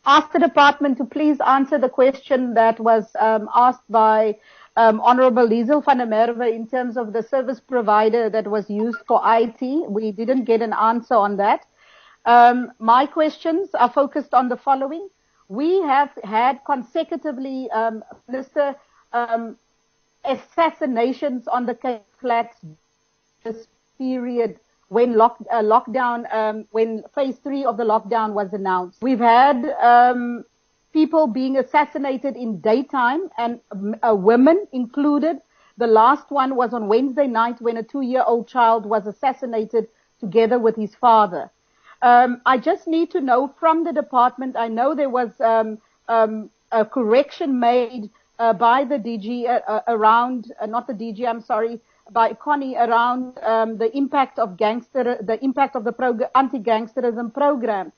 ask the department to please answer the question that was asked by Honorable Liesel van der Merwe in terms of the service provider that was used for IT. We didn't get an answer on that. My questions are focused on the following. We have had consecutively, Minister, assassinations on the Cape Flats this period when lockdown, when phase 3 of the lockdown was announced. We've had people being assassinated in daytime, and women included. The last one was on Wednesday night when a 2-year-old child was assassinated together with his father. I just need to know from the department, I know there was a correction made by the DG around, not the DG, I'm sorry, by Connie around the impact of the anti-gangsterism program.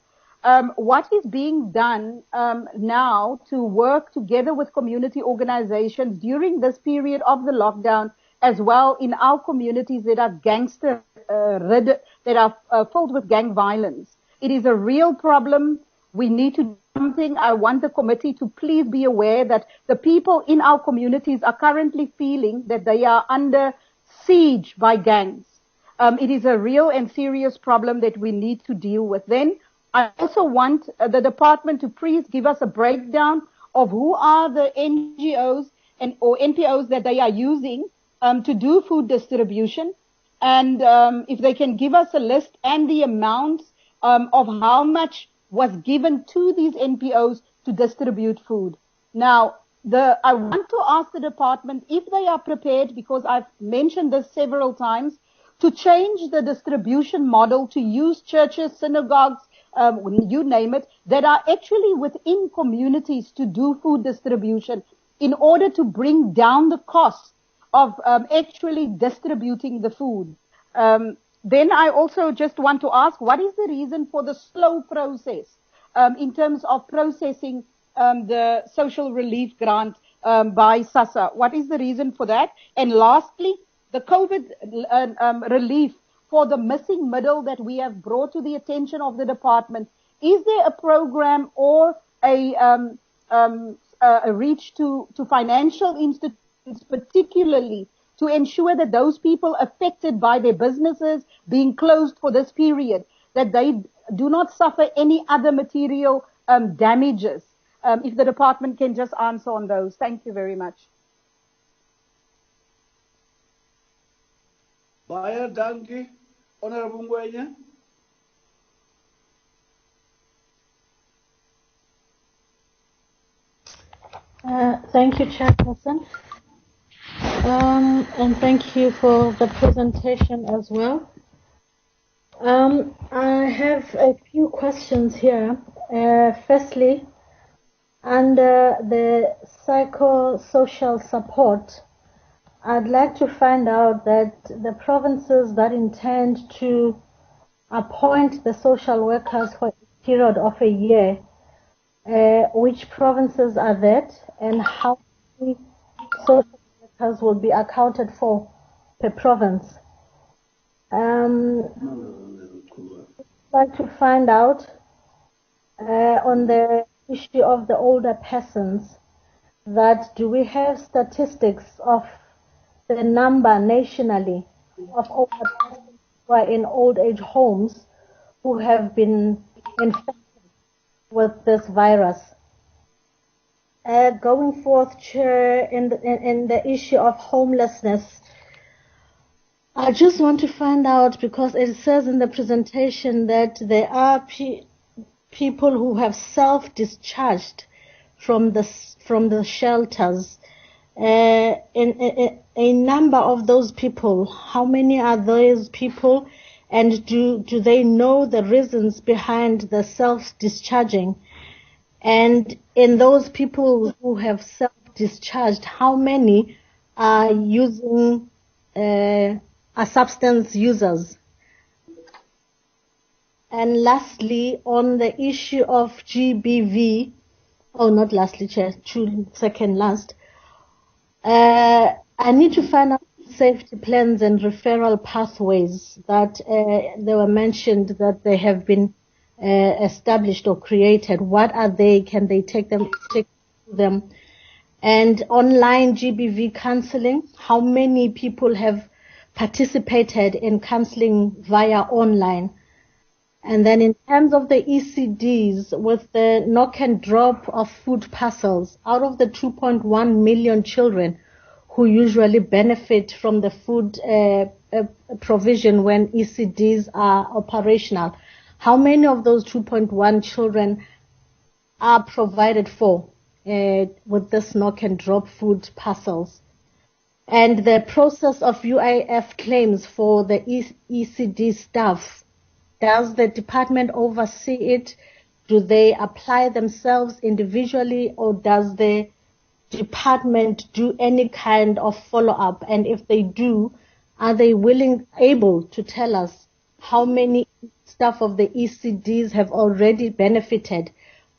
What is being done now to work together with community organizations during this period of the lockdown, as well in our communities that are gangster-ridden, that are filled with gang violence? It is a real problem. We need to do something. I want the committee to please be aware that the people in our communities are currently feeling that they are under siege by gangs. It is a real and serious problem that we need to deal with. Then I also want the department to please give us a breakdown of who are the NGOs or NPOs that they are using to do food distribution, and if they can give us a list and the amounts of how much was given to these NPOs to distribute food. Now, I want to ask the department if they are prepared, because I've mentioned this several times, to change the distribution model to use churches, synagogues, you name it, that are actually within communities to do food distribution in order to bring down the cost of actually distributing the food. Then I also just want to ask, what is the reason for the slow process in terms of processing the social relief grant by SASSA? What is the reason for that? And lastly, the COVID relief for the missing middle that we have brought to the attention of the department. Is there a program or a reach to financial institutions, particularly to ensure that those people affected by their businesses being closed for this period, that they do not suffer any other material damages. If the department can just answer on those. Thank you very much. Baie dankie, Honorable Ngwenya. Thank you, Chairperson. And thank you for the presentation as well. I have a few questions here. Firstly, under the psychosocial support, I'd like to find out that the provinces that intend to appoint the social workers for a period of a year, which provinces are that, and how many social workers will be accounted for per province? I'd like to find out on the issue of the older persons, that do we have statistics of the number nationally of older persons who are in old age homes who have been infected with this virus? Going forth, Chair, in the issue of homelessness, I just want to find out, because it says in the presentation that there are people who have self-discharged from the shelters. In a number of those people, how many are those people, and do they know the reasons behind the self-discharging? And in those people who have self-discharged, how many are using are substance users? And lastly, on the issue of GBV, not lastly, Chair, second last, I need to find out safety plans and referral pathways that they were mentioned that they have been established or created. What are they? Can they take them? And online GBV counseling, how many people have participated in counseling via online? And then in terms of the ECDs, with the knock and drop of food parcels, out of the 2.1 million children who usually benefit from the food provision when ECDs are operational, how many of those 2.1 children are provided for with this knock and drop food parcels? And the process of UIF claims for the ECD staff, does the department oversee it? Do they apply themselves individually, or does the department do any kind of follow-up? And if they do, are they able to tell us how many staff of the ECDs have already benefited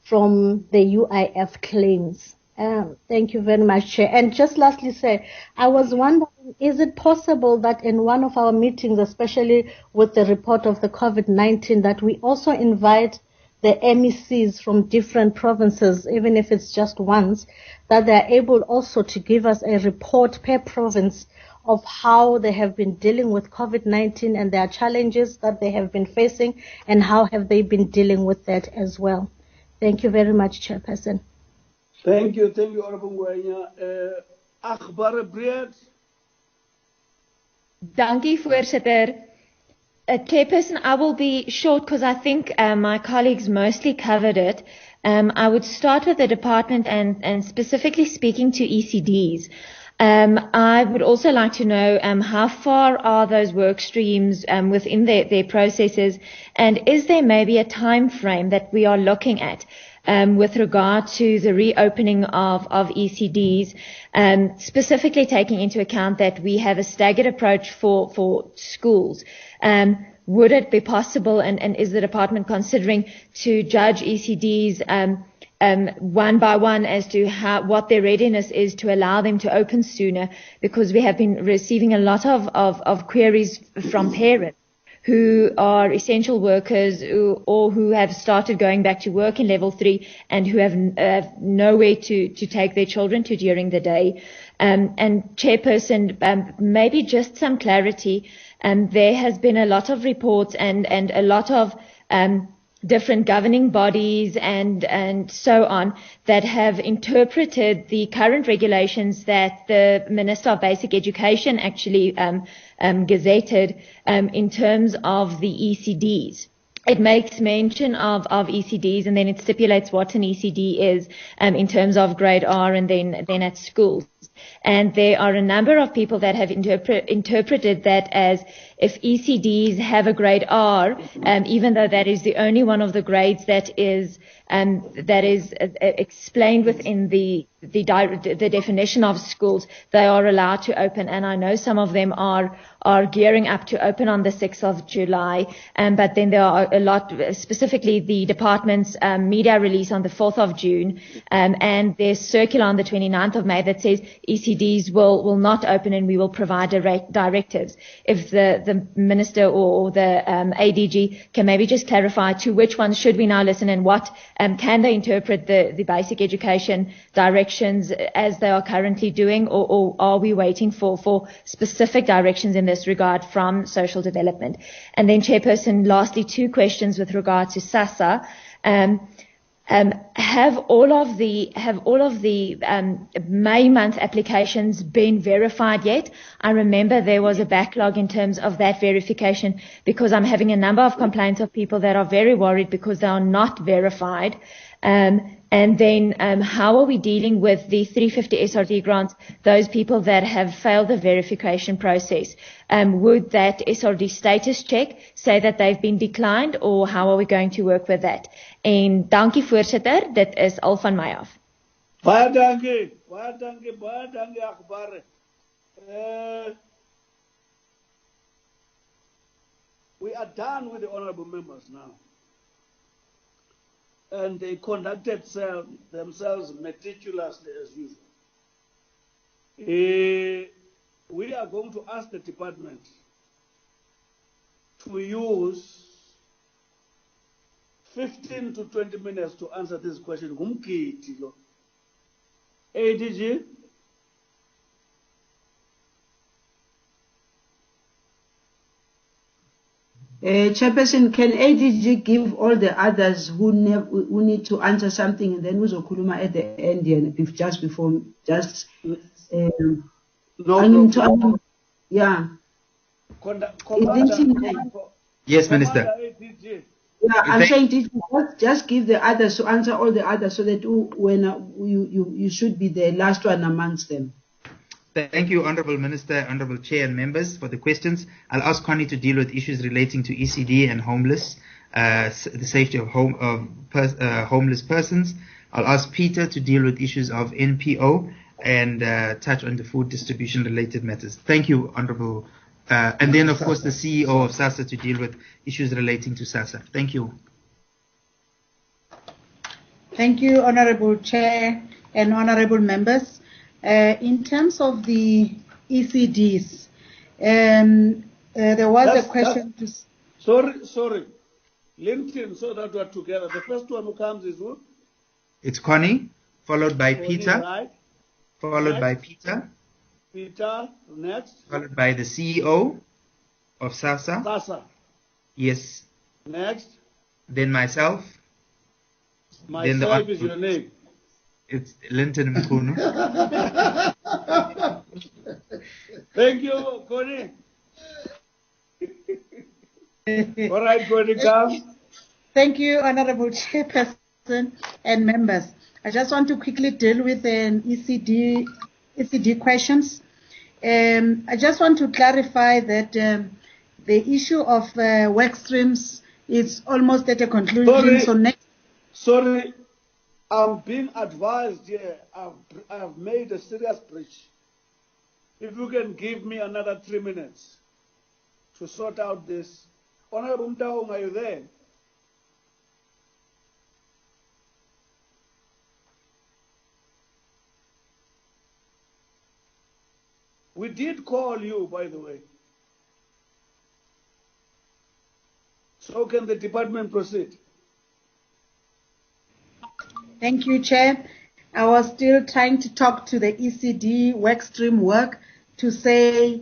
from the UIF claims? Thank you very much, Chair. And just lastly, say, I was wondering, is it possible that in one of our meetings, especially with the report of the COVID-19, that we also invite the MECs from different provinces, even if it's just once, that they're able also to give us a report per province of how they have been dealing with COVID-19 and their challenges that they have been facing, and how have they been dealing with that as well. Thank you very much, Chairperson. Thank you, Honorable Ngwenya. Agbare Breed. Dankie, voorsitter. Chairperson, I will be short because I think my colleagues mostly covered it. I would start with the department and specifically speaking to ECDs. I would also like to know how far are those work streams within their processes, and is there maybe a time frame that we are looking at with regard to the reopening of ECDs, specifically taking into account that we have a staggered approach for schools. Would it be possible, and is the department considering to judge ECDs one by one as to what their readiness is to allow them to open sooner? Because we have been receiving a lot of queries from parents who are essential workers or who have started going back to work in level 3 and who have nowhere to take their children to during the day. And Chairperson, maybe just some clarity. There has been a lot of reports and a lot of different governing bodies and so on that have interpreted the current regulations that the Minister of Basic Education actually gazetted in terms of the ECDs. It makes mention of ECDs and then it stipulates what an ECD is in terms of grade R and then at schools. And there are a number of people that have interpreted that as if ECDs have a grade R, even though that is the only one of the grades that is explained within the definition of schools, they are allowed to open. And I know some of them are gearing up to open on the 6th of July. But then there are a lot, specifically the department's media release on the 4th of June, and there's circular on the 29th of May that says ECDs will not open and we will provide directives. If the minister or the ADG can maybe just clarify to which ones should we now listen and what can they interpret the basic education directions as they are currently doing, or are we waiting for specific directions in this regard from social development? And then Chairperson, lastly, 2 questions with regard to SASSA. Have all of the May month applications been verified yet? I remember there was a backlog in terms of that verification because I'm having a number of complaints of people that are very worried because they are not verified. And then how are we dealing with the 350 SRD grants, those people that have failed the verification process? Would that SRD status check say that they've been declined, or how are we going to work with that? En dankie voorsitter, dit is al van my af. Baie dankie Akbar. We are done with the honorable members now. And they conducted themselves meticulously as usual. We are going to ask the department to use 15 to 20 minutes to answer this question. ADG? Chairperson, can ADG give all the others who need to answer something, and then uzokhuluma at the end just before yeah. Yes, Minister. Yeah, I'm saying just give the others to answer all the others so that when you should be the last one amongst them. Thank you, Honourable Minister, Honourable Chair and members for the questions. I'll ask Connie to deal with issues relating to ECD and homeless, the safety of homeless persons. I'll ask Peter to deal with issues of NPO and touch on the food distribution related matters. Thank you, Honourable. And then, of course, the CEO of SASSA to deal with issues relating to SASSA. Thank you. Thank you, Honourable Chair and Honourable members. In terms of the ECDs, there was a question to... Sorry. LinkedIn, so that we're together. The first one who comes is who? It's Connie, followed by Peter. Right. Followed by Peter. Peter, next. Followed by the CEO of SASSA. SASSA. Yes. Next. Then myself. Myself is your name. It's Linton Mkunu. Thank you, Connie. All right, Connie, come. Thank you, Honourable Chairperson and members. I just want to quickly deal with an ECD questions. I just want to clarify that the issue of work streams is almost at a conclusion. Sorry. I'm being advised here. I've made a serious breach. If you can give me another 3 minutes to sort out this. Honorable Mtaung, are you there? We did call you, by the way. So can the department proceed? Thank you, Chair. I was still trying to talk to the ECD workstream work to say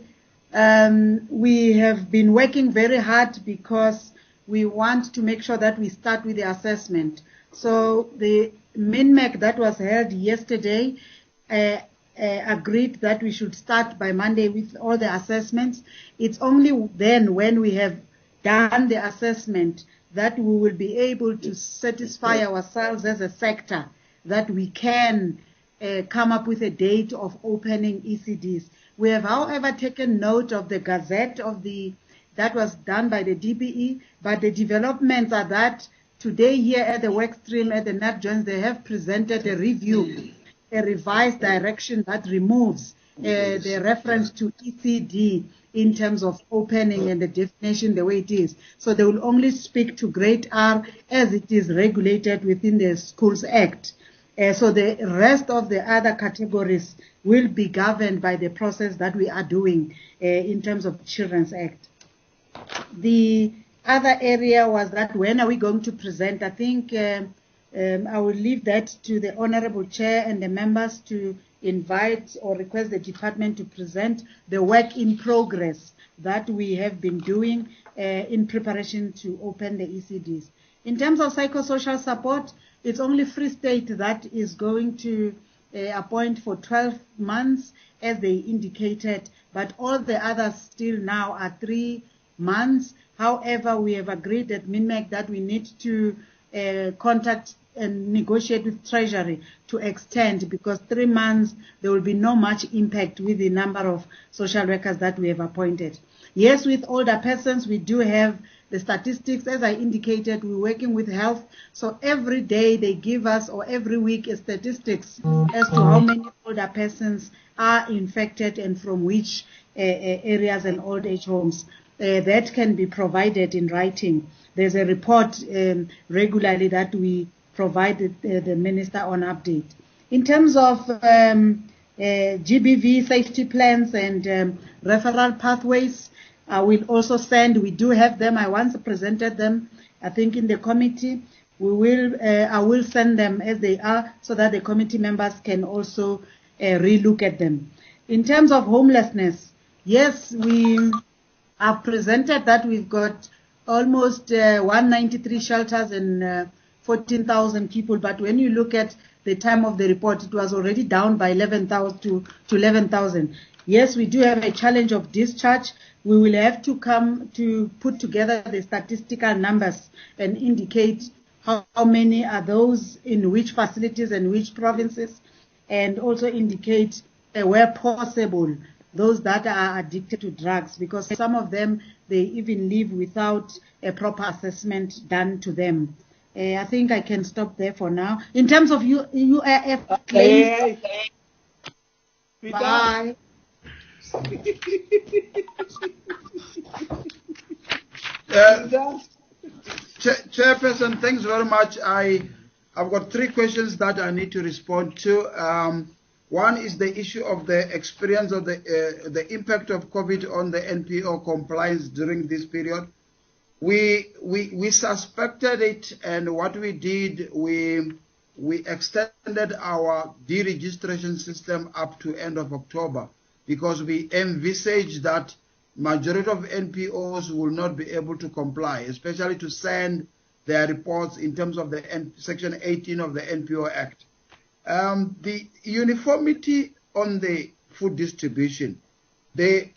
we have been working very hard because we want to make sure that we start with the assessment. So the MINMEC that was held yesterday agreed that we should start by Monday with all the assessments. It's only then when we have done the assessment that we will be able to satisfy ourselves as a sector that we can come up with a date of opening ECDs. We have, however, taken note of the gazette of that was done by the DBE, but the developments are that today here at the workstream at the NAPJOINS, they have presented a review, a revised direction that removes the reference to ECD in terms of opening and the definition the way it is. So they will only speak to grade R as it is regulated within the Schools Act. So the rest of the other categories will be governed by the process that we are doing in terms of Children's Act. The other area was that when are we going to present? I think I will leave that to the Honorable Chair and the members to invite or request the department to present the work in progress that we have been doing in preparation to open the ECDs. In terms of psychosocial support, it's only Free State that is going to appoint for 12 months, as they indicated, but all the others still now are 3 months. However, we have agreed at MINMEC that we need to contact and negotiate with Treasury to extend, because 3 months there will be no much impact with the number of social workers that we have appointed. Yes, with older persons, we do have the statistics. As I indicated, we're working with health. So every day they give us, or every week, a statistics as to how many older persons are infected and from which areas and old age homes. That can be provided in writing. There's a report regularly that we provided the Minister on update. In terms of GBV safety plans and referral pathways, I will also send, we do have them, I once presented them, I think in the committee. I will send them as they are so that the committee members can also relook at them. In terms of homelessness, yes, we have presented that we've got almost 193 shelters and 14,000 people, but when you look at the time of the report, it was already down by 11,000 to 11,000. Yes, we do have a challenge of discharge. We will have to come to put together the statistical numbers and indicate how many are those in which facilities and which provinces, and also indicate where possible those that are addicted to drugs, because some of them, they even live without a proper assessment done to them. I think I can stop there for now. In terms of UIF claims, bye. Chairperson, thanks very much. I've got 3 questions that I need to respond to. One is the issue of the experience of the impact of COVID on the NPO compliance during this period. We suspected it, and what we did, we extended our deregistration system up to end of October, because we envisaged that majority of NPOs will not be able to comply, especially to send their reports in terms of the Section 18 of the NPO Act. The uniformity on the food distribution, we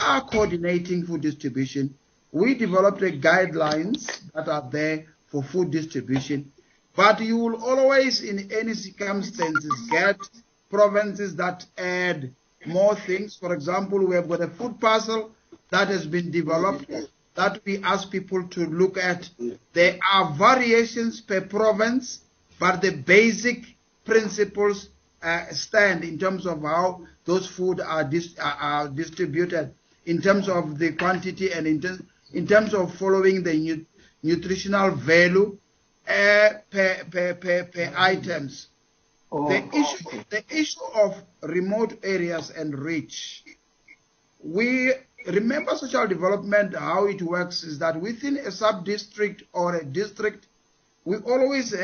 are coordinating food distribution. We developed the guidelines that are there for food distribution, but you will always, in any circumstances, get provinces that add more things. For example, we have got a food parcel that has been developed that we ask people to look at. There are variations per province, but the basic principles stand in terms of how those food are distributed, in terms of the quantity and in terms of following the nutritional value per items. The issue of remote areas and reach, we remember social development, how it works is that within a sub-district or a district, we always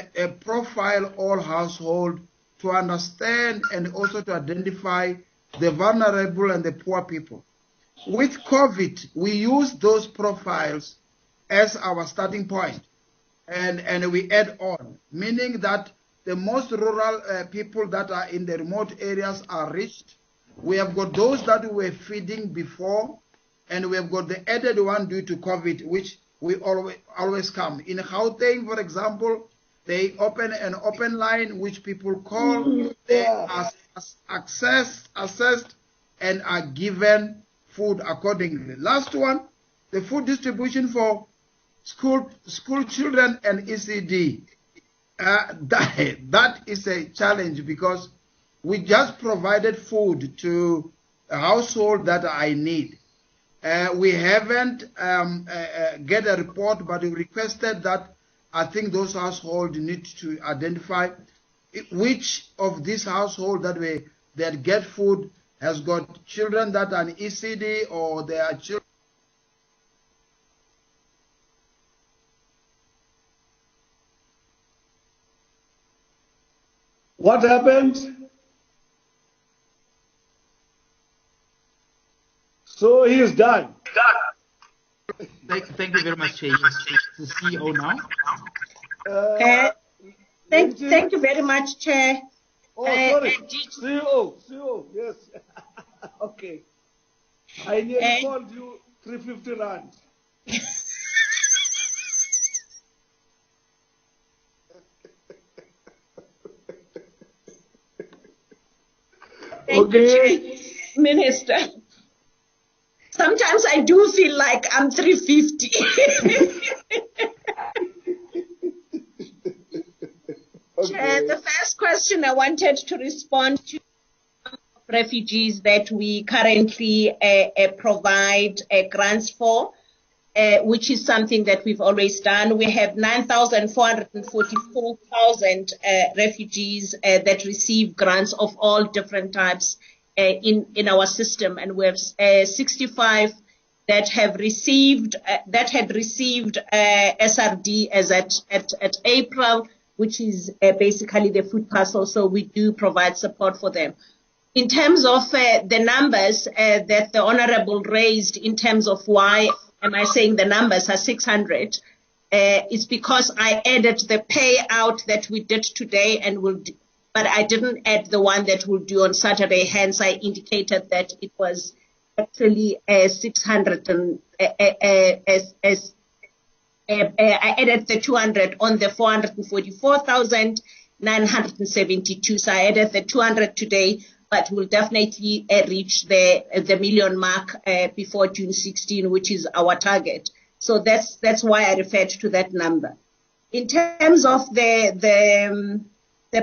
profile all households to understand and also to identify the vulnerable and the poor people. With COVID, we use those profiles as our starting point, and we add on, meaning that the most rural people that are in the remote areas are reached. We have got those that we were feeding before, and we have got the added one due to COVID, which we always come. In Gauteng, for example, they open an open line which people call, they are assessed, and are given food accordingly. Last one, the food distribution for school children and ECD. That is a challenge because we just provided food to a household that I need. We haven't get a report, but we requested that I think those households need to identify which of these households that get food has got children that are in ECD, or they are children. What happened? So he is done. Thank you very much, Chair. The CEO now. Thank you very much, Chair. Oh, sorry. CEO, yes. Okay. I nearly called you 350 rand. Thank you, Chair. Minister. Sometimes I do feel like I'm 350. Okay. Chair, the first question I wanted to respond to refugees that we currently provide grants for, which is something that we've always done. We have 9,444,000 refugees that receive grants of all different types in our system, and we have 65 that have received SRD as at April, which is basically the food parcel. So we do provide support for them. In terms of the numbers that the Honourable raised, in terms of why am I saying the numbers are 600, it's because I added the payout that we did today but I didn't add the one that we'll do on Saturday. Hence, I indicated that it was actually 600. I added the 200 on the 444,972. So I added the 200 today, but we'll definitely reach the million mark before June 16, which is our target. So that's why I referred to that number. In terms of the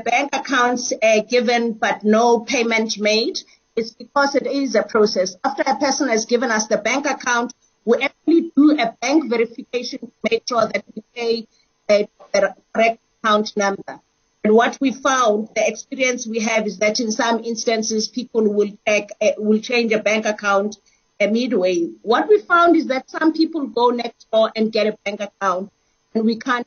bank accounts given but no payment made, it's because it is a process. After a person has given us the bank account, we actually do a bank verification to make sure that we pay the correct account number. And what we found, the experience we have, is that in some instances, people will change a bank account midway. What we found is that some people go next door and get a bank account, and we can't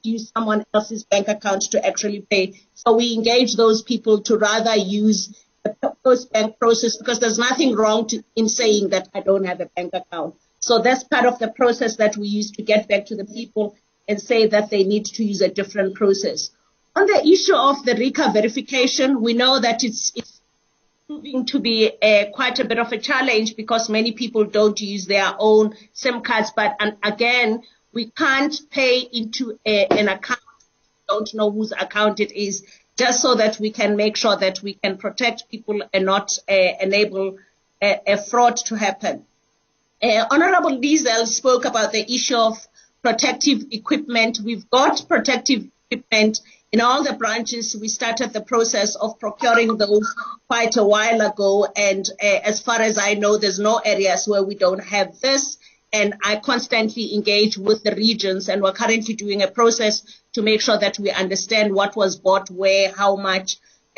use someone else's bank account to actually pay. So we engage those people to rather use the post-bank process, because there's nothing wrong in saying that I don't have a bank account. So that's part of the process that we use to get back to the people and say that they need to use a different process. On the issue of the RICA verification, we know that it's proving to be quite a bit of a challenge because many people don't use their own SIM cards. But again, we can't pay into an account, don't know whose account it is, just so that we can make sure that we can protect people and not enable a fraud to happen. Honorable Diesel spoke about the issue of protective equipment. We've got protective equipment in all the branches. We started the process of procuring those quite a while ago, and as far as I know, there's no areas where we don't have this. And I constantly engage with the regions, and we're currently doing a process to make sure that we understand what was bought where, how much,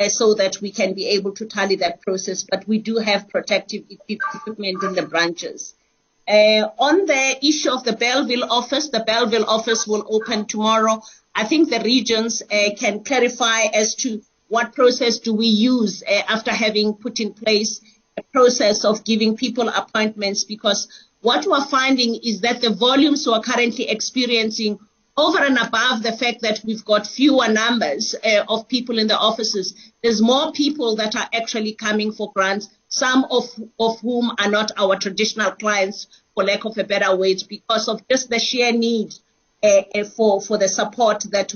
so that we can be able to tally that process. But we do have protective equipment in the branches. On the issue of the Belleville office will open tomorrow. I think the regions can clarify as to what process do we use after having put in place a process of giving people appointments, because what we're finding is that the volumes we're currently experiencing, over and above the fact that we've got fewer numbers of people in the offices, there's more people that are actually coming for grants, some of whom are not our traditional clients, for lack of a better word, because of just the sheer need for the support that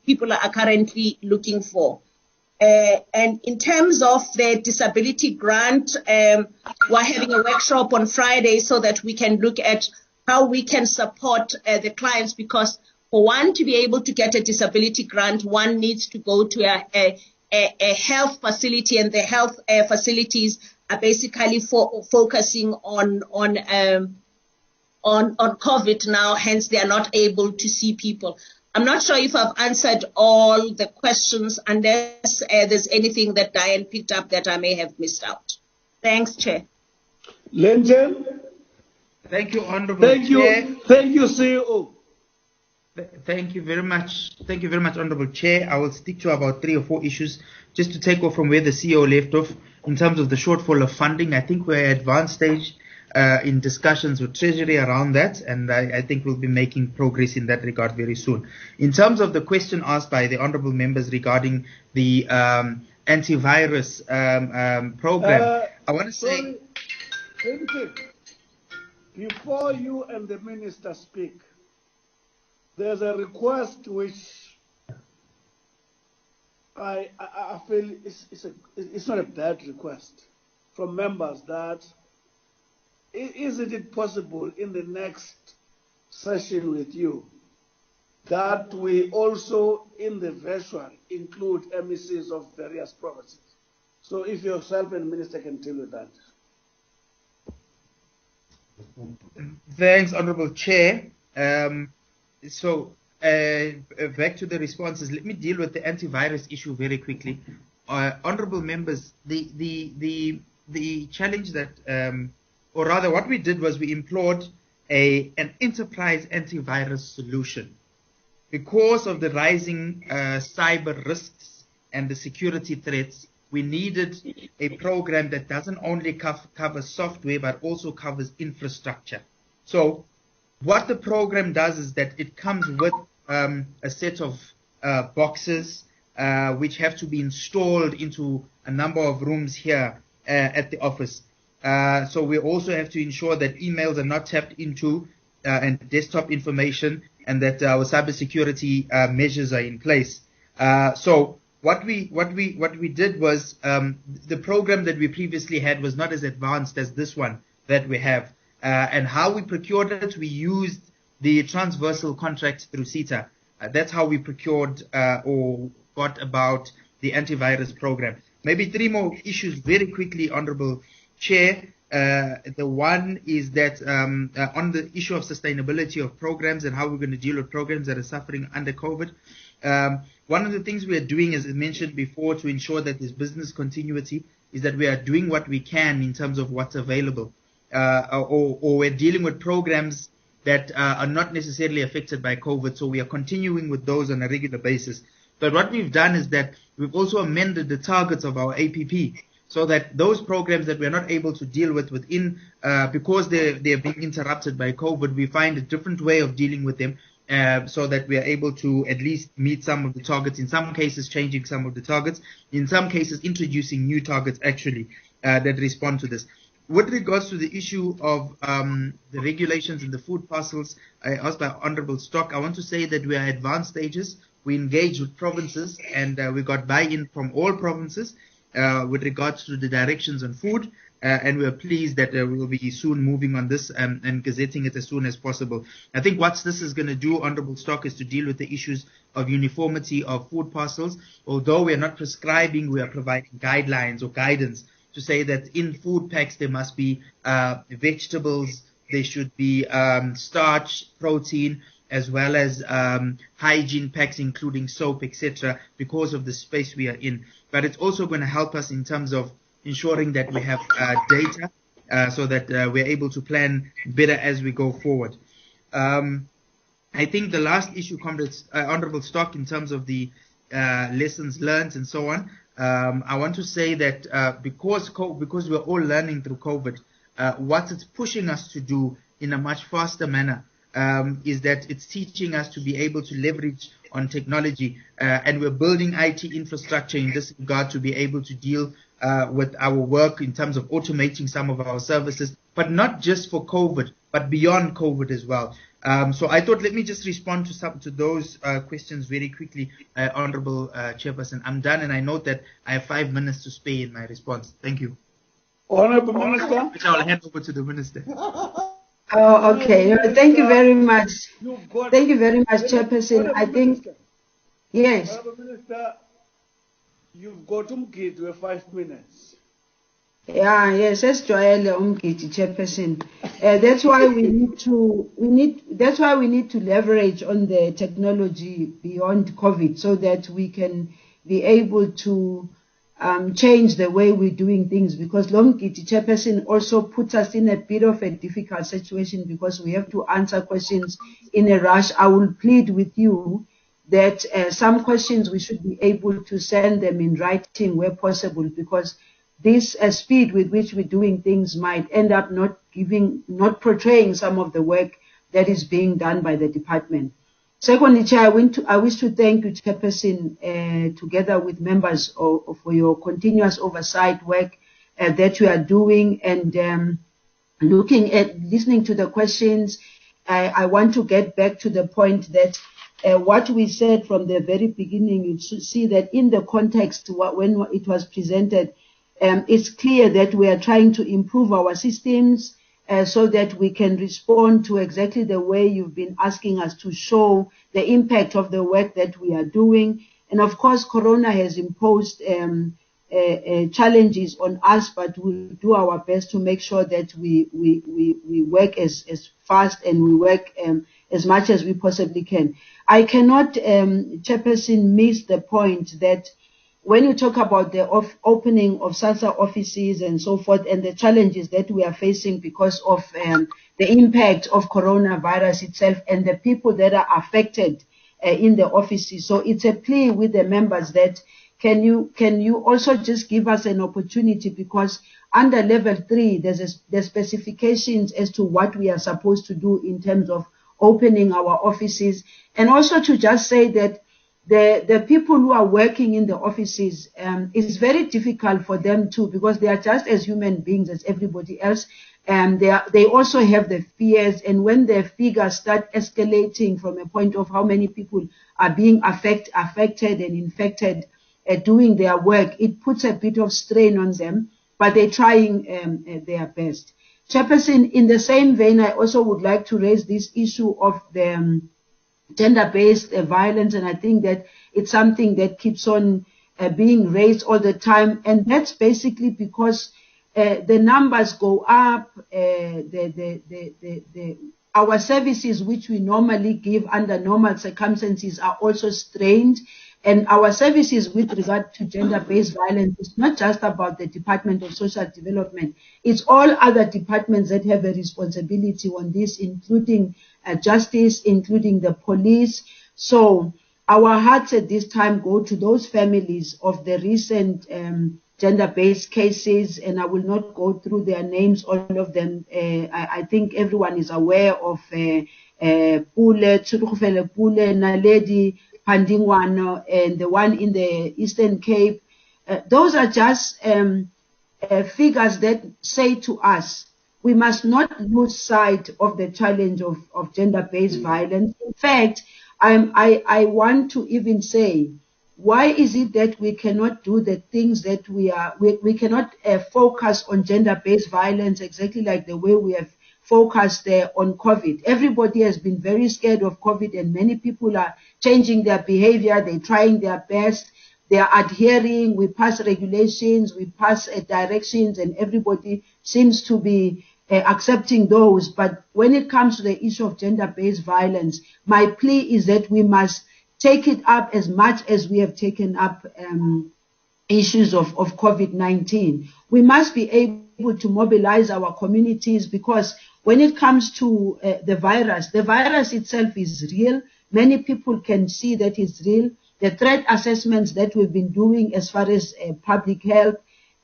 people are currently looking for. And in terms of the disability grant, we're having a workshop on Friday so that we can look at how we can support the clients, because for one to be able to get a disability grant, one needs to go to a health facility, and the health facilities are basically focusing on COVID now, hence they are not able to see people. I'm not sure if I've answered all the questions, unless there's anything that Diane picked up that I may have missed out. Thanks, Chair. Lenjen? Thank you, Honourable Thank Chair. you. Thank you, CEO. Thank you very much. Thank you very much, Honourable Chair. I will stick to about 3 or 4 issues just to take off from where the CEO left off. In terms of the shortfall of funding, I think we're at advanced stage in discussions with Treasury around that, and I think we'll be making progress in that regard very soon. In terms of the question asked by the honourable members regarding the antivirus program, I want to say... Before you and the Minister speak, there's a request which I feel it's not a bad request from members, that isn't it possible in the next session with you that we also in the virtual include MECs of various provinces? So if yourself and Minister can deal with that. Thanks, Honourable Chair. So back to the responses. Let me deal with the antivirus issue very quickly. Honourable members, the challenge that, or rather what we did was we implored an enterprise antivirus solution. Because of the rising cyber risks and the security threats, we needed a program that doesn't only cover software, but also covers infrastructure. So what the program does is that it comes with a set of boxes which have to be installed into a number of rooms here at the office. So we also have to ensure that emails are not tapped into and desktop information, and that our cybersecurity measures are in place. So what we did was the program that we previously had was not as advanced as this one that we have. And how we procured it, we used the transversal contract through CETA. That's how we procured or got about the antivirus program. Maybe 3 more issues very quickly, Honourable Chair. The one is that on the issue of sustainability of programs and how we're going to deal with programs that are suffering under COVID. One of the things we are doing, as I mentioned before, to ensure that there's business continuity, is that we are doing what we can in terms of what's available. Or we're dealing with programs that are not necessarily affected by COVID, so we are continuing with those on a regular basis. But what we've done is that we've also amended the targets of our APP, so that those programs that we're not able to deal with within, because they're being interrupted by COVID, we find a different way of dealing with them, so that we are able to at least meet some of the targets, in some cases changing some of the targets, in some cases introducing new targets actually that respond to this. With regards to the issue of the regulations in the food parcels asked by Honourable Stock, I want to say that we are at advanced stages. We engaged with provinces, and we got buy-in from all provinces with regards to the directions on food, and we are pleased that we will be soon moving on this and gazetting it as soon as possible. I think what this is going to do, Honourable Stock, is to deal with the issues of uniformity of food parcels. Although we are not prescribing, we are providing guidelines or guidance to say that in food packs there must be vegetables, there should be starch, protein, as well as hygiene packs, including soap, etc., because of the space we are in. But it's also going to help us in terms of ensuring that we have data so that we're able to plan better as we go forward. I think the last issue, comrades, Honorable Stock, in terms of the lessons learned and so on, I want to say that because we're all learning through COVID, what it's pushing us to do in a much faster manner is that it's teaching us to be able to leverage on technology, and we're building IT infrastructure in this regard to be able to deal with our work in terms of automating some of our services, but not just for COVID, but beyond COVID as well. So I thought, let me just respond to those questions very quickly, Honorable Chairperson. I'm done, and I note that I have 5 minutes to spare in my response. Thank you. Honorable Minister. Which I'll hand over to the Minister. Oh, okay. Thank you very much. Thank you very much, Chairperson. I think, yes. Honorable Minister, you've got umgidi with 5 minutes. Yeah, yes, that's Joelle Umgiti, Chairperson. That's why we need to leverage on the technology beyond COVID so that we can be able to change the way we're doing things, because Lomgiti, Chairperson, also puts us in a bit of a difficult situation because we have to answer questions in a rush. I will plead with you that some questions we should be able to send them in writing where possible, because this speed with which we're doing things might end up not portraying some of the work that is being done by the department. Secondly, Chair, I wish to thank you, Chairperson, together with members for your continuous oversight work that you are doing, and listening to the questions. I want to get back to the point that what we said from the very beginning, you should see that in the context when it was presented, it's clear that we are trying to improve our systems so that we can respond to exactly the way you've been asking us to show the impact of the work that we are doing. And of course, Corona has imposed challenges on us, but we'll do our best to make sure that we work as fast and we work as much as we possibly can. I cannot, Chairperson, miss the point that when you talk about the opening of SASSA offices and so forth, and the challenges that we are facing because of the impact of coronavirus itself and the people that are affected in the offices. So it's a plea with the members that can you also just give us an opportunity, because under level 3 there's specifications as to what we are supposed to do in terms of opening our offices, and also to just say that the people who are working in the offices, it's very difficult for them too, because they are just as human beings as everybody else, and they also have the fears. And when the figures start escalating from a point of how many people are being affected and infected doing their work, it puts a bit of strain on them, but they're trying their best. Chairperson, in the same vein, I also would like to raise this issue of the gender-based violence, and I think that it's something that keeps on being raised all the time, and that's basically because the numbers go up, our services which we normally give under normal circumstances are also strained, and our services with regard to gender-based violence is not just about the Department of Social Development, it's all other departments that have a responsibility on this, including justice, including the police. So our hearts at this time go to those families of the recent gender-based cases, and I will not go through their names, all of them. I think everyone is aware of Pule, Tsurukufele Pule, Naledi, Pandingwano, and the one in the Eastern Cape. Those are just figures that say to us, we must not lose sight of the challenge of gender-based violence. In fact, I want to even say, why is it that we cannot do the things that we cannot focus on gender-based violence exactly like the way we have focused on COVID? Everybody has been very scared of COVID, and many people are changing their behavior. They're trying their best. They are adhering. We pass regulations, we pass directions, and everybody seems to be accepting those. But when it comes to the issue of gender-based violence, my plea is that we must take it up as much as we have taken up issues of COVID-19. We must be able to mobilize our communities, because when it comes to the virus itself is real. Many people can see that it's real. The threat assessments that we've been doing as far as public health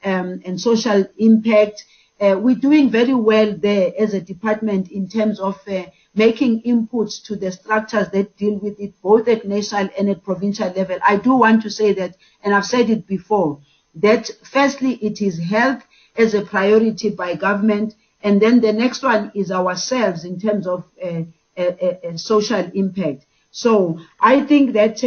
and social impact, we're doing very well there as a department in terms of making inputs to the structures that deal with it, both at national and at provincial level. I do want to say that, and I've said it before, that firstly, it is health as a priority by government, and then the next one is ourselves in terms of social impact. So I think that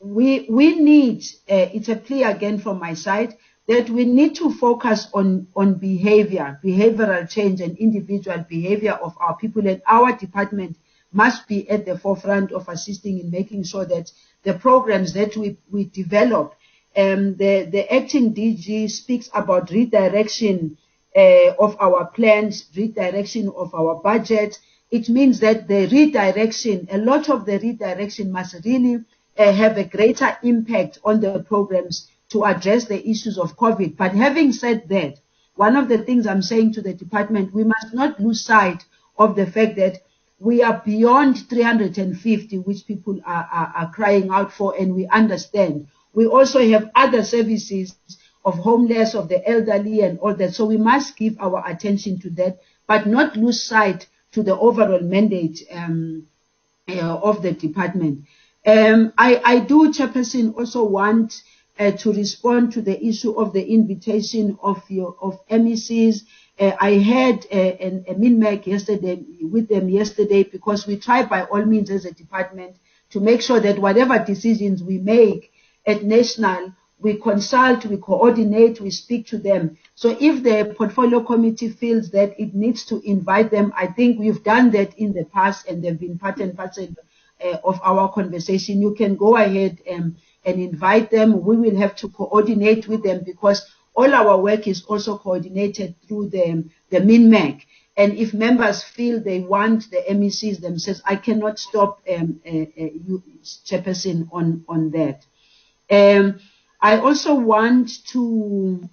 we need, it's a plea again from my side, that we need to focus on behavioral change and individual behavior of our people, and our department must be at the forefront of assisting in making sure that the programs that we develop, the acting DG speaks about redirection of our plans, redirection of our budget. It means that the redirection, a lot of the redirection must really have a greater impact on the programs to address the issues of COVID. But having said that, one of the things I'm saying to the department, we must not lose sight of the fact that we are beyond 350, which people are crying out for, and we understand. We also have other services of homeless, of the elderly and all that. So we must give our attention to that, but not lose sight to the overall mandate of the department. I do, Chairperson, also want to respond to the issue of the invitation of MECs. I had a MINMAC yesterday with them yesterday, because we try by all means as a department to make sure that whatever decisions we make at national, we consult, we coordinate, we speak to them. So if the portfolio committee feels that it needs to invite them, I think we've done that in the past and they've been part and parcel of our conversation. You can go ahead and invite them. We will have to coordinate with them, because all our work is also coordinated through the MINMAC. And if members feel they want the MECs themselves, I cannot stop you, Chairperson, on that. I also want to,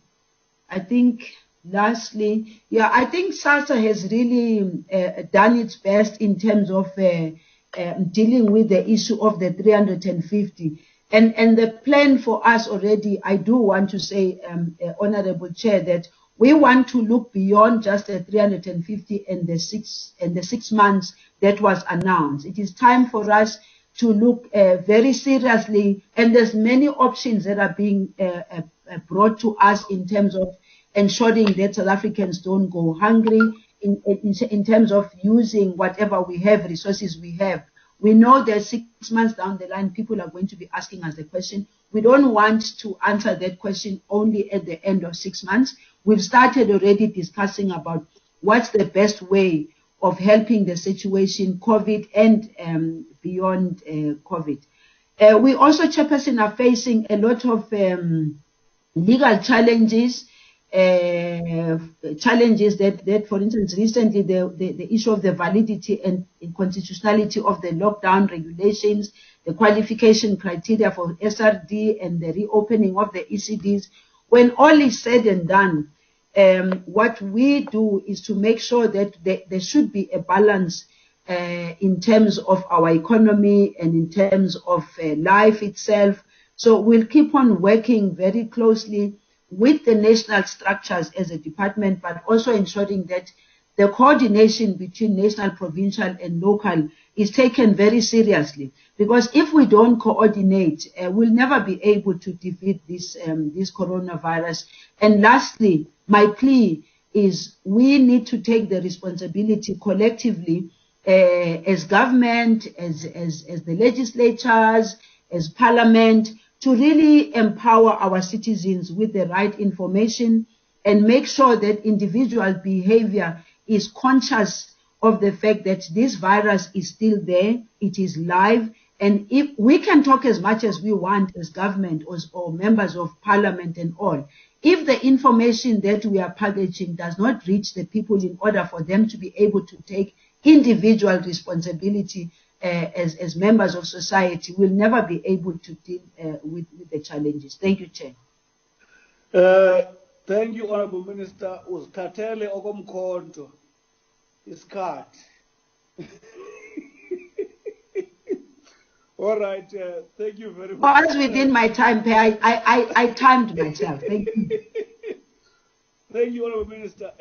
I think, lastly, I think SASSA has really done its best in terms of dealing with the issue of the 350. And the plan for us already, I do want to say, Honorable Chair, that we want to look beyond just the 350 and the 6 months that was announced. It is time for us to look very seriously, and there's many options that are being brought to us in terms of ensuring that South Africans don't go hungry, in terms of using whatever we have, resources we have. We know that 6 months down the line, people are going to be asking us the question. We don't want to answer that question only at the end of 6 months. We've started already discussing about what's the best way of helping the situation, COVID and beyond COVID. We also, Chairperson, are facing a lot of legal challenges, that, for instance, recently the issue of the validity and constitutionality of the lockdown regulations, the qualification criteria for SRD and the reopening of the ECDs. When all is said and done, what we do is to make sure that there should be a balance in terms of our economy and in terms of life itself. So we'll keep on working very closely with the national structures as a department, but also ensuring that the coordination between national, provincial, and local is taken very seriously. Because if we don't coordinate, we'll never be able to defeat this coronavirus. And lastly, my plea is we need to take the responsibility collectively as government, as the legislatures, as parliament, to really empower our citizens with the right information and make sure that individual behavior is conscious of the fact that this virus is still there, it is live, and if we can talk as much as we want as government or members of parliament and all, if the information that we are packaging does not reach the people in order for them to be able to take individual responsibility as members of society, we'll never be able to deal with the challenges. Thank you, Chair. Thank you, Honorable Minister. Uzithathele okomkhonto isikhathi. All right, thank you very much. I was within my time, I timed myself. Thank you. Thank you, Honorable Minister.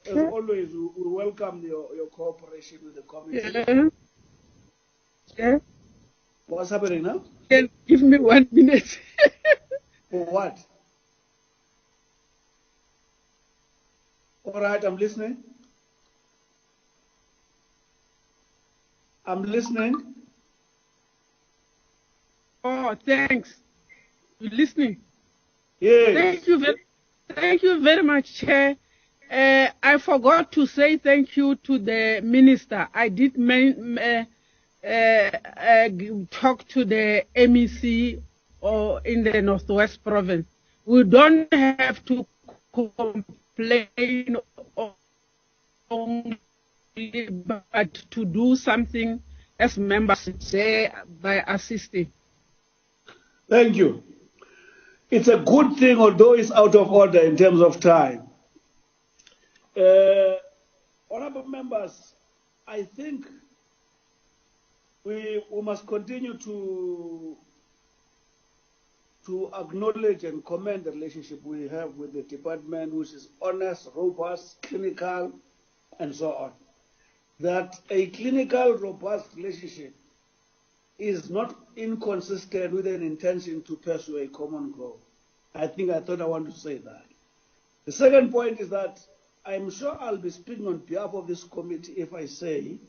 As always, we welcome your cooperation with the committee. Yeah. What's happening now? Give me 1 minute. For what? All right, I'm listening. I'm listening. Oh, thanks. You listening? Yes. Thank you very much, Chair. I forgot to say thank you to the minister. I did talk to the MEC or in the Northwest Province. We don't have to complain only, but to do something as members say by assisting. Thank you. It's a good thing, although it's out of order in terms of time. Honorable members, I think we must continue to acknowledge and commend the relationship we have with the department, which is honest, robust, clinical, and so on. That a clinical, robust relationship is not inconsistent with an intention to pursue a common goal. I thought I want to say that. The second point is that I'm sure I'll be speaking on behalf of this committee if I say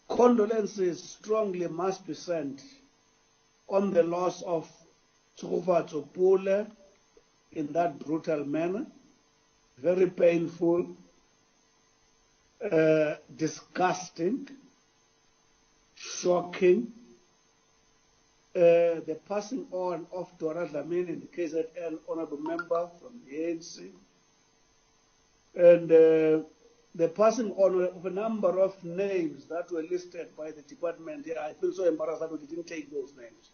condolences strongly must be sent on the loss of Tshukufatso Pule in that brutal manner. Very painful, disgusting, shocking. The passing on of Dora Dlamini in the KZN honorable member from the ANC, and the passing on of a number of names that were listed by the department here. I feel so embarrassed that we didn't take those names.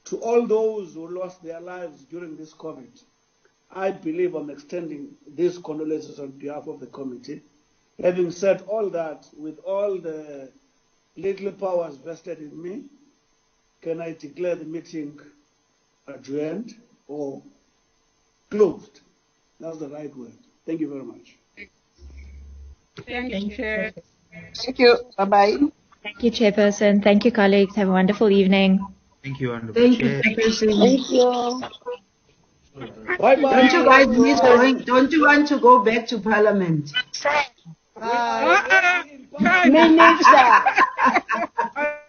To all those who lost their lives during this COVID, I believe I'm extending these condolences on behalf of the committee. Having said all that, with all the little powers vested in me, can I declare the meeting adjourned or closed? That's the right word. Thank you very much. Thank you, Chair. Thank you. Bye-bye. Thank you, Chairperson. Thank you, colleagues. Have a wonderful evening. Thank you, Honorable Thank Chair. you, Chairperson. Thank you. Bye-bye. Don't you guys miss going? Don't you want to go back to Parliament? Minister.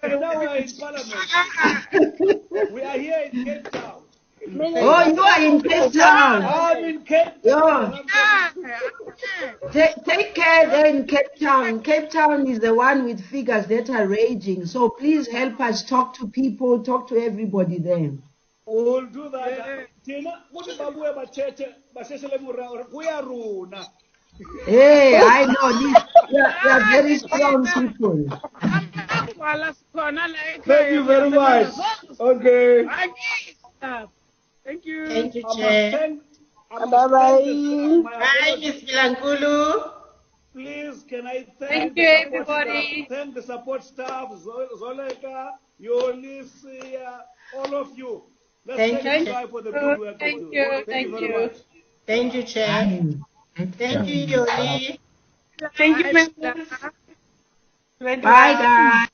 Now we are in Parliament. We are here in Cape Town. Oh, you are in Cape Town. I'm in Cape Town. Take care there in Cape Town. Cape Town is the one with figures that are raging. So please help us talk to people, talk to everybody there. We'll do that. Hey, I know. You are very strong people. Thank you very much. Okay. Thank you. Thank you, Chair. Bye-bye. Bye, Ms. Bilankulu. Please, can I Thank the you, support everybody. staff, thank the support staff, Zoleka, Yolis, all of you. Let's Thank take you. a try for the good work Thank you do. you. Thank you very much. Thank you, Chair. Thank you, Yoli. Thank you, members. Bye, guys.